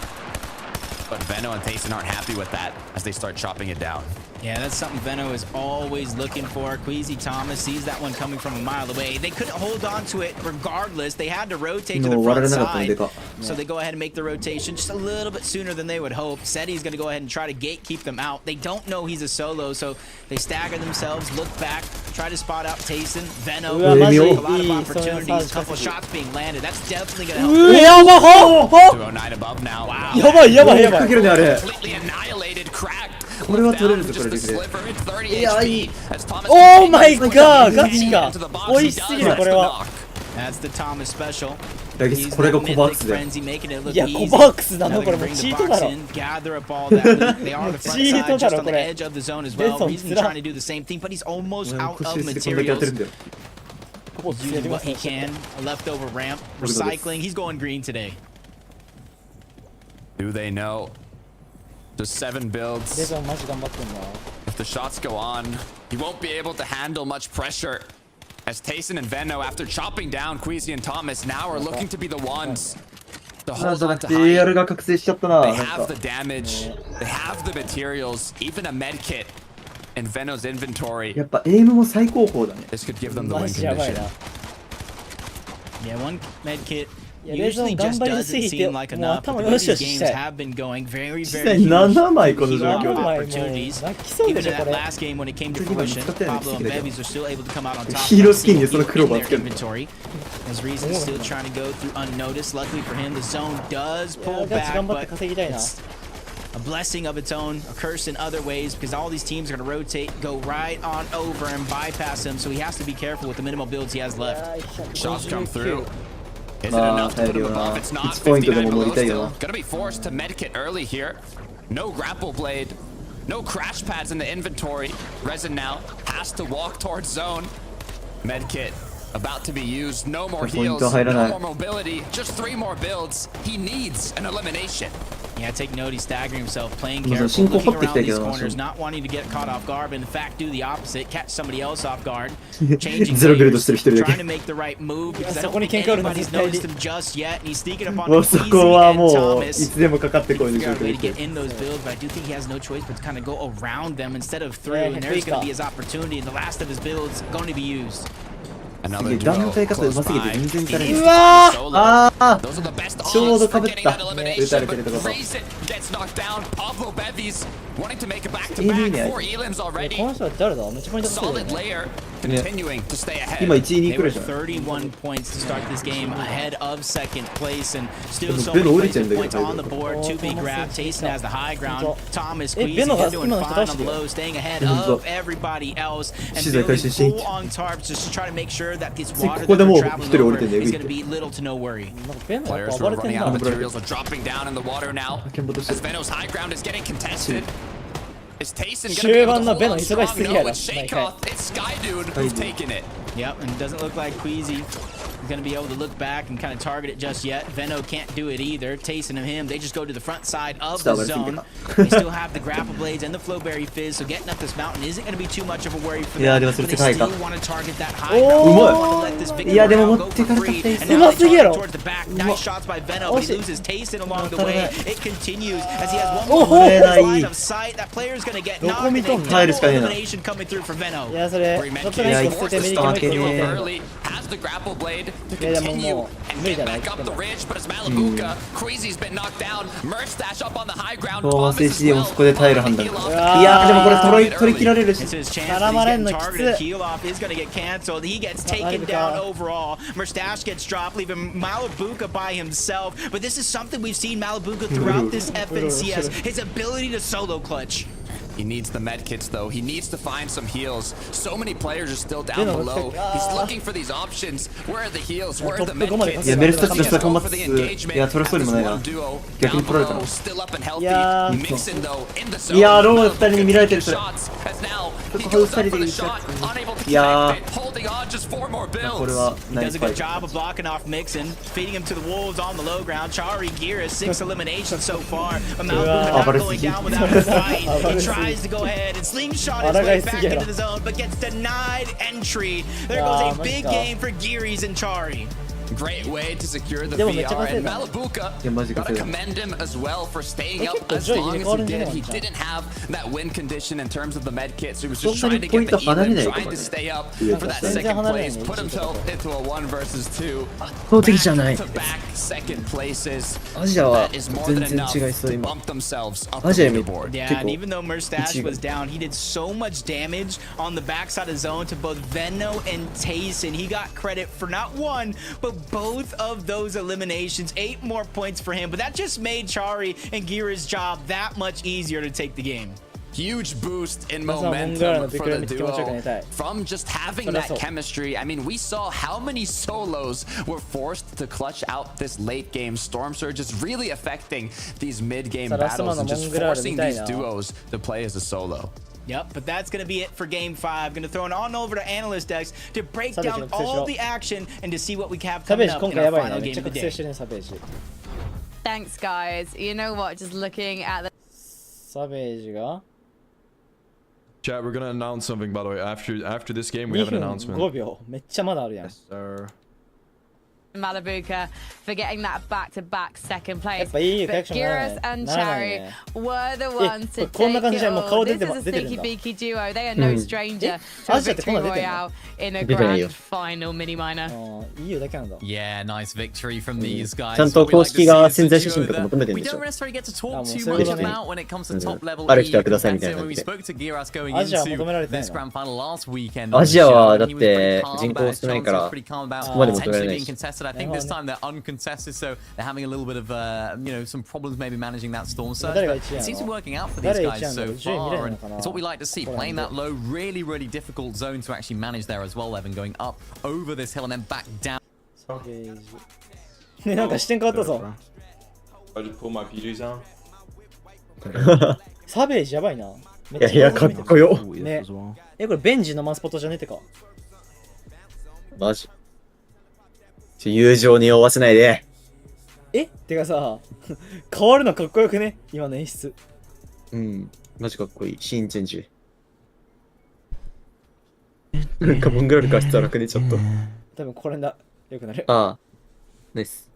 But Veno and Tayson aren't happy with that as they start chopping it down. Yeah, that's something Veno is always looking for. Queasy Thomas sees that one coming from a mile away. They couldn't hold on to it regardless. They had to rotate to the front side. So they go ahead and make the rotation just a little bit sooner than they would hope. Seti's going to go ahead and try to gatekeep them out. They don't know he's a solo, so they stagger themselves, look back, try to spot out Tayson. Veno, a lot of opportunities, a couple shots being landed. That's definitely going to help. 209 above now. Wow. Completely annihilated, cracked. これは取れるぞ、これで。いや、いい。Oh my god! ガチか。美味しすぎる、これは。That's the Thomas special. これがコバークスだよ。いや、コバークスなのこれもうチートだろ。Gather up all that loot. They are the front side, just on the edge of the zone as well. He's trying to do the same thing, but he's almost out of materials. Using what he can. A leftover ramp. Recycling. He's going green today. Do they know? Just 7 builds. レゾンマジ頑張ってんな。 If the shots go on, he won't be able to handle much pressure. As Tayson and Venno, after chopping down Queasy and Thomas, now are looking to be the ones to hold on to high. They have the damage, they have the materials, even a med kit in Venno's inventory. This could give them the win condition. Yeah, one med kit usually just doesn't seem like enough. But these games have been going very, very huge opportunities. Even in that last game when it came to fruition, Pablo and Bevies are still able to come out on top in their inventory. As Reese is still trying to go through unnoticed. Luckily for him, the zone does pull back, but it's a blessing of its own, a curse in other ways, because all these teams are going to rotate, go right on over and bypass him, so he has to be careful with the minimal builds he has left. Shots come through. Is it enough to put him above? It's not. 59 below still. Gonna be forced to medkit early here. No grapple blade. No crash pads in the inventory. Resin now has to walk towards zone. Medkit about to be used. No more heals. No more mobility. Just 3 more builds. He needs an elimination. Yeah, take note, he's staggering himself, playing careful, looking around these corners, not wanting to get caught off guard, but in fact do the opposite, catch somebody else off guard, changing players, trying to make the right move, because I don't think anybody's noticed him just yet, and he's sneaking up on Queasy and Thomas. Figure out a way to get in those builds, but I do think he has no choice but to kind of go around them instead of through, and there's going to be his opportunity, and the last of his builds going to be used. Another duo close by. Those are the best odds for getting that elimination, but Reason gets knocked down. Pablo Bevies wanting to make a back-to-back. 4 elims already. Solid layer, continuing to stay ahead. They were 31 points to start this game, ahead of second place, and still so many points on the board. 2 big grab. Tayson has the high ground. Thomas Queasy doing fine on the low, staying ahead of everybody else, and building full on tarps just to try to make sure that this water that they're traveling over is going to be little to no worry. Players who are running out of materials are dropping down in the water now. As Venno's high ground is getting contested. Is Tayson going to be able to hold on strong? No, it's Shakeoff. It's Skydude who's taking it. Yep, and it doesn't look like Queasy is going to be able to look back and kind of target it just yet. Venno can't do it either. Tayson and him, they just go to the front side of the zone. They still have the grapple blades and the flowberry fizz, so getting up this mountain isn't going to be too much of a worry for them. But they still want to target that high ground. They want to let this victory round go for free. And now they target towards the back. Nice shots by Venno, but he loses Tayson along the way. It continues as he has one more line of sight. That player's going to get knocked, and a double elimination coming through for Venno. Early, has the grapple blade to continue and get back up the ridge, but it's Malabuka. Queasy's been knocked down. Merstash up on the high ground. It's his chance to get targeted. Heal off is going to get cancelled. He gets taken down overall. Merstash gets dropped, leaving Malabuka by himself. But this is something we've seen Malabuka throughout this FNCS. His ability to solo clutch. He needs the medkits though. He needs to find some heals. So many players are still down below. He's looking for these options. Where are the heals? Where are the medkits? Yeah, Meryl Stutz just go for the engagement. Yeah,取れそうにもないな。逆に取られたな。Still up and healthy. Mixing though in the zone. いやー、ローの2人に見られてるそれ。 As now he goes up for the shot, unable to connect it, holding on just 4 more builds. これは He does a good job of blocking off Mixon, feeding him to the wolves on the low ground. Chari Gira, 6 eliminations so far. But Malabuka not going down without a fight. He tries to go ahead and slingshot his way back into the zone, but gets denied entry. There goes a big game for Gearys and Chari. Great way to secure the VR, and Malabuka, gotta commend him as well for staying up as long as he did. He didn't have that win condition in terms of the med kit, so he was just trying to get the even, trying to stay up for that second place, put himself into a 1 versus 2. Back-to-back second places. That is more than enough to bump themselves up the leaderboard. Yeah, and even though Merstash was down, he did so much damage on the backside of zone to both Venno and Tayson. He got credit for not 1, but both of those eliminations. 8 more points for him, but that just made Chari and Gira's job that much easier to take the game. Huge boost in momentum for the duo from just having that chemistry. I mean, we saw how many solos were forced to clutch out this late game. Storm Surge is really affecting these mid-game battles and just forcing these duos to play as a solo. Yep, but that's going to be it for Game 5. Going to throw it on over to Analyst Decks to break down all the action and to see what we have coming up in our final game of the day. Thanks, guys. You know what? Just looking at the サベージが Chat, we're gonna announce something, by the way. After this game, we 2 have an 分 announcement. 5秒。めっちゃまだあるやん。 Malibuca for getting that back-to-back second やっ place. ぱいい But リアクションなら Gyros ない and ならない Cherry ね。 were the ones to こんな take 感じ it じゃんもう all. 顔出 This て is ま a 出てるん sneaky だ。 beaky duo. They are no stranger to ア a ジアってこん victory な出てんの royale in a 出てないよ。 grand final mini minor. EU だけなんだ。 Yeah, nice victory from these guys. ちゃんと公式が潜在写真とか求めてるん We でし don't ょ。 necessarily get to talk あ、もう too そういう much ことね。 about when it comes to top level ある人は EU くださいみたい competitor. な When we 感じで。 spoke to Giras going アジアは求められ into てない this の grand final last weekend, アジアは he だ was っ pretty て calm 人 about 口 it. 少ないか Johnson ら was pretty calm about そこまで求められ potentially ない being し。 contested. I think this time they're uncontested, so they're having a little bit of some problems maybe managing that storm surge. 誰が But 1位 it な seems to be の working out for 誰 these が guys 1位なんだろ so う ?10 見れ far, る and のかな it's what we like to see. Playing that low, really, really difficult zone to actually manage there as well, Evan, going up over this hill and then back down. サベージ。ね、なんか視点変わったぞ。 I just pull my PGs down. サベージやばいな。めいやいや、かっこよ。ね。これベンジのマンスポットじゃねってか。マジ。友情に酔わせないで。てかさ、変わるのかっこよくね今の演出。うん。マジかっこいい。シーンチェンジ。なんかモングラルからしたら楽ね、ちょっと。多分これだ。よくなる。ああ。ナイス。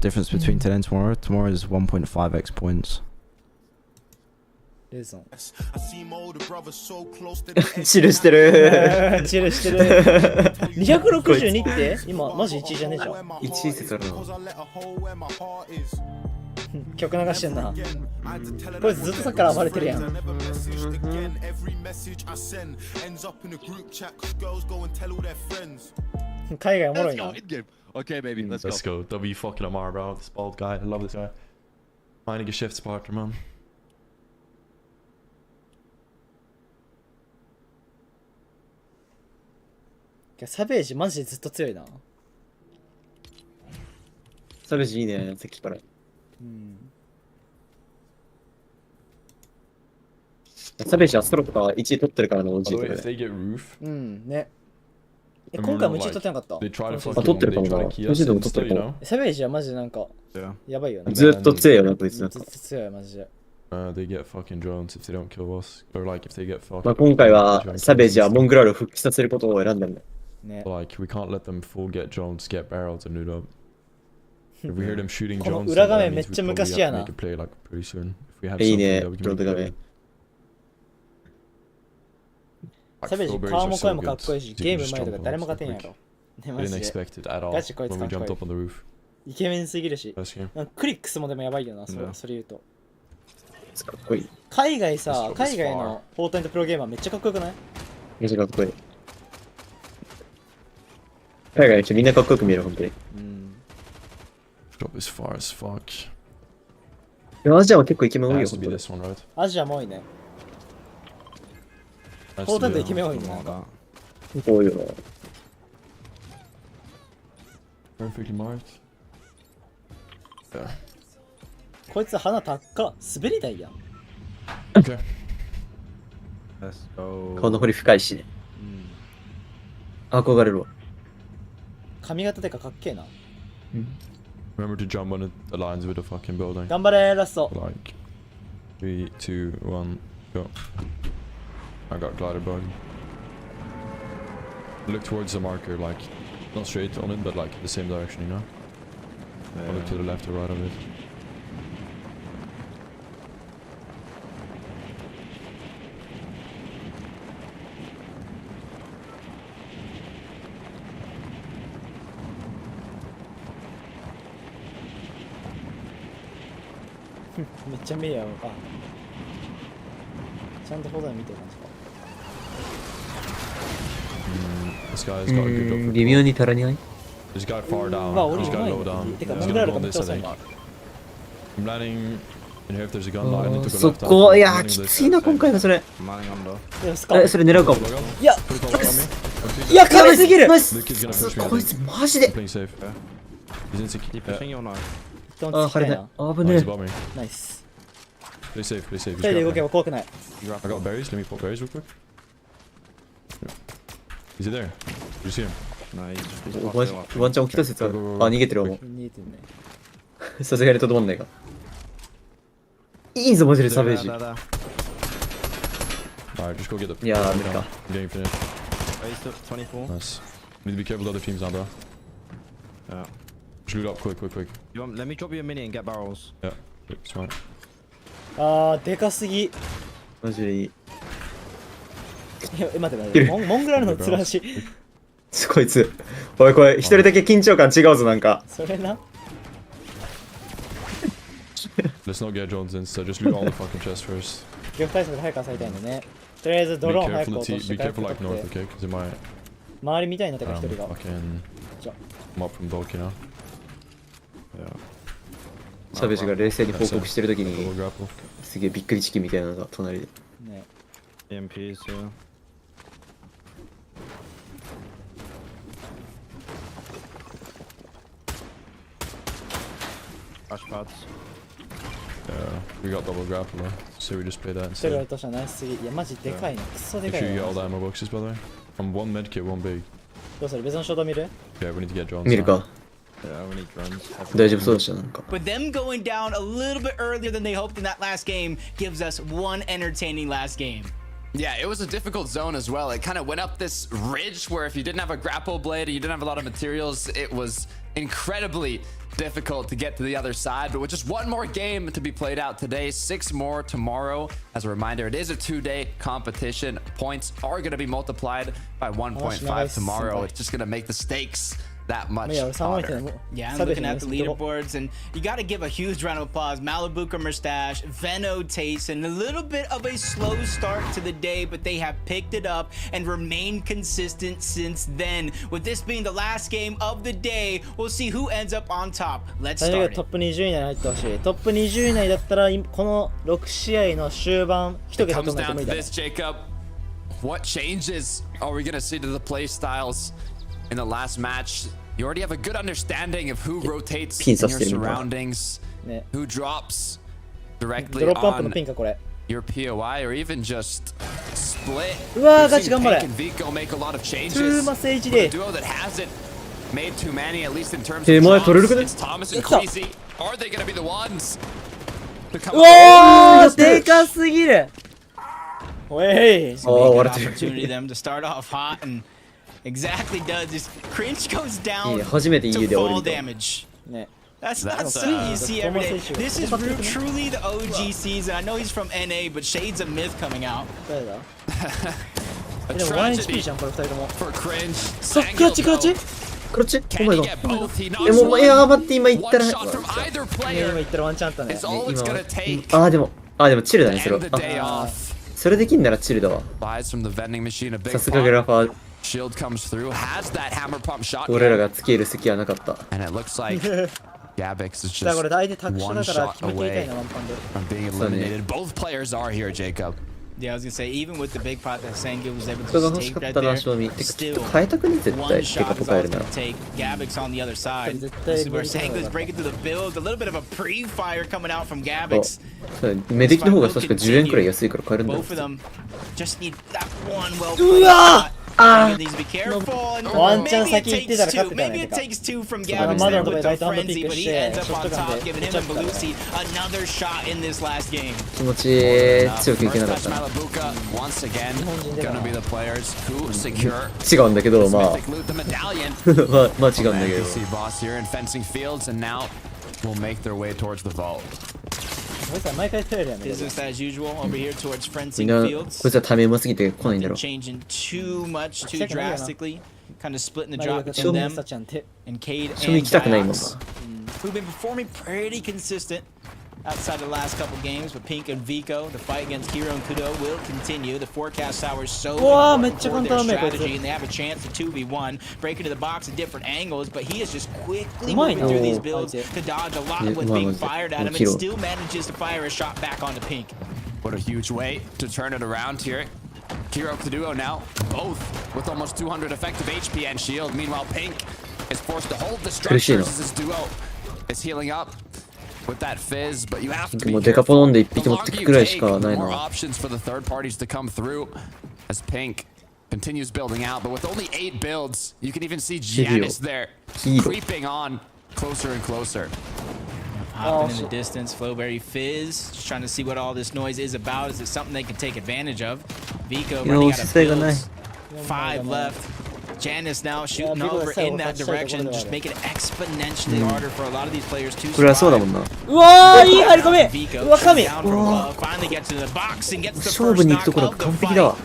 Difference between today and tomorrow. Tomorrow is 1.5x points. レーソン。チルしてる。チルしてる。262って今マジ1位じゃねえじゃん。1位説あるな。曲流してんな。こいつずっとさっきから暴れてるやん。海外おもろいな。 Okay, baby, let's go. W fucking Amar, bro. This bald guy. I love this guy. Finding a shift partner, man. サベージマジでずっと強いな。サベージいいね、さっきから。うん。サベージはストロとか1位取ってるからの OG とか If で。 they get roof, うんね。今回も1位取ってなかった。 they try to あ、 fucking 取ってるか they も try な。 to key 個 us 人でも in 取って still, る you かも。 know. サベージはマジでなんかやばいよね。ずっと強いよな、こいつなんか。ずっと強いマジで。They get fucking drones if they don't kill us, or like if they get fucked. まあ今回はサベージはモングラルを復帰させることを選んだんだ。ね。 Like we can't let them full get drones, get barrels, and loot up. If we hear them shooting この drones, 裏画 then 面 that めっ means ちゃ we probably 昔 have や to な make。a play like pretty soon. If we have いい something ね、 that we フロン can ト make 画 play. 面。サベージ顔も声もかっこいいし、ゲーム前とか誰も勝てんやろ。ね、 I マジ didn't で。 expect it at all ガチこいつ when か we っこ jumped い up on the roof. い。イケメンすぎるし。 Best game. なんかクリックスもでもやばいよな、それ言うと。かっこいい。海外さ、海外のフォートナイトプロゲーマーめっちゃかっこよくない？めっちゃかっこいい。海外の人みんなかっこよく見える、本当に。Drop is far as fuck. アジアは結構イケメン多い It よ、 has to 本 be 当 this one, right? アジアも多いね。 Has フォー to トナイ be トイケ that メン one. 多いね。なんか結構多いよな。Perfectly marked. There. こいつ鼻高っ。滑り台やん。Okay. Let's go. 顔の彫り深いしね。憧れるわ。髪型でかかっけえな。Remember to jump on the lines with the fucking building. 頑張れラスト。 Like 3, 2, 1, go. I got glider bug. Look towards the marker, like not straight on it, but like the same direction, you know? Or look to the left or right of it.めっちゃ見えやろか。ちゃんとフォートナイト見てる感じか。This guy's got a good drop. 微妙に足らにない This guy far down. まあ、俺 This うま guy い low ね。 down. てか、 He's モングラ gonna ル go が on めっちゃ this, 遅 I い think. な。 I'm landing in here if there's a gun. I need to go そ left. こ、いやー、きついな、今回のそれ。え、それ狙うかも。いや、いや、壁すぎる。ナイス。 The kid's gonna push me. こいつマジで。 Playing safe. He's in security. Pushing or no? あ、晴れね。危 Oh, ね he's え。 above me. ナイス。 Play safe, play safe. 二人で動けば怖くない。 I got berries. Let me pop berries real quick. Is he there? Did you see him? No, he's ワンチャン起きた説ある。あ、逃げてるわ、もう。逃げてんね。さすがにとどまんないか。いいぞ、マジでサベージ。Alright, just go get the. いやー、無理か。Getting finished. Oh, Nice. Need to be careful of other teams now, bro. Yeah. Just loot up quick. Let me drop you a mini and get barrels. Yeah, smart. あー、でかすぎ。マジでいい。いや、待って。モングラルのつらし。こいつ。おい、これ、一人だけ緊張感違うぞ、なんか。それな。Let's not get drones in, so just loot all the fucking chests first. 漁夫対策で早く浅いたいんでね。とりあえずドローン早く落として Be careful like north, okay? Because it might. 周りみたいになったから一人が。Fucking. I'm up from bulk, you know? Yeah. サベージが冷静に報告してるときに、すげえびっくりチキンみたいなのが隣で。ね。EMPs, yeah. Flash pads. Yeah, we got double grapple though, so we just play that 一人 instead. 落としたナイスすぎ。いや、マジでかいな。クソで Make かい sure you な。 get all the ammo boxes, by the way. I'm one med kit, one big. どうする別の衝動見る Yeah, we need to get drones. 見るか。 Yeah, we need drones. 大丈夫そうでした、なんか。 But them going down a little bit earlier than they hoped in that last game gives us one entertaining last game. Yeah, it was a difficult zone as well. It kind of went up this ridge where if you didn't have a grapple blade or you didn't have a lot of materials, it was incredibly difficult to get to the other side. But with just one more game to be played out today, 6 more tomorrow. As a reminder, it is a 2-day competition. Points are going to be multiplied by 1.5 tomorrow. It's just going to make the stakes that much harder. Yeah, I'm looking at the leaderboards, and you got to give a huge round of applause. Malibuca Mustache, Veno Tayson, a little bit of a slow start to the day, but they have picked it up and remained consistent since then. With this being the last game of the day, we'll see who ends up on top. Let's start it. トップ20位以内に入ってほしい。トップ20位以内だったら、この6試合の終盤、1桁取らないと無理だね。 Jacob, what changes are we going to see to the play styles in the last match? You already have a good understanding of who rotates in your surroundings, who drops directly on your POI, or even just split. We've seen Pink and Vico make a lot of changes. But a duo that hasn't made too many, at least in terms of jobs, it's Thomas and Queasy. Are they going to be the ones to come up? でかすぎる。おい。 Opportunity them to start off hot and exactly does this. Cringe goes down to fall damage. That's not something you see every day. This is truly the OG season. I know he's from NA, but Shades of Myth coming out. A tragedy for Cringe. クラッチクラッチクラッチ Can he get both? He もう、いや、待って、今言ったら。 one shot from either player. 今言ったらワンチャンあったね。 It's all it's gonna take. でもチルだね、それは。それできんならチルだわ。 Buys from the vending machine a big さすがグラファー。 Shield comes through, has that hammer pump shot. 俺らがつける隙はなかった。 And it looks like Gabix is just one shot away from being eliminated. Both players are here, Jacob. Yeah, I was gonna say, even with the big pot that Sangil was able to take right there, still one shot is all it's gonna take. Gabix on the other side. This is where Sangil is breaking through the build. A little bit of a pre-fire coming out from Gabix. メディキの方が確か10円くらい安いから買えるんだよ。 Both of them just need that one well-played shot. Needs to be careful. And maybe it takes two from Gabix there with the frenzy, but he ends up on top, giving him and Belusi another shot in this last game. 気持ち強くいけなかったな。 Once again, gonna be the players who secure 違うんだけど、まあ。まあ違うんだけど。 boss here in fencing fields, and now will make their way towards the vault. Business as usual over here towards fencing みんな、 fields. こいつはためうますぎて来ないんだろう。 Changing too much, too drastically. Kind of splitting the drop between them and Cade and Bass, who've been performing pretty consistent outside the last couple games. But Pink and Vico, the fight against Hero and Kudo will continue. The forecast tower is so important for their strategy, and they have a chance to 2v1, break into the box at different angles. But he is just quickly moving through these builds to dodge a lot of what's being fired at him, and still manages to fire a shot back onto Pink. What a huge way to turn it around here. Hero Kudo now, both with almost 200 effective HP and shield. Meanwhile, Pink is forced to hold the structures as his duo is healing up with that fizz, but you have to be careful. The longer you take, the more options for the third parties to come through as Pink continues building out. But with only 8 builds, you can even see Giannis there creeping on closer and closer. Hopping in the distance, Flowberry Fizz, just trying to see what all this noise is about. Is it something they can take advantage of? Vico running out of builds. 5 left. Janice now shooting over in that direction, just making it exponentially harder for a lot of these players to survive. Vico down from above, finally gets to the box and gets the first knock of the fight.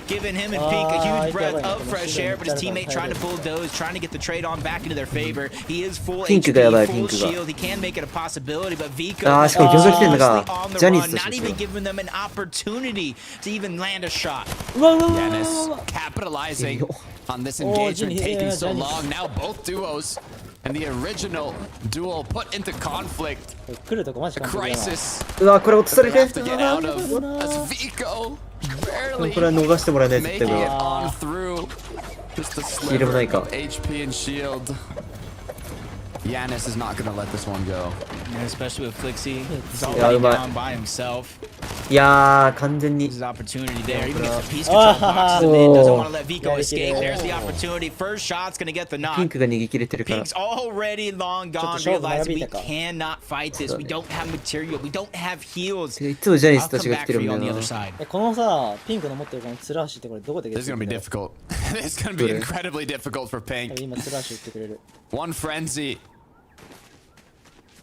Giving him and Pink a huge breath of fresh air, but his teammate trying to bulldoze, trying to get the trade on back into their favor. He is full HP, full shield. He can make it a possibility, but Vico on the run, not even giving them an opportunity to even land a shot. Dennis capitalizing on this engagement taking so long. Now both duos and the original duo put into conflict. A crisis. They have to get out of as Vico barely making it on through. Just a sliver of HP and shield. Giannis is not going to let this one go. And especially with Flixie, he's already down by himself. いやー、完全に。 There's an opportunity there. Even gets a piece control box in it. Doesn't want to let Vico escape. There's the opportunity. First shot's going to get the knock. ピンクが逃げ切れてるから。 Pink's already long gone. Realizing we cannot fight this. We don't have material. We don't have heals. いつもジャニスたちが I'll 来てる come ん back だ for よ you on the な。 other side. このさ、ピンクの持ってるこのツラーシってこれどこで This is going to be difficult. This is going to be incredibly difficult for Pink. 今ツラーシ打ってくれる。 One frenzy.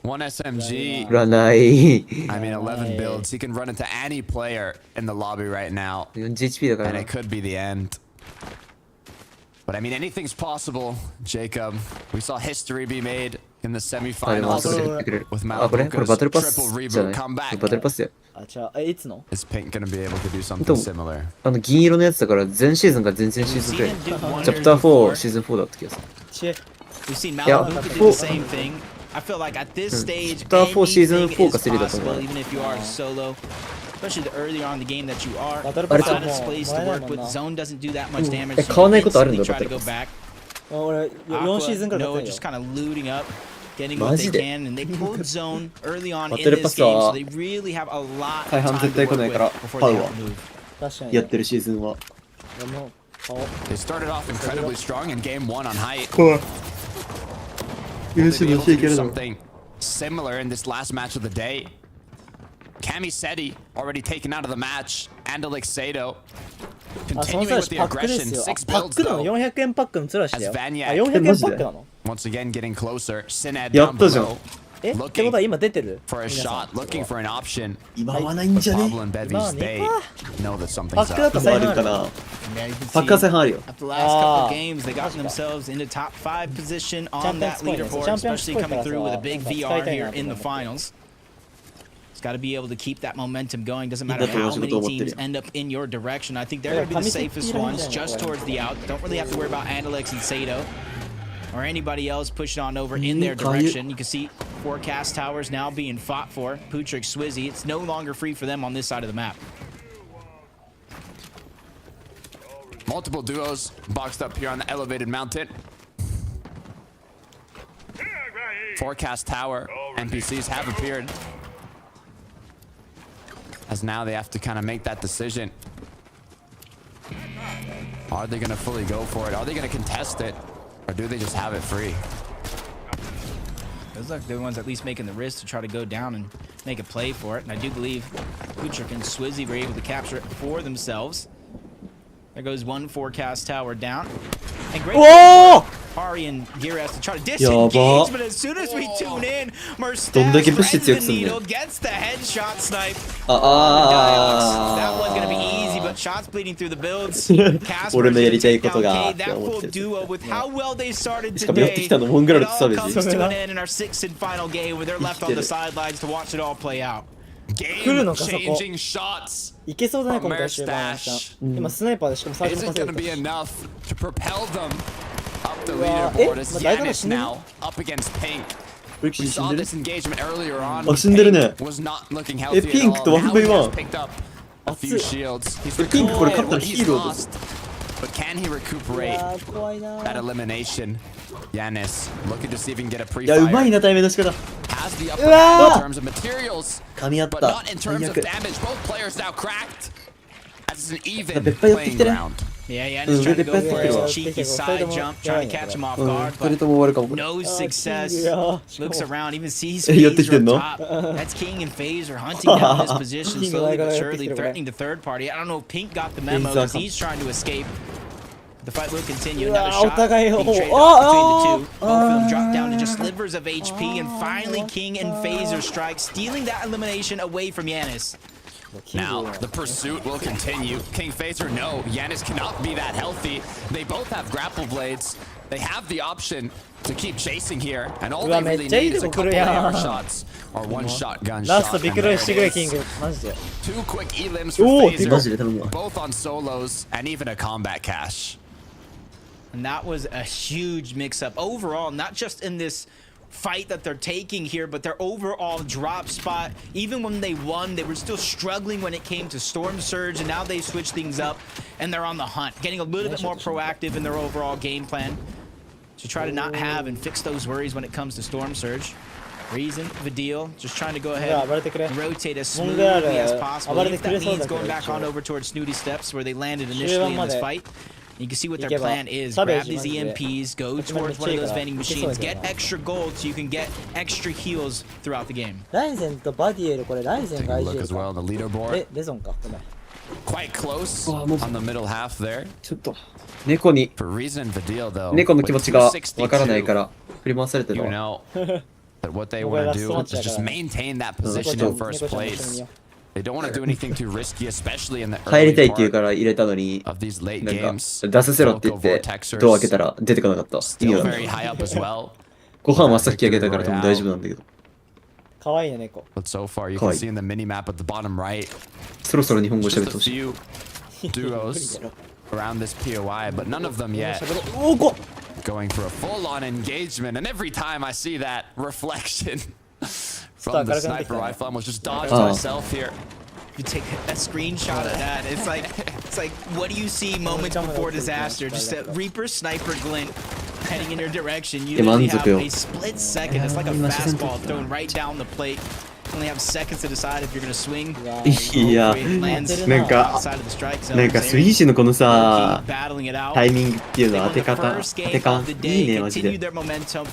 One SMG. 占い。 I mean, 11 builds. He can run into any player in the lobby right now. 40 HP だから And な。 it could be the end. But I mean, anything's possible, Jacob. We saw history be made in the あ、でも semifinals 後で言ってくれる。 with あ、これ Malbuka's バトルパ triple スじゃな reboot い？ comeback. バトルパスや。あ、じゃあ、いつの Is Pink gonna be able to do something でも similar? 銀色のやつだから前シーズンか前々シーズンくらい。チャプター4シーズン4だった気がする。チェ We've seen Yeah, Malibu do four- the same thing. I feel like at this stage, Chapter 4 season anything 4 isか3だと思う。 possible, even if you are solo. Especially the earlier on in the game that you are. Battle A Pass lot of はもう space もら to えない work もん with. な。 Zone doesn't do that much damage. So 買わない you ことあるん instantly だ、 try バト to ル go パス。 back. 俺、4シーズン Aqua, からやった Noah んよ just。kind of looting up, getting what they can, and they pulled zone early on in バトルパ this ス game, は so they really have a lot 大 of 半 time 絶 to 対 work 来ない with から、 before パ they ウ have は to move. 確かに。やってるシーズンは。俺も顔。 They started off incredibly strong in game 1 on height. 怖い。 Will they be able to do something similar in this last match of the day? Kami Seti already taken out of the match. And Alexado あ、その continuing 際 with the パックで aggression. すよ。あ、 6パッ builds クなの though. ?400 円パックのツラシだよ。あ、 As Vanya 400円パックなの once again getting closer. Sinad や down ったじゃん。 below. えってことは今出てる For a 皆さん shot, looking for an option. 今はないん But じゃね Pablo and 今は Bevy's ね they know that パ something's ックだ up. と再あるかな。販ある。 Yeah, you can パッカー see 戦あるよ。 after the last couple of games, they got themselves into top 5 position on that leaderboard, especially coming through with a big VR here in the finals. It's got to be able to keep that momentum going. Doesn't matter how many teams end up in your direction. I think they're going to be the safest ones just towards the out. Don't really have to worry about Andalex and Sato or anybody else pushing on over in their direction. You can see Forecast Towers now being fought for. Putrick, Swizzy, it's no longer free for them on this side of the map. Multiple duos boxed up here on the elevated mountain. Forecast Tower NPCs have appeared. As now they have to kind of make that decision. Are they going to fully go for it? Are they going to contest it? Or do they just have it free? Those like the ones at least making the risk to try to go down and make a play for it. And I do believe Putrick and Swizzy were able to capture it for themselves. There goes one Forecast Tower down. And great Ari and Gira to try to disengage, but as soon as we tune in, Merstash threads the needle, gets the headshot snipe. That was gonna be easy, but shots bleeding through the builds. Casper take down K, that full duo with how well they started today. It all comes to an end in our 6th and final game where they're left on the sidelines to watch it all play out. Game-changing shots. いけそうだね、今回終盤。今スナイパーでしかもサージも Is it 稼 going い to で be た。 enough to propel them up the leaderboard as Giannis now up against Pink? We saw this engagement earlier on. Pink was not looking healthy at all. Now he has picked up a few shields. He's recuperated what he's lost. But can he recuperate that elimination? Giannis looking to see if he can get a pre-fire. Has the upper hand in terms of materials, but not in terms of damage. Both players now cracked. As it's an even playing ground. Yeah, yeah, he's trying to go for his cheeky side jump, trying to catch him off guard, but no success. Looks around, even sees Phaser up top. That's King and Phaser hunting down this position, slowly but surely threatening the third party. I don't know if Pink got the memo as he's trying to escape. The fight will continue. Another shot being traded off between the two. Both of them drop down to just slivers of HP, and finally King and Phaser strike, stealing that elimination away from Yanis. Now, the pursuit will continue. King Phaser, no, Yanis cannot be that healthy. They both have grapple blades. They have the option to keep chasing here, and all they really need is a couple AR shots or one shotgun shot. Two quick elims for Phaser, both on solos, and even a combat cache. And that was a huge mix-up overall, not just in this fight that they're taking here, but their overall drop spot. Even when they won, they were still struggling when it came to Storm Surge, and now they switched things up and they're on the hunt, getting a little bit more proactive in their overall game plan to try to not have and fix those worries when it comes to Storm Surge. Reason, Vidil, just trying to go ahead and rotate as smoothly as possible. If that means going back on over towards Snooty Steps where they landed initially in this fight. You can see what their plan is. Grab these EMPs, go towards one of those vending machines, get extra gold so you can get extra heals throughout the game. Take a look as well on the leaderboard. Quite close on the middle half there. ちょっと猫に For Reason Vidil though. 猫の気持ちがわからないから振り回されてる You わ。 know that what they want to do is just maintain that position in first place. They don't want to do anything too risky, especially in the 入りたい early って言う part から入れたのに of these late なんか games. 出させろって言ってドア開けたら出てこなかった。いい Still よ very high up as well. ご飯はさっきあげたから多分大丈夫なんだけど。かわいいね猫。 But so far you can see in the mini map at the bottom right. そろそろ日本語喋って Just ほ a しい。 few duos around this POI, but none of them yet going for a full-on engagement. And every time I see that reflection from the sniper rifle, I almost just dodged myself here. You take a screenshot of that. It's like what do you see moments before disaster? Just a Reaper sniper glint heading in your direction. You only have a split second. It's like a fastball thrown right down the plate. You only have seconds to decide if you're gonna swing. いや、なんかスイーシのこのさ、タイミングっていうの当て方、当て感いいねマジで。EU でもここまでさ、色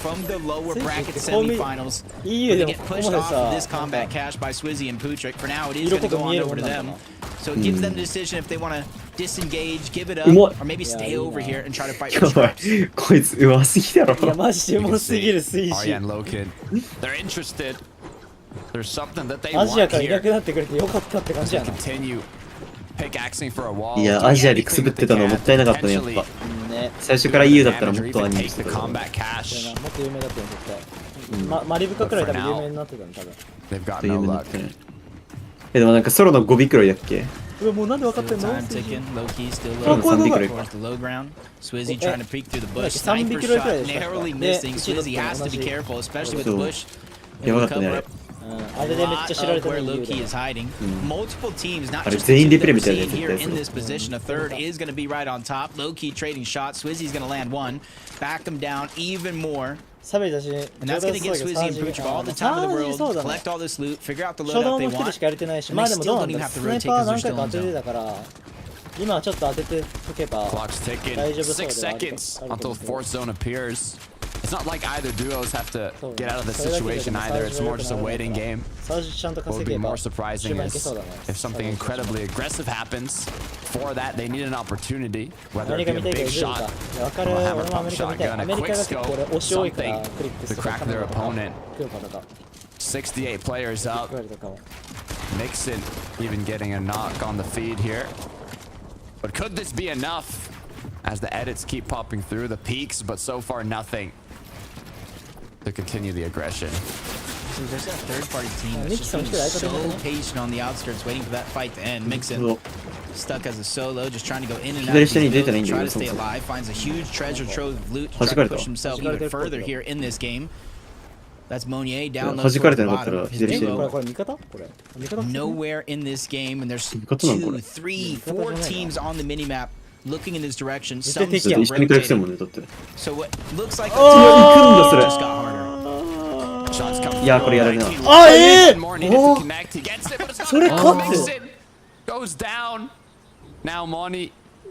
濃く見えるもんなんだな。So it gives them the decision if they want to disengage, give it up, or maybe stay over here and try to fight with traps. こいつうますぎだろ。いやマジでうますぎるスイーシ。 Aryan Loken, they're interested. There's something that they アジア want からいな here. くなってくれてよかったって感じやな。 Continue pickaxing for a wall. いや、アジアでくすぶってたのもったいなかったね、やっぱ。最初から EU だったらもっとアニメしてた。もっと有名だったよ絶対。マリブカくらい多分有名になってたの多分。 They've got no luck. でもなんかソロの5尾くらいだっけ？もうなんで分かってんの？ Time ticking, low key still ソロ low. の3尾くらい Towards the low ground. Swizzy trying to peek through the bush. 3尾 Sniper くらい shot narrowly missing. Swizzy has to be careful, especially with the bush. やばかったねあれ。あれでめっちゃ知られてる where Loki is hiding. Multiple teams, not あれ just 全員 the リ two プレイ that み we're たいな seeing や here つ in や this position. A third is going to be right on top. Loki trading shots. Swizzy's going to land one. Back them down even more. サベだし、 And that's going to give Swizzy and Pooch all the time in the world. Collect all this loot, figure out the 初 loadout 動 they の人 want. しかやれてないし、 And ま they あでも still どうな don't ん even だ have to スナイ rotate パー because they're 何 still 回か in 当てて zone. たから今はちょっと当てておけば Clock's ticking. 大丈夫そう 6 ではある seconds until fourth zone appears. It's not like either duos have to get out of the situation either. It's more just a waiting game. サージちゃんと What would 稼 be げば more surprising いけ is そうだね if something incredibly aggressive happens. For that, they need an opportunity, ア whether メ it リ be カ a 見たい big けど shot わかる from a 俺 hammer もアメ pump リカ見たい shotgun, ア a メリカ quick が結構俺 scope, 押し多いから something クリック to とか crack カメ their ラとか opponent. クーパーとか 68 players up. クワリとかを Mixon even getting a knock on the feed here. But could this be enough? As the edits keep popping through, the peaks, but so far nothing to continue the aggression. So there's that third-party team that's just being so patient on the outskirts, waiting for that fight to end. Mixon stuck as a solo, just trying to go in and out of these builds, try to stay alive. Finds a huge treasure trove of loot to try to push himself even further here in this game. That's Monier down low towards the bottom of his duo. Nowhere in this game, and there's 2, 3, 4 teams on the minimap looking in this direction. Some still rotating. So what looks like a just got harder. Shots come いやこれやられな。 more needed to connect. He gets it, but it's not enough. Mixon goes down. Now Moni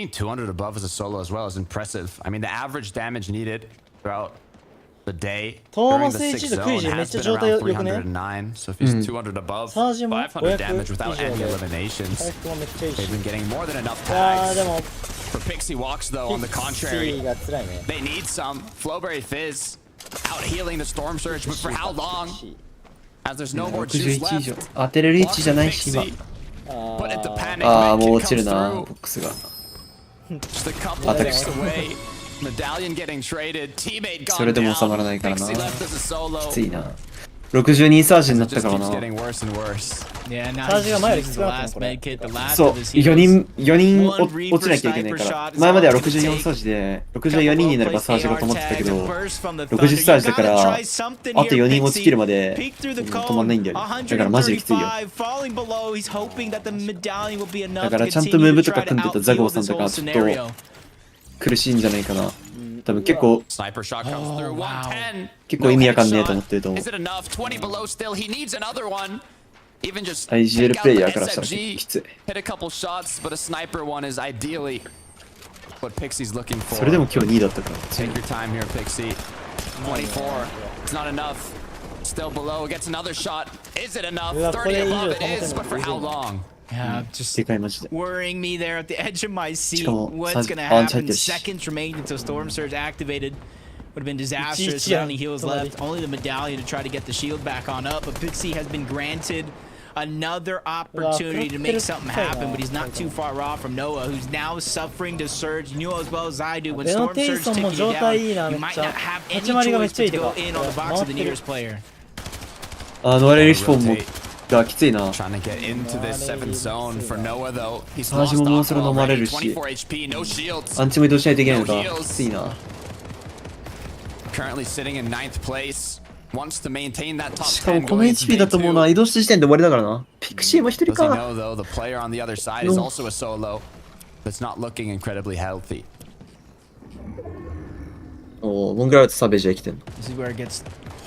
being 200 above as a solo as well is impressive. I mean, the average damage needed throughout the day during the 6 zone has been around 309. So if he's 200 above, 500 damage without any eliminations, they've been getting more than enough tags. For Pixie Walks, though, on the contrary, they need some. Flowberry Fizz out healing the Storm Surge, but for how long? ピクシーが辛いね。 Pixie が辛いね。 Pixie が辛いね。 Pixie が辛いね。 Pixie が辛いね。 Pixie が辛いね。 Pixie が辛いね。 Pixie が辛いね。 They need some. Floberry Fizz out healing the Storm Surge, but for how long? As there's no more 61 juice 以上 left. 当てれる位置じゃないし今 But at the panic ああ man もう can 落ちる come な through. ボックスが Just a couple of picks away. Medallion getting traded. Teammate そ gone れでも収ま down. らないからな Pixie left as a solo. きついな62サージになっ It た just から keeps な getting worse and worse. Yeah, now チャージ he's が前より using きつ the くなったの last これ med kit, the last そう of his 4 heroes. 人 One 落ちなきゃいけないか Reaper ら sniper shot is 前までは all it could 64 take. サージで64人になればサージが止まってたけど AR tag, a burst from the 60 サージだから Thunder. You あ gotta try something と here, 4人落ちきるまで Peek through the 止まんないんだよねだからマジできついよ 135 falling below. He's hoping that the medallion will be enough だから to ちゃんとム continue ーブ to とか try to 組んでたザゴ outfield ーさん this と whole かちょっと scenario. 苦しいんじゃないかな多分結構 Sniper shot comes through. 110. 結構意味わかんねえと思ってると思う Is it enough? 20 below still. He needs another one. Even just IGL take out プレイ the ヤーからしたら SMG, きつい hit a couple shots, but a sniper one is ideally what Pixie's looking for. それでも今日2位だったから Take your time here, Pixie. 24. It's not enough. Still below. Gets another shot. Is it enough? 30 above it is, but for how long? Yeah, just でかいマジで worrying me there at the edge of my seat. しかも What's gonna アンチ入っ happen? てるし Seconds remaining until Storm Surge activated. Would have been disastrous. 1-1 やん Only heals left. Only the medallion to try to get the shield back on up. But Pixie has been granted another opportunity to make something happen, but he's not too far off from Noah, who's now suffering to Surge. You know as well as I do, when Storm Surge taking you down, you might not have any choice but to go in on the box of the nearest player. ノアレリスポンもがきついな Trying to get into this 7th zone for Noah though. He's サージ lost ももう off それ飲まれ already. るし 24 HP, no shields. アンチも移動しないといけないのかきついな Currently sitting in 9th place. Wants to maintain that top しかも 10この going HP だともう into な移動した時点で終わりだからなピクシーも一人 Does he か know though the player on the other side is also a solo that's not looking incredibly healthy. おおモングラウトサベージは生きてんの This is where it gets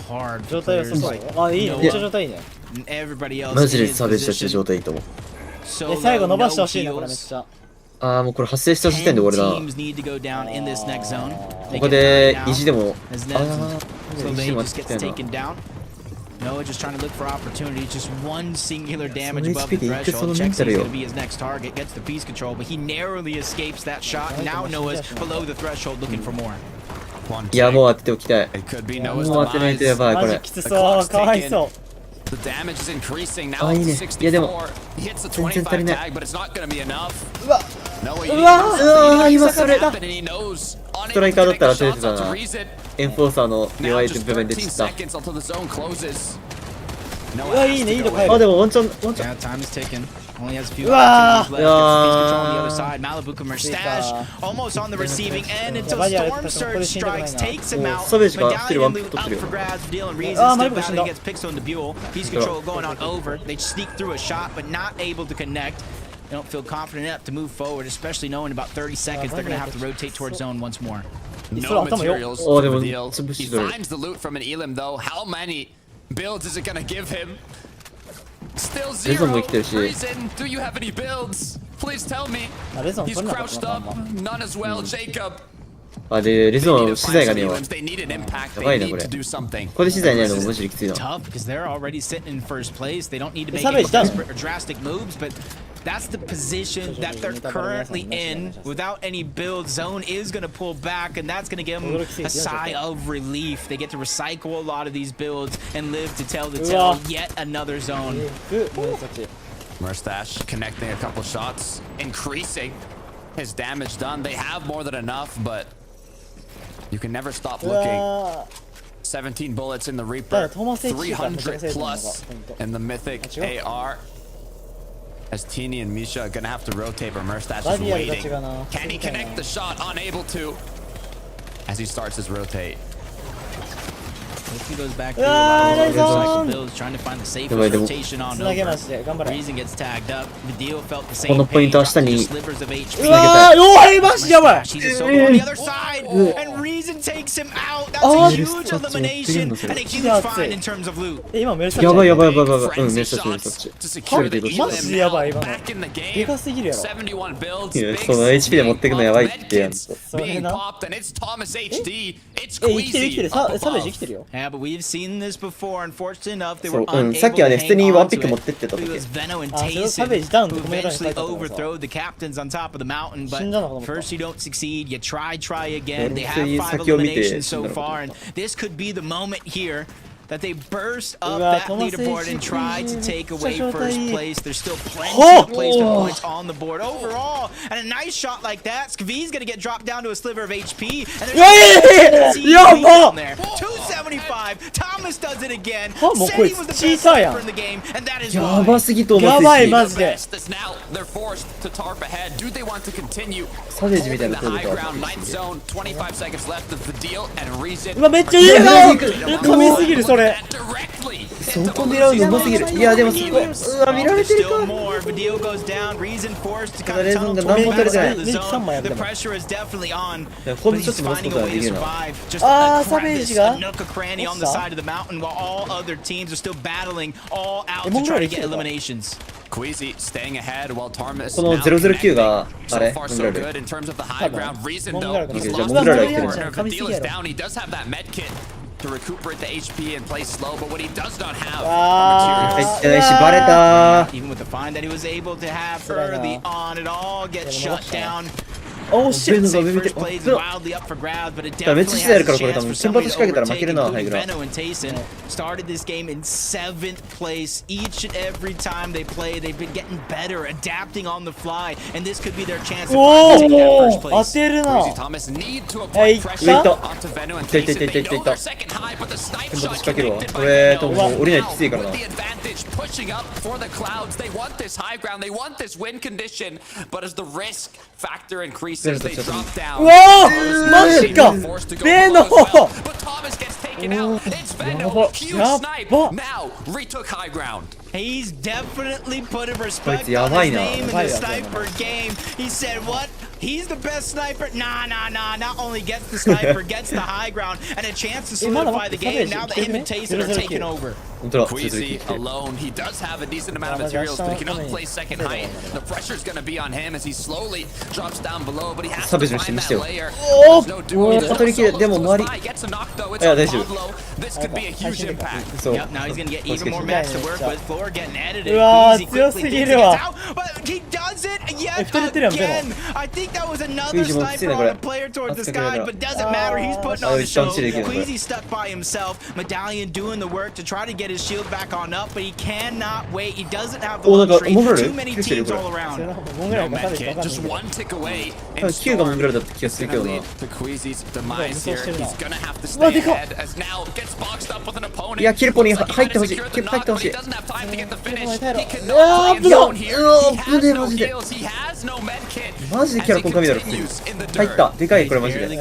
hard 状 for 態は players そう like あいいねめっちゃ状 Noah 態いいね and everybody else マジ in で his サベージたち position. 状態いいと思うで最後 Solo, 伸ばして no ほしいなこれめっ heals. ちゃああもうこれ発生した時点で終わ 10りだ teams need to go down in this next zone. ここで意地でも As あ Nevs あ and 意地で Slovene もあっ just た gets よな taken down. Noah just trying to look for opportunities. Just one singular damage So above the HP で一回その threshold. メン Checks タル he's よ going to be his next target. Gets the piece control, but he narrowly escapes that shot. Now Noah's below the threshold looking for more. いやもう当てておきたい It could be もう Noah's 当てないとやばいこマジれきつそうかわいそう The damage is increasing now あいい to ねいやでも 64. He hits the 全然足り 25ない tag, but it's not going to be enough. うわ Noah, う you わ need うわ今それ to happen, and he knows. ストライカーだったら当てれて Unable た to connect the な shots to Reason. エンフォーサーの Now 弱い just 部分で 13散った seconds until the zone closes. う Noah わ has いいねいい to と go こ in. 入るあでもワンチャンワンチャン Yeah, time is ticking. Only has a few Wow. opportunities left. Gets the piece control on the Yeah. other side. Malibu Kummer stash almost on the receiving end until Yeah, Storm Surge strikes, takes him out. Savageが一人ワ Medallion ンピッ loot ク取って up る for よ grabs. Dealing reasons. Ah, Still Malibu battling 死んだ against Pixel in the Buell. Piece control going on over. They sneak through a shot, but not able to connect. They don't feel confident enough to move forward, especially knowing in about 30 seconds they're going to have to rotate towards zone once more. No materials Oh, for they the were- deal. it's a He booster. finds the loot from an Elim though. How many builds is it gonna give him? Still Reason zero. も生きてるし Reason, do you have any builds? Please tell me. あレゾン He's 取れなかった crouched な up. None as well. Jacob. あでリズ They ム need の to 資 find 材が some ねえわ Elims. They need an impact. やばい They なこ need れ to do something. ここで資材ないのもマジできついな Tough because they're already sitting in first place. They don't need to make Savage any down. desperate or drastic moves, but that's the position that they're currently in. Without any build, zone is going to pull back, and that's going to give them a sigh of relief. They get to recycle a lot of these builds and live to tell the tale. Yet another zone. く紫 Murstache connecting a couple shots, increasing his damage done. They have more than enough, but you can never stop う looking. わ 17 bullets in the Reaper, 300 plus in the Mythic AR. As Teeny and Misha are gonna have to rotate, but Murstache is waiting. Can he connect the shot? Unable to. As he starts his rotate. If he goes back through a lot of those recycle builds, trying to find the safest rotation on つなげ over. まして頑張れ Reason gets tagged up. Medeo felt the こ same のポイン pain. トは下 Dropped に just slivers of HP. うわー弱いマジやばい He's a solo on the other side, and Reason takes him out. That's a huge elimination and a huge find in terms of loot. え今メルサチやばいやばいやばいやばいうん Frenzy メッセージメッ shots セージ to secure the マ ジ Elim でやばい now 今の back in the で game. かすぎるやろ71 builds. いや Big その HP で持ってくのやばいってやん medkits それ being な popped, and it's Thomas HD. It's え生きてる生きて Queasy るサ up サベージ生 above. きてるよ Yeah, but we've seen this before. Unfortunately enough, they そ were ううん unable さっきはね to 普通 hang にワン on ピッ to ク持 it. ってってた It 時 was Veno and あそれ Tayson サベージダウンって who コメント欄に書い eventually てあったからさ overthrow the captains on top of the mountain. 死んだのかと思 But った first you don't succeed, you try again. They 普通に have 5先を見て eliminations 死ん so だのかと思 far, っ and た this could be the moment here that they burst up that leaderboard and try to take away first place. There's still plenty of placement points on the board overall, and a nice shot like that. Skvi's gonna get dropped down to a sliver of HP, and there's down there. 275. Thomas does it again. Said he was the best sniper in the game, and that is why. やばすぎと思ってNow they're forced to tarp ahead. Do they want to continue? サベージみたいな The 声 high で ground, ninth zone, 25 seconds left of the deal, and Reason. うわめっちゃいいよ。神すぎるそれ。そこ狙うのうますぎる。いやでもそこうわ見られてるか。ただレーゾンが何も取れてない。The pressure is definitely on. ほんとちょっと回すことができるな。あーサベージが。 nook or cranny on the side of the mountain while all other teams are still battling all out to try to get eliminations. Queasy staying ahead while Thomas この009があれ so far so good in terms of the high ground. Reason though, he's Okay, lostじゃあモングラルが the 来てる。 corner of the deal is down. He does have that med kit to recuperate the HP and play slow, but what he does not have are materials. 入ってないしバレた。 Even with the find that he was able to have early on, it all gets shut down. Oh shit! First plays wildly up for grabs, but it definitely has a chance for somebody to overtake. Venno and Tayson started this game in 7th place. Each and every time they play, they've been getting better, adapting on the fly, and this could be their chance to finally take that first place. 当てるな。 Queasy Thomas need to apply pressure onto Venno and Tayson. They know they're second high, but the snipe shot connected by Venno. Now the advantage pushing up for the Clouds. They want this high ground. They want this win condition, but as the risk factor increases, they drop down. うわーマジか。ベノ。 But Thomas gets taken out. It's Venno. Huge snipe. Now retook high ground. He's definitely putting respect on his name in the sniper game. He said, what? He's the best sniper? Nah. Not only gets the sniper, gets the high ground, and a chance to solidify the game now that him and Tayson are taking over. Queasy alone. He does have a decent amount of materials, but he cannot play second height. The pressure's going to be on him as he slowly drops down below, but he has to find that layer. There's no doing it. Spy gets a knock though. It's a blow. This could be a huge impact. Yep, now he's going to get even more mats to work with. Floor getting edited. うわー Queasy 強 quickly すぎ gets るわ。 out, but he does it yet 二人やんベノ。 again. I think that was another sniper on a player towards the sky, but doesn't matter. He's putting on the show. Queasy stuck by himself. Medallion doing the work to try to get his shield back on up, but he cannot wait. He doesn't have the luxury. Too many teams all around. No med kit, just one tick away. 9がモングラルだった気がするけどな。 To Queasy's demise here. He's gonna have to stay ahead as now gets boxed up with an opponent. いやキルポに入ってほしい。キルポ入ってほしい。 He doesn't have time to get the finish. He cannot play in zone here. He has no kills. He has no med kit. マジでキャラコン神だろ。入った。でかいこれマジで。 こ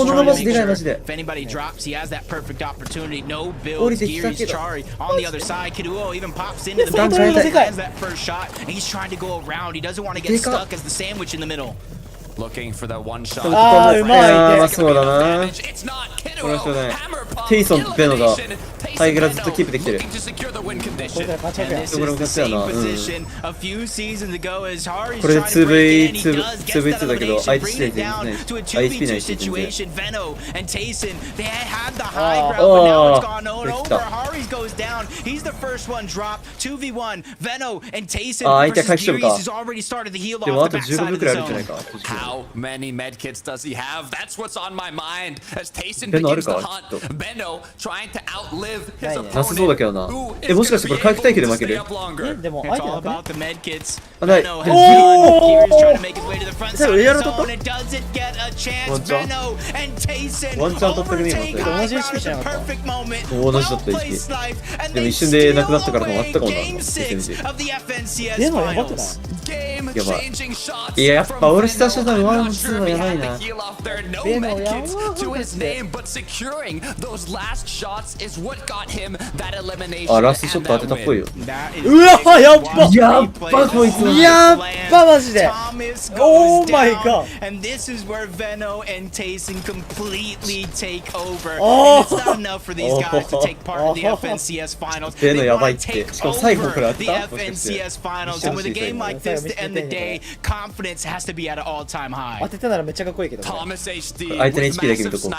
のマジでかいマジで。 If anybody drops, he has that perfect opportunity. No builds. Geary's Chari on the other side. Kiduo even pops into the middle. He has that first shot, and he's trying to go around. He doesn't want to get stuck as the sandwich in the middle. Looking for that one shot. あーうまいね。そうだな。この人ね。テイソンとベノがハイグラずっとキープできてる。これも勝ちやな。これで 2v2 だけど相手して全然ない。ISP ないし全然。あ相手は回復してるか。でもあと15分くらいあるんじゃないか。 How many medkits does he have? That's what's on my mind as Tayson begins to hunt. Benno trying to outlive his opponent. なさそうだけどな。もしかしてこれ回復耐久で負ける？でも相手なくない？あない。お最後エアロ取った？ワンチャン取ってるね今。同じ HP じゃなかった？同じだった HP。でも一瞬でなくなったからもあったかもな。でもやばくない？やばい。いややっぱオールスターシャドウ1も2はやばいな。でもやばい。 あラストショット当てたっぽいよ。うわやっば。やっばこいつ。やっばマジで。Oh my god. And this is where Venno and Tayson completely take over. Oh. It's not enough for these guys to take part in the FNCS finals. They want to take over the FNCS finals. And with a game like this to end the day, confidence has to be at an all-time high. Thomas HD 相手の HP だけ見とこう。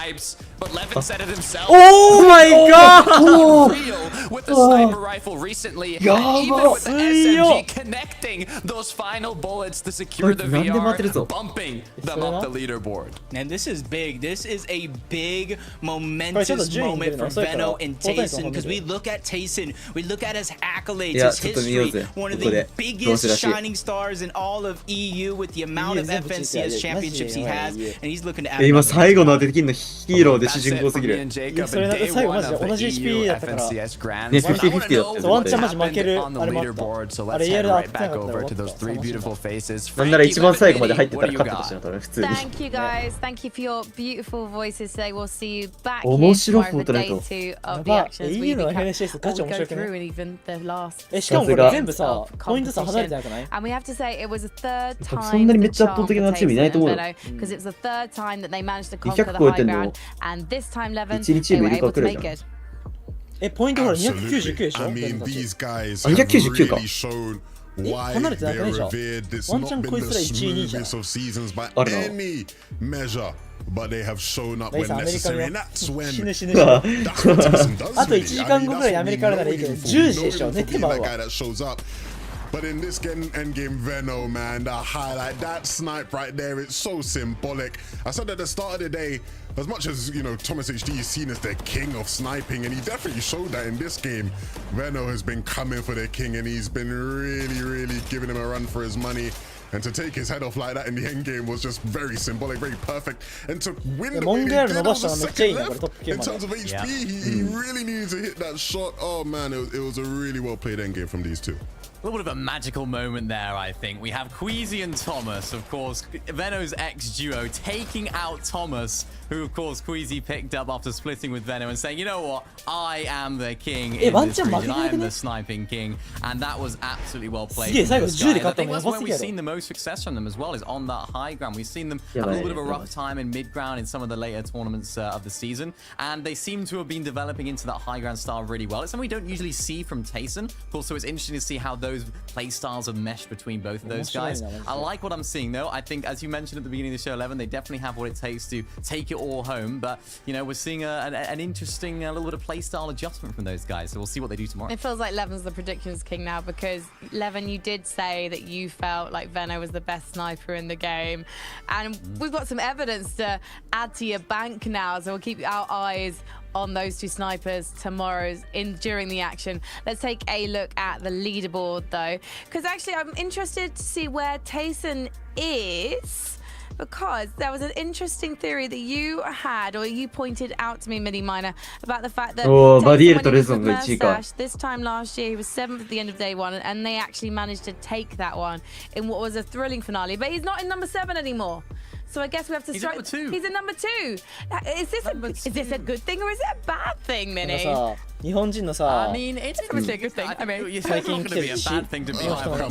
But Levin said it himself. Oh my god! With the sniper rifle recently, and even with the SMG connecting those final bullets to secure the VR, bumping them up the leaderboard. And this is big. This is a big momentous moment for Veno and Tayson, because we look at Tayson, we look at his accolades, his history, one of the biggest shining stars in all of EU with the amount of FNCS championships he has, and he's looking to add. 今最後のできんのヒーローで主人公すぎる。それ最後マジで同じ HP だったから。ね、50-50だった。ワンチャンマジ負ける。あれもあった。あれ EL 当てなかったら終わった。なんなら一番最後まで入ってたら勝ってたしな、多分普通に。Thank you guys. Thank you for your beautiful voices today. We'll see you back 面白い here for the day 2 of the actions. We go through and even the last. しかもこれ全部さ、ポイント差離れてなくない？ And we have to say it was the third time そんなにめっちゃ圧倒的なチームいないと思うよ。 because it was the third time that they managed to conquer the high ground. And this time, Levin, they were able to make it. ポイントほら299でしょ I mean, these guys have really shown why they're revered. It's not been the smoothest of seasons by any measure. But they have shown up when necessary, and that's when that's what Tayson does. あと1時間後ぐらいアメリカならいいけど10時でしょ寝てまうわ。 But in this endgame Veno, man, the highlight, that snipe right there, it's so symbolic. I said at the start of the day, as much as, you know, Thomas HD is seen as the king of sniping, and he definitely showed that in this game. Veno has been coming for the king, and he's been really giving him a run for his money. And to take his head off like that in the end game was just very symbolic, very perfect. And to win the way he did on the second left, in terms of HP, he really needed to hit that shot. Oh man, it was a really well played end game from these two. A little bit of a magical moment there, I think. We have Queasy and Thomas, of course, Veno's ex-duo, taking out Thomas, who, of course, Queasy picked up after splitting with Veno and saying, you know what, I am the king in this region, I am the sniping king, and that was absolutely well played. I think that's where we've seen the most success from them as well, is on that high ground. We've seen them have a little bit of a rough time in mid-ground in some of the later tournaments of the season, and they seem to have been developing into that high ground style really well. It's something we don't usually see from Tayson, of course, so it's interesting to see how those play styles have meshed between both of those guys. I like what I'm seeing though. I think, as you mentioned at the beginning of the show, 11, they definitely have what it takes to take it all home. But, you know, we're seeing an interesting little bit of play style adjustment from those guys. So we'll see what they do tomorrow. It feels like Levin's the predictions king now, because Levin, you did say that you felt like Veno was the best sniper in the game. And we've got some evidence to add to your bank now. So we'll keep our eyes on those two snipers during the action. Let's take a look at the leaderboard though, because actually I'm interested to see where Tayson is, because there was an interesting theory that you had, or you pointed out to me, Mini Miner, about the fact that this time last year he was 7th at the end of day 1, and they actually managed to take that one in what was a thrilling finale, but he's not in number 7 anymore. So I guess we have to strike. He's in number 2. Is this a good thing or is it a bad thing, Mini? I mean, it's a good thing. I mean, it's not going to be a bad thing to be on.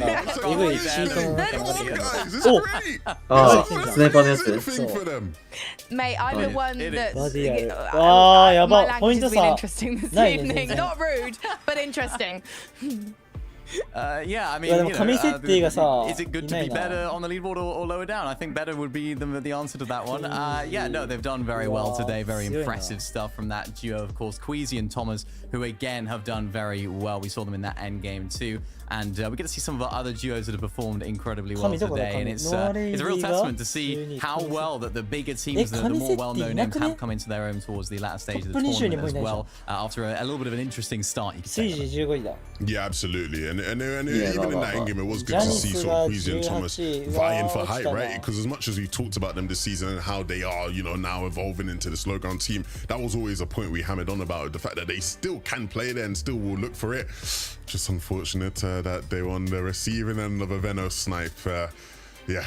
Mate, I'm the one that's... My language has been interesting this evening. Not rude, but interesting. Yeah, I mean, you know, is it good to be better on the leaderboard or lower down? I think better would be the answer to that one. Yeah, no, they've done very well today. Very impressive stuff from that duo, of course, Queasy and Thomas, who again have done very well. We saw them in that end game too. And we get to see some of our other duos that have performed incredibly well today. And it's a real testament to see how well that the bigger teams, the more well-known names have come into their own towards the latter stage of the tournament as well, after a little bit of an interesting start, you could say. Yeah, absolutely. And even in that endgame, it was good to see sort of Queasy and Thomas vying for height, right? Because as much as we talked about them this season and how they are, you know, now evolving into the slow ground team, that was always a point we hammered on about, the fact that they still can play there and still will look for it. Just unfortunate that they were on the receiving end of a Veno snipe. Yeah,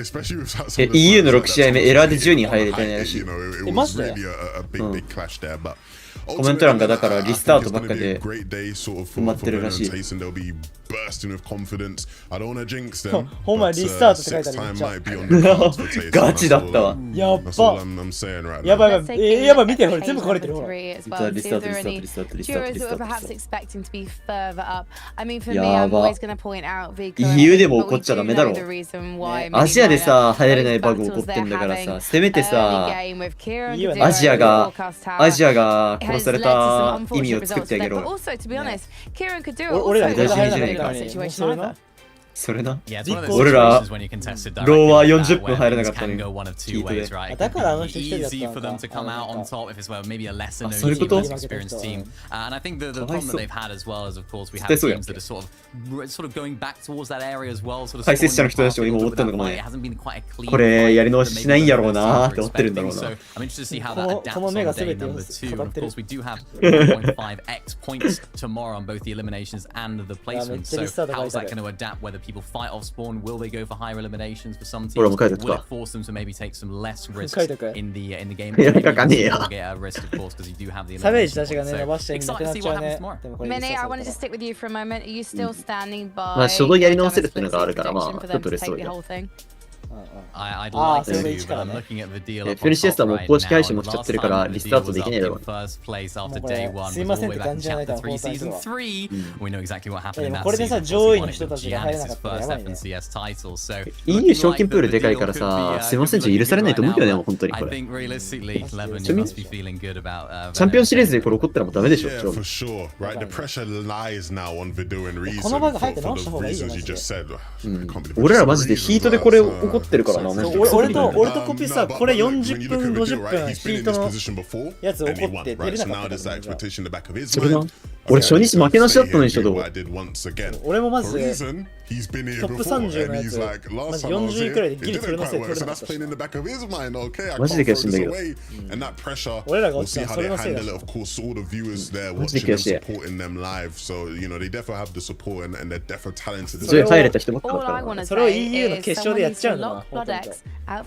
especially with that. EU の6試合目エラーで10人入れてないらしい。It was really a big clash there, but コメント欄がだからリスタートばっかで埋まってるらしい。bursting with confidence. I don't want to jinx them. ほんまリスタートって書いてある。ガチだったわ。やっば。やばいやばい。やばい見てほら全部書かれてるほら。リスタートリスタートリスタートリスタートリスタートリスタート。perhaps expecting to be further up. I mean, for me, I'm always going to point out EU でも怒っちゃダメだろ。the reason アジアでさ、流行れないバグ起こってんだからさ、せめてさ、アジアが殺された意味を作ってあげろよ。俺らが入らないからね。それな。俺ら、ローは40分入らなかったのよ。聞いてて。だからあの人一人だったのか。そういうこと？解説者の人たちも今思ったのかもね。これやり直ししないんやろうなーって思ってるんだろうな。この目が全てを語ってる。People fight off spawn, will they go for higher eliminations for some teams? Will it force them to maybe take some less risks in the game? Get a risk, of course, because you do have the eliminations. Excited to see what happens tomorrow. Minnie, I want to just stick with you for a moment. Are you still standing by? まあ初動やり直せるっていうのがあるから、まあちょっと嬉しそうよ。I'd like to, but I'm looking at the deal up フェルシエスタも公式配信もしちゃ Last ってるから、 time リ the スター deal トで was き up ないだろ in う。 first place after day one, was all the way back in chapter 3, season 3. We know exactly what happened in that season. Of course, he won it with Giannis's first FNCS title, so EU 賞金プールでかいからさ、すいません、許されないと思うけどね、もう本当にこ I れ。 think realistically, Levin, you must be feeling good about チャンピオンシリーズでこれ起こったらもうダメでしょ。 Yeah, for sure. Right, the pressure lies now on Video and Reason このバグ入って for 直した方がいいよ the マ reasons ジ you で just said. 俺らマジでヒートでこれ起こってるからな。俺とコピーさ、これ40分50分ヒートのやつ起こって出れなかったからね。それな。俺初日負けなしだったのにしょ、どう？俺もマジでトップ30のやつ、マジ40位くらいでギリ取れなせい取れなかったし。マジで悔しいんだけど。俺らが落ちたのそれのせいだし。マジで悔しい。それ入れた人ばっかだからな。それを EU の決勝でやっちゃうのな。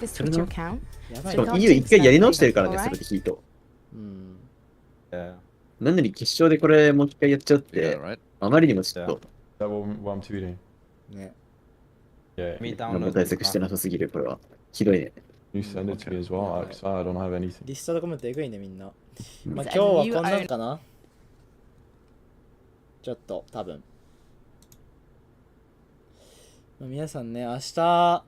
それな。しかも EU 一回やり直してるからね、それでヒート。なのに決勝でこれもう一回やっちゃうって、あまりにもちょっと。ね。何も対策してなさすぎる、これは。ひどいね。リストとコメントえぐいね、みんな。まあ今日はこんなんかな。ちょっと、多分。まあ、皆さんね、明日、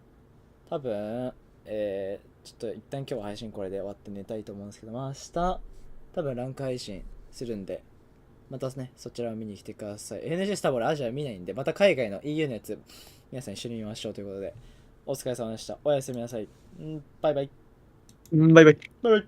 多分、ちょっと一旦今日は配信これで終わって寝たいと思うんですけど、まあ明日、多分ランク配信するんで、またね、そちらを見に来てください。NG スターボールアジア見ないんで、また海外の EU のやつ、皆さん一緒に見ましょうということで、お疲れ様でした。おやすみなさい。バイバイ。バイバイ。バイバイ。